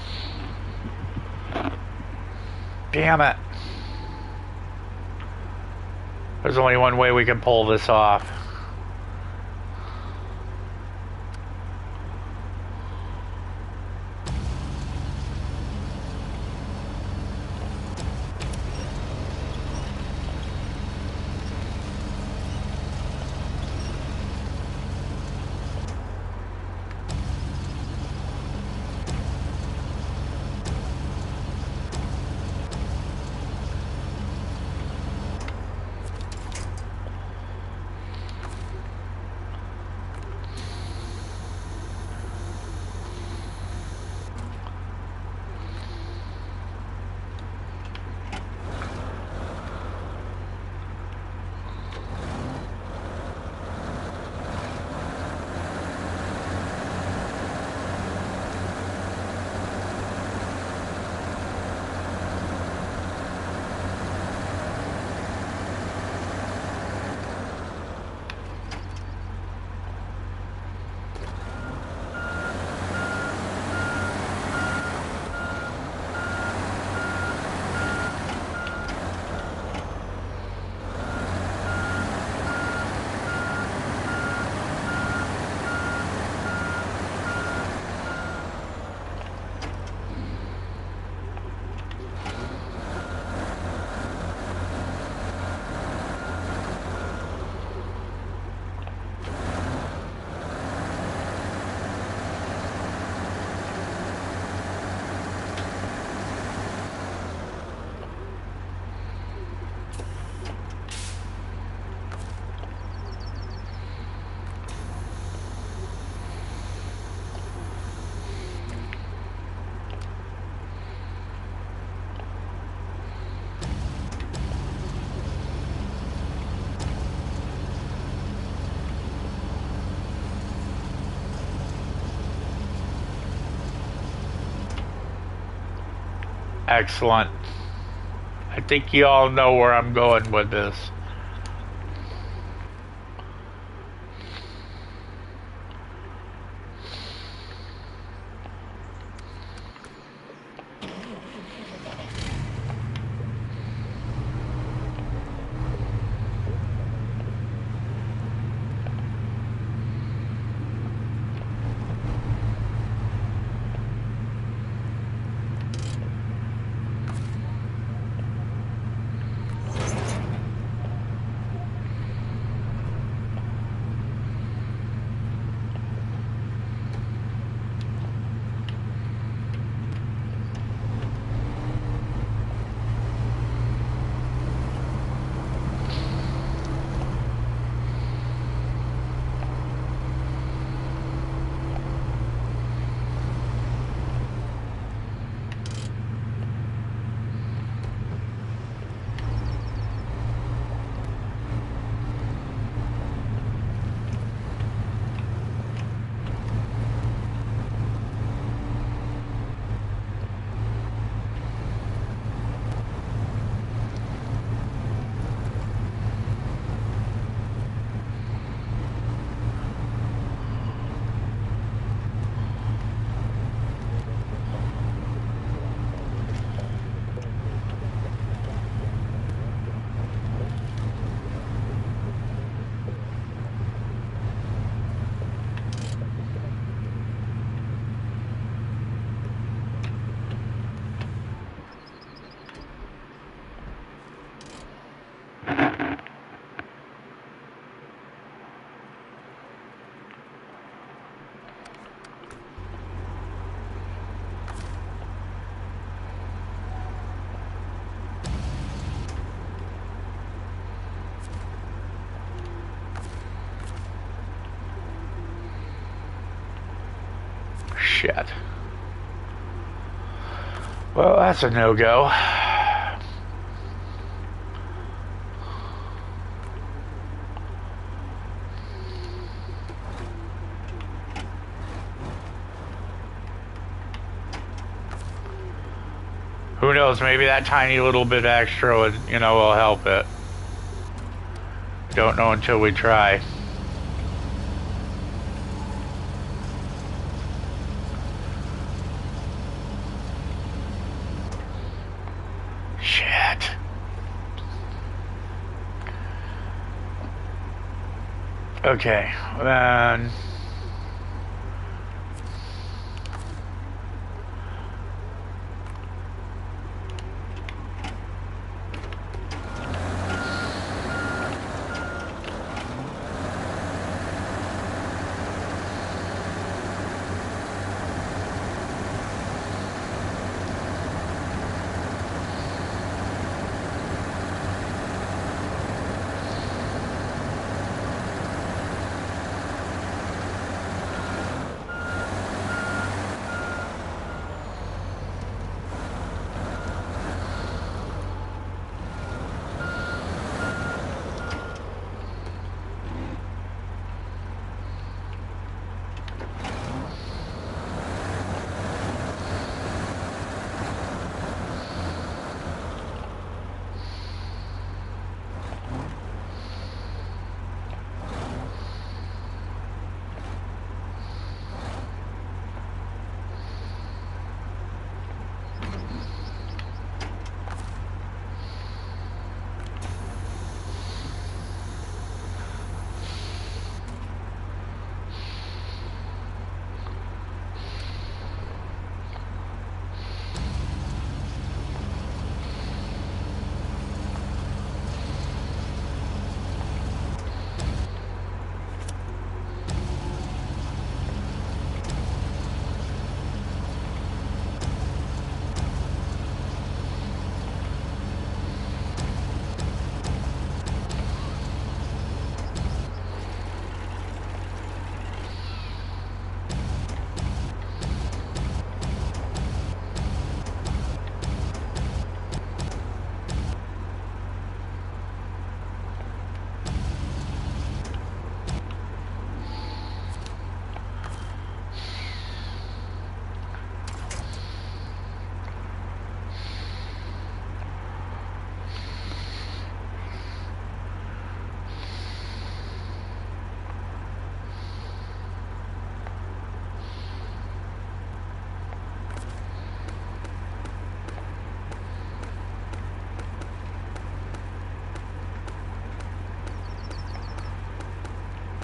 Speaker 1: Damn it. There's only one way we can pull this off. Excellent. I think you all know where I'm going with this. Shit. Well, that's a no-go. Who knows, maybe that tiny little bit extra would, will help it. Don't know until we try. Okay, then.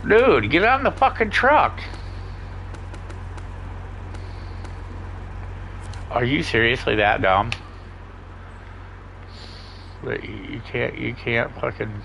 Speaker 1: Dude, get on the fucking truck. Are you seriously that dumb? That you can't fucking...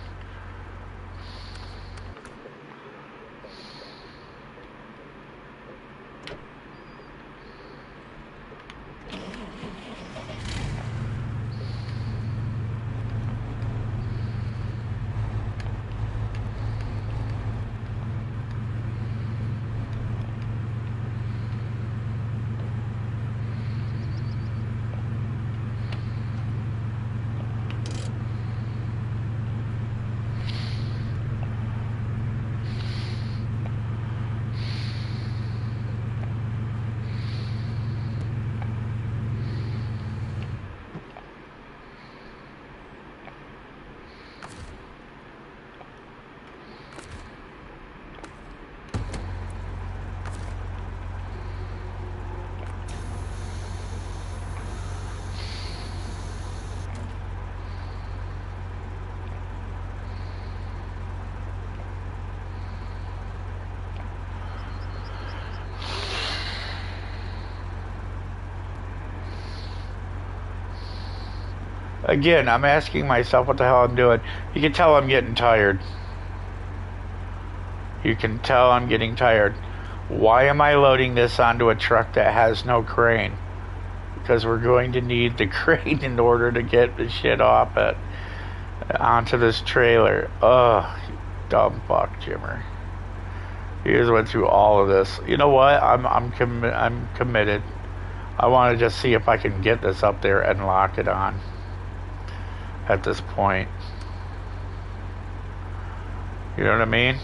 Speaker 1: Again, I'm asking myself what the hell I'm doing. You can tell I'm getting tired. You can tell I'm getting tired. Why am I loading this onto a truck that has no crane? Because we're going to need the crane in order to get the shit off it onto this trailer. Ugh, you dumb fuck, Jimmer. You just went through all of this. You know what? I'm committed. I want to just see if I can get this up there and lock it on. At this point, you know what I mean?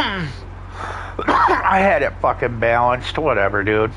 Speaker 1: I had it fucking balanced. Whatever, dude.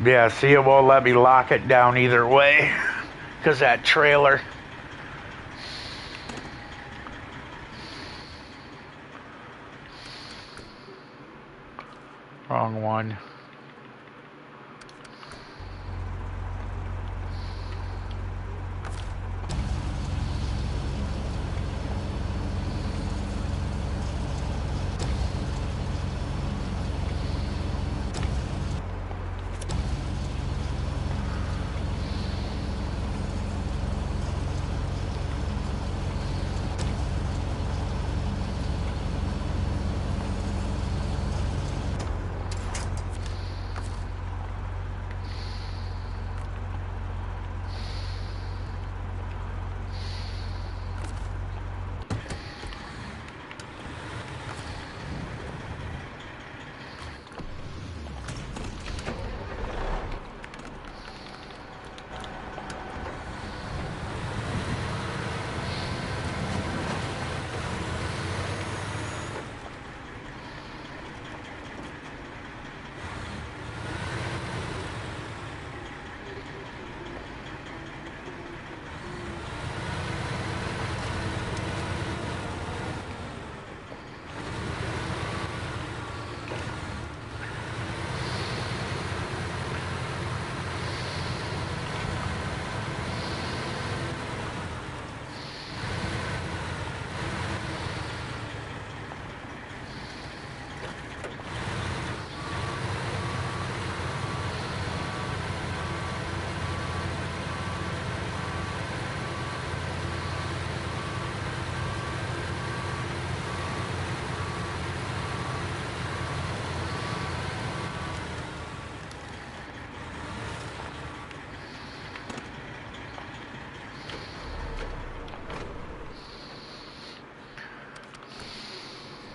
Speaker 1: Yeah, see, it won't let me lock it down either way. Because that trailer. Wrong one.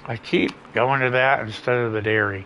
Speaker 1: I keep going to that instead of the dairy.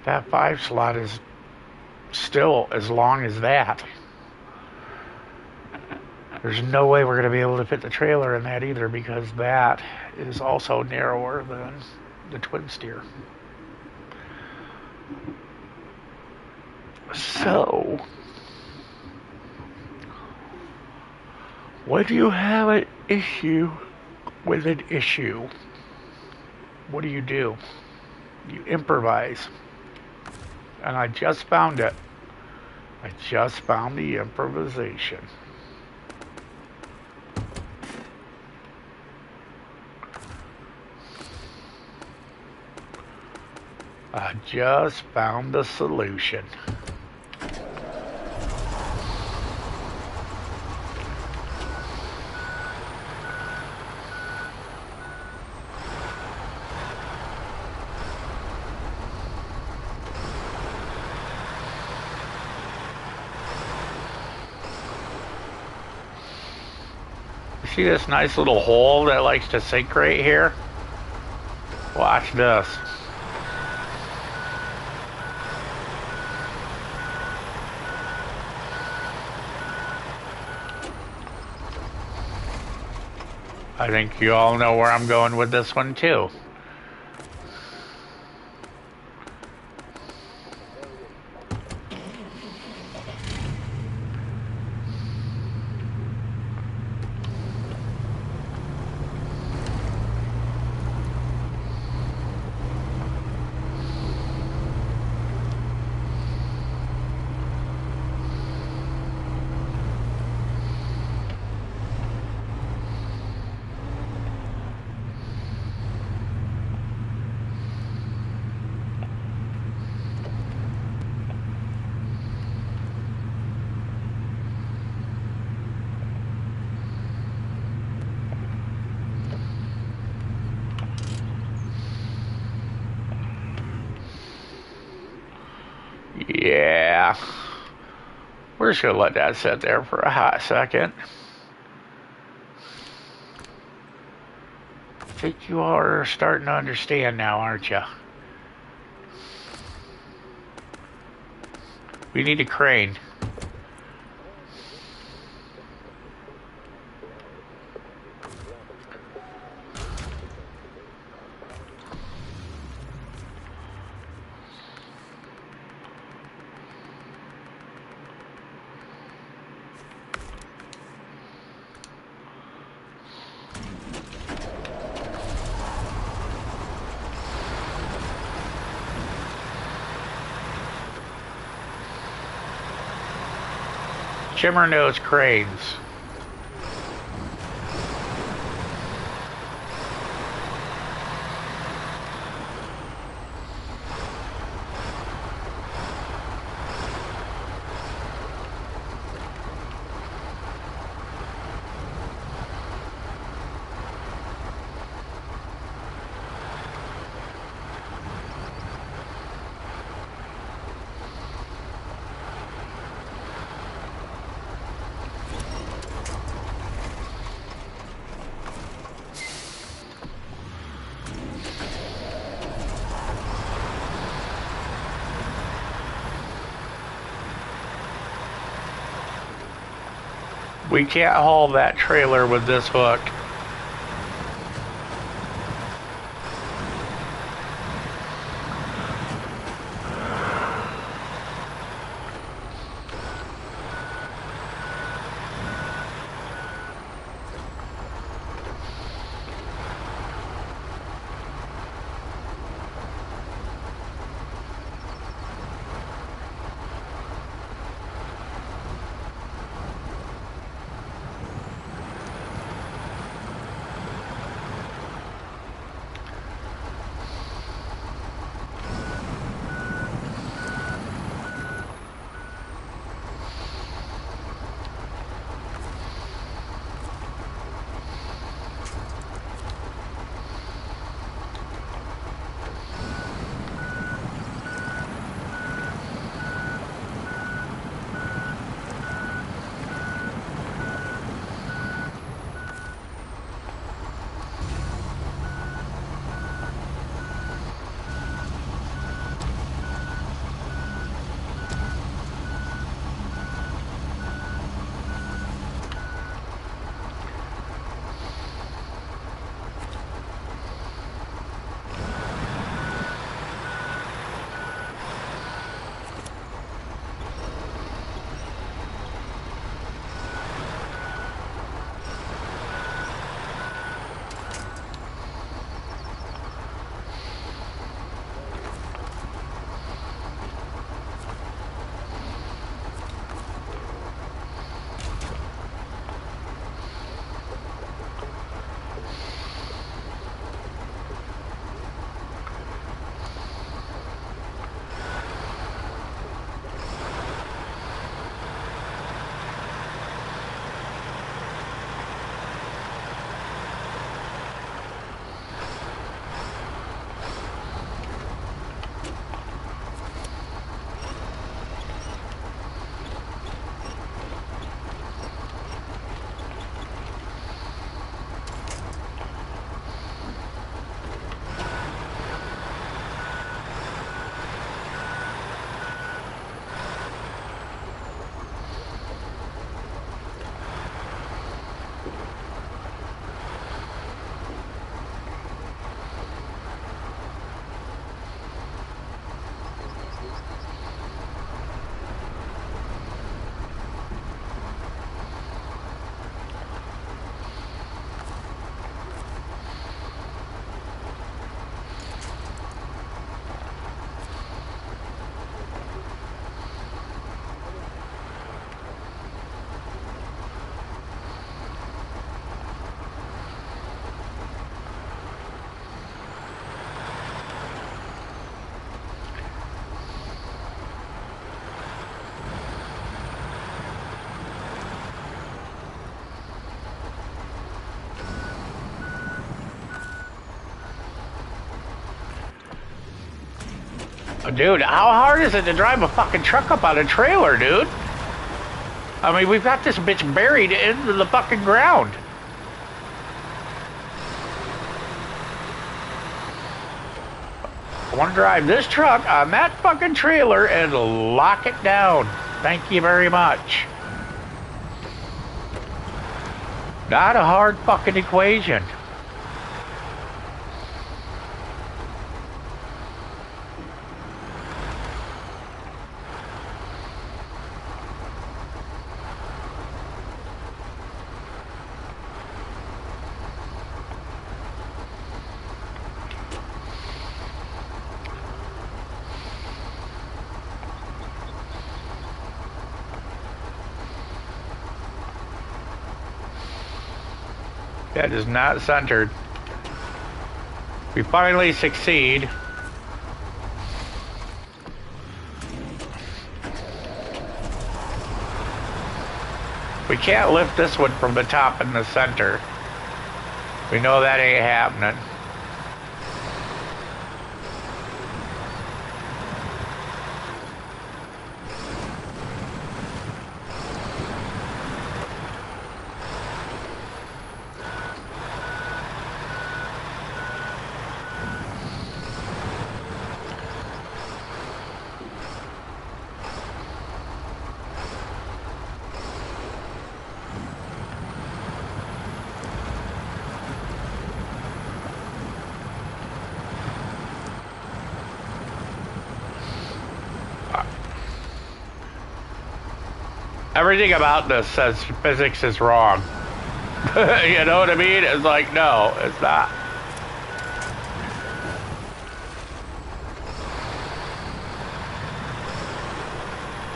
Speaker 1: That 5 slot is still as long as that. There's no way we're going to be able to fit the trailer in that either because that is also narrower than the twin steer. So, when you have an issue with an issue, what do? You improvise. And I just found it. I just found the improvisation. I just found the solution. See this nice little hole that likes to sink right here? Watch this. I think you all know where I'm going with this one too. Yeah. We're just gonna let that sit there for a hot second. I think you all are starting to understand now, aren't you? We need a crane. Jimmer knows cranes. We can't haul that trailer with this hook. Dude, how hard is it to drive a fucking truck up on a trailer, dude? I mean, we've got this bitch buried into the fucking ground. I want to drive this truck on that fucking trailer and lock it down. Thank you very much. Not a hard fucking equation. That is not centered. We finally succeed. We can't lift this one from the top in the center. We know that ain't happening. Everything about this says physics is wrong. You know what I mean? It's like, no, it's not.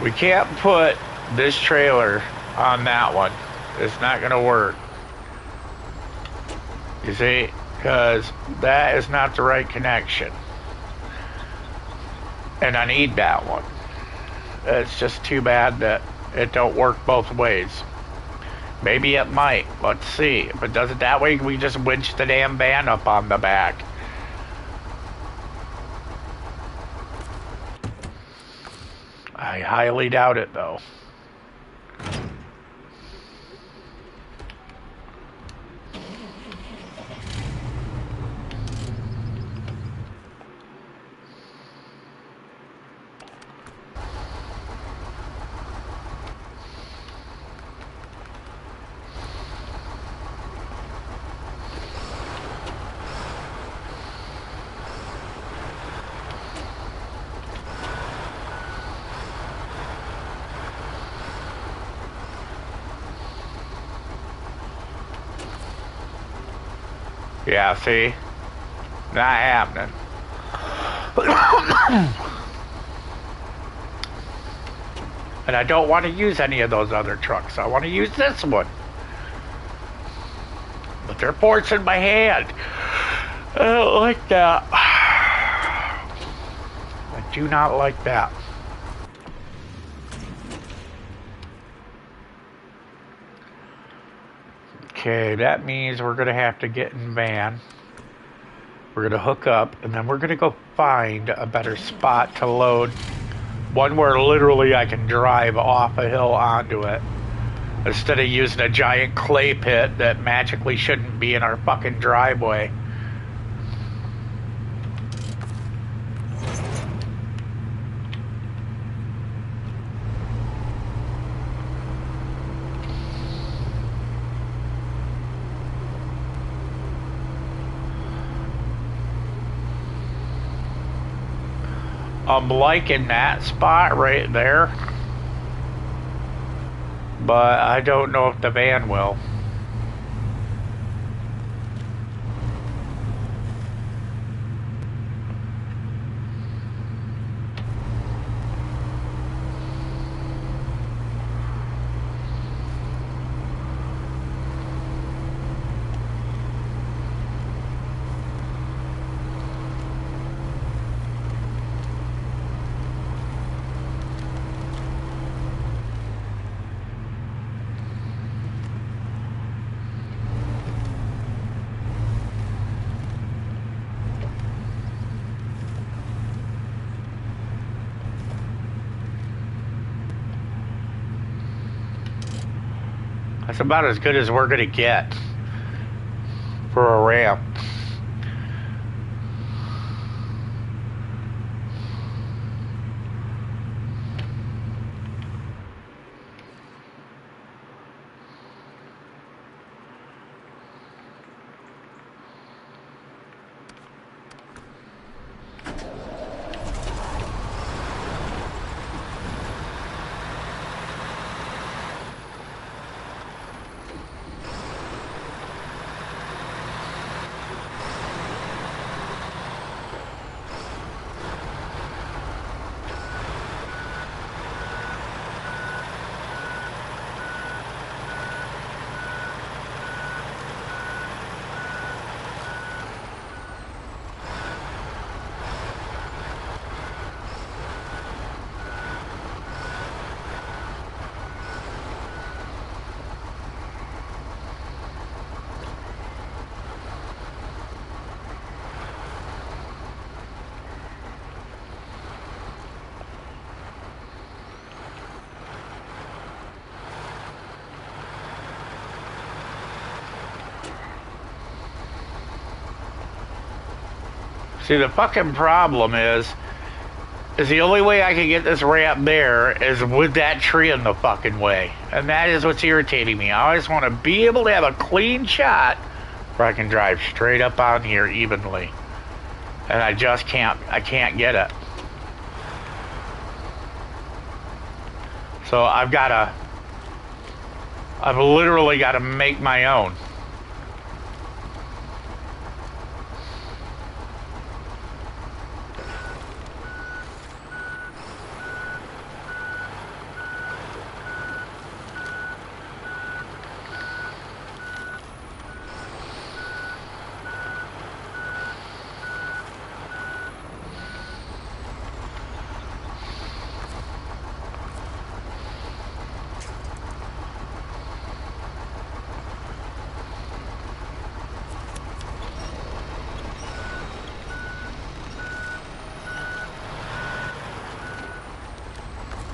Speaker 1: We can't put this trailer on that one. It's not gonna work. You see? Because that is not the right connection. And I need that one. It's just too bad that it don't work both ways. Maybe it might. Let's see. If it does it that way, we just winch the damn van up on the back. I highly doubt it, though. Yeah, see? Not happening. And I don't want to use any of those other trucks. I want to use this one. But they're forcing my hand. I don't like that. I do not like that. Okay, that means we're going to have to get in van. We're going to hook up, and then we're going to go find a better spot to load. One where literally I can drive off a hill onto it. Instead of using a giant clay pit that magically shouldn't be in our fucking driveway. I'm liking that spot right there, but I don't know if the van will. That's about as good as we're gonna get for a ramp. See, the fucking problem is the only way I can get this ramp there is with that tree in the fucking way. And that is what's irritating me. I always want to be able to have a clean shot where I can drive straight up on here evenly. And I just can't, I can't get it. So I've literally got to make my own.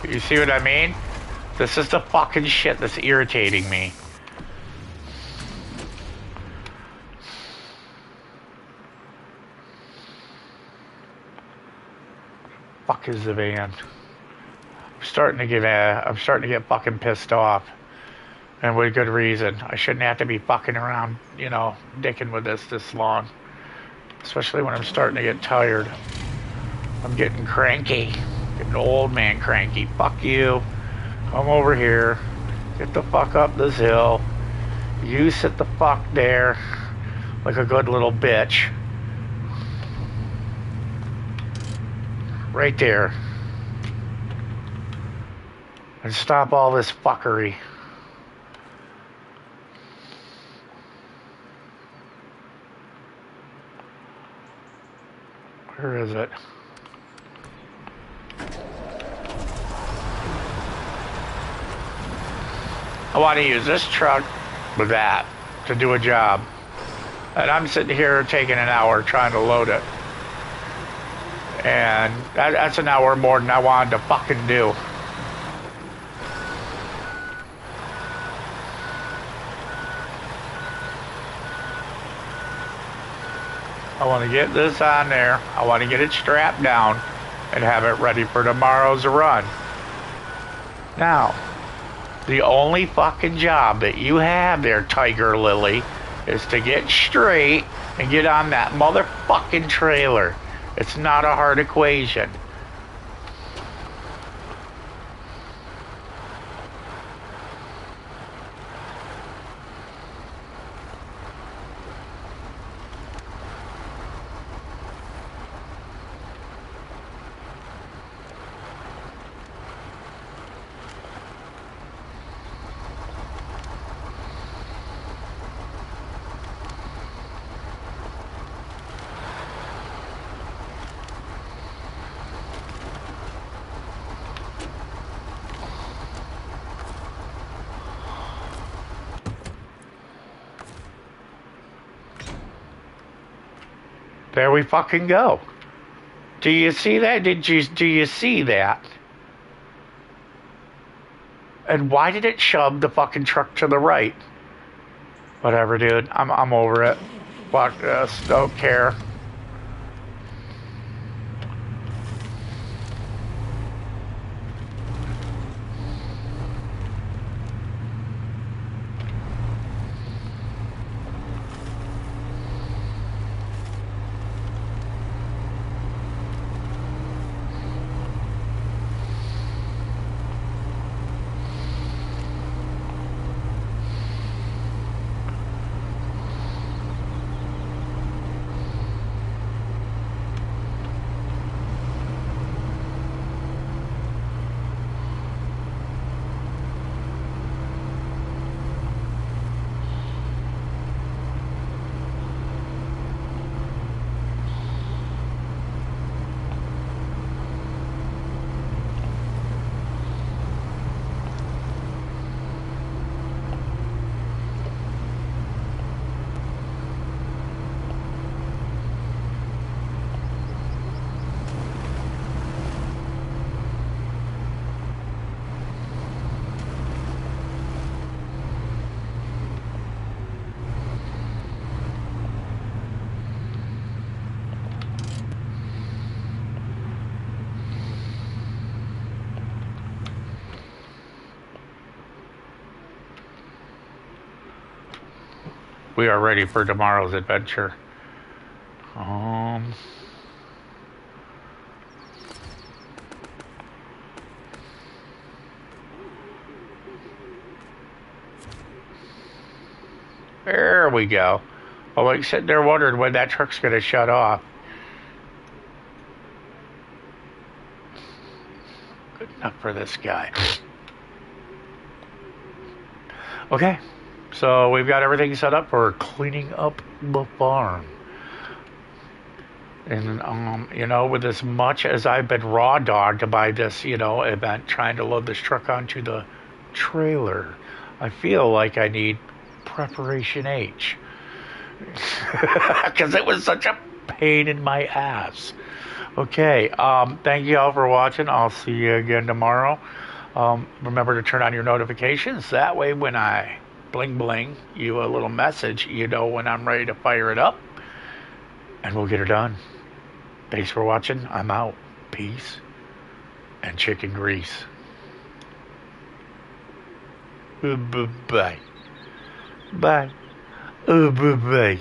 Speaker 1: You see what I mean? This is the fucking shit that's irritating me. Fuck is the van? I'm starting to get fucking pissed off. And with good reason. I shouldn't have to be fucking around, you know, dicking with this long. Especially when I'm starting to get tired. I'm getting cranky. Getting old man cranky. Fuck you. Come over here. Get the fuck up this hill. You sit the fuck there like a good little bitch. Right there. And stop all this fuckery. Where is it? I want to use this truck with that to do a job. And I'm sitting here taking an hour trying to load it. And that's an hour more than I wanted to fucking do. I want to get this on there. I want to get it strapped down and have it ready for tomorrow's run. Now, the only fucking job that you have there, Tiger Lily, is to get straight and get on that motherfucking trailer. It's not a hard equation. There we fucking go. Do you see that? Do you see that? And why did it shove the fucking truck to the right? Whatever, dude. I'm over it. Fuck this. Don't care. We are ready for tomorrow's adventure. Um, there we go. I'm like sitting there wondering when that truck's gonna shut off. Good enough for this guy. Okay, so we've got everything set up for cleaning up the farm. And with as much as I've been raw dogged by this, event, trying to load this truck onto the trailer, I feel like I need preparation H. Because it was such a pain in my ass. Okay, thank you all for watching. I'll see you again tomorrow. Remember to turn on your notifications. That way, when I bling bling you a little message, you know when I'm ready to fire it up. And we'll get her done. Thanks for watching. I'm out. Peace and chicken grease. Bye. Bye. Bye.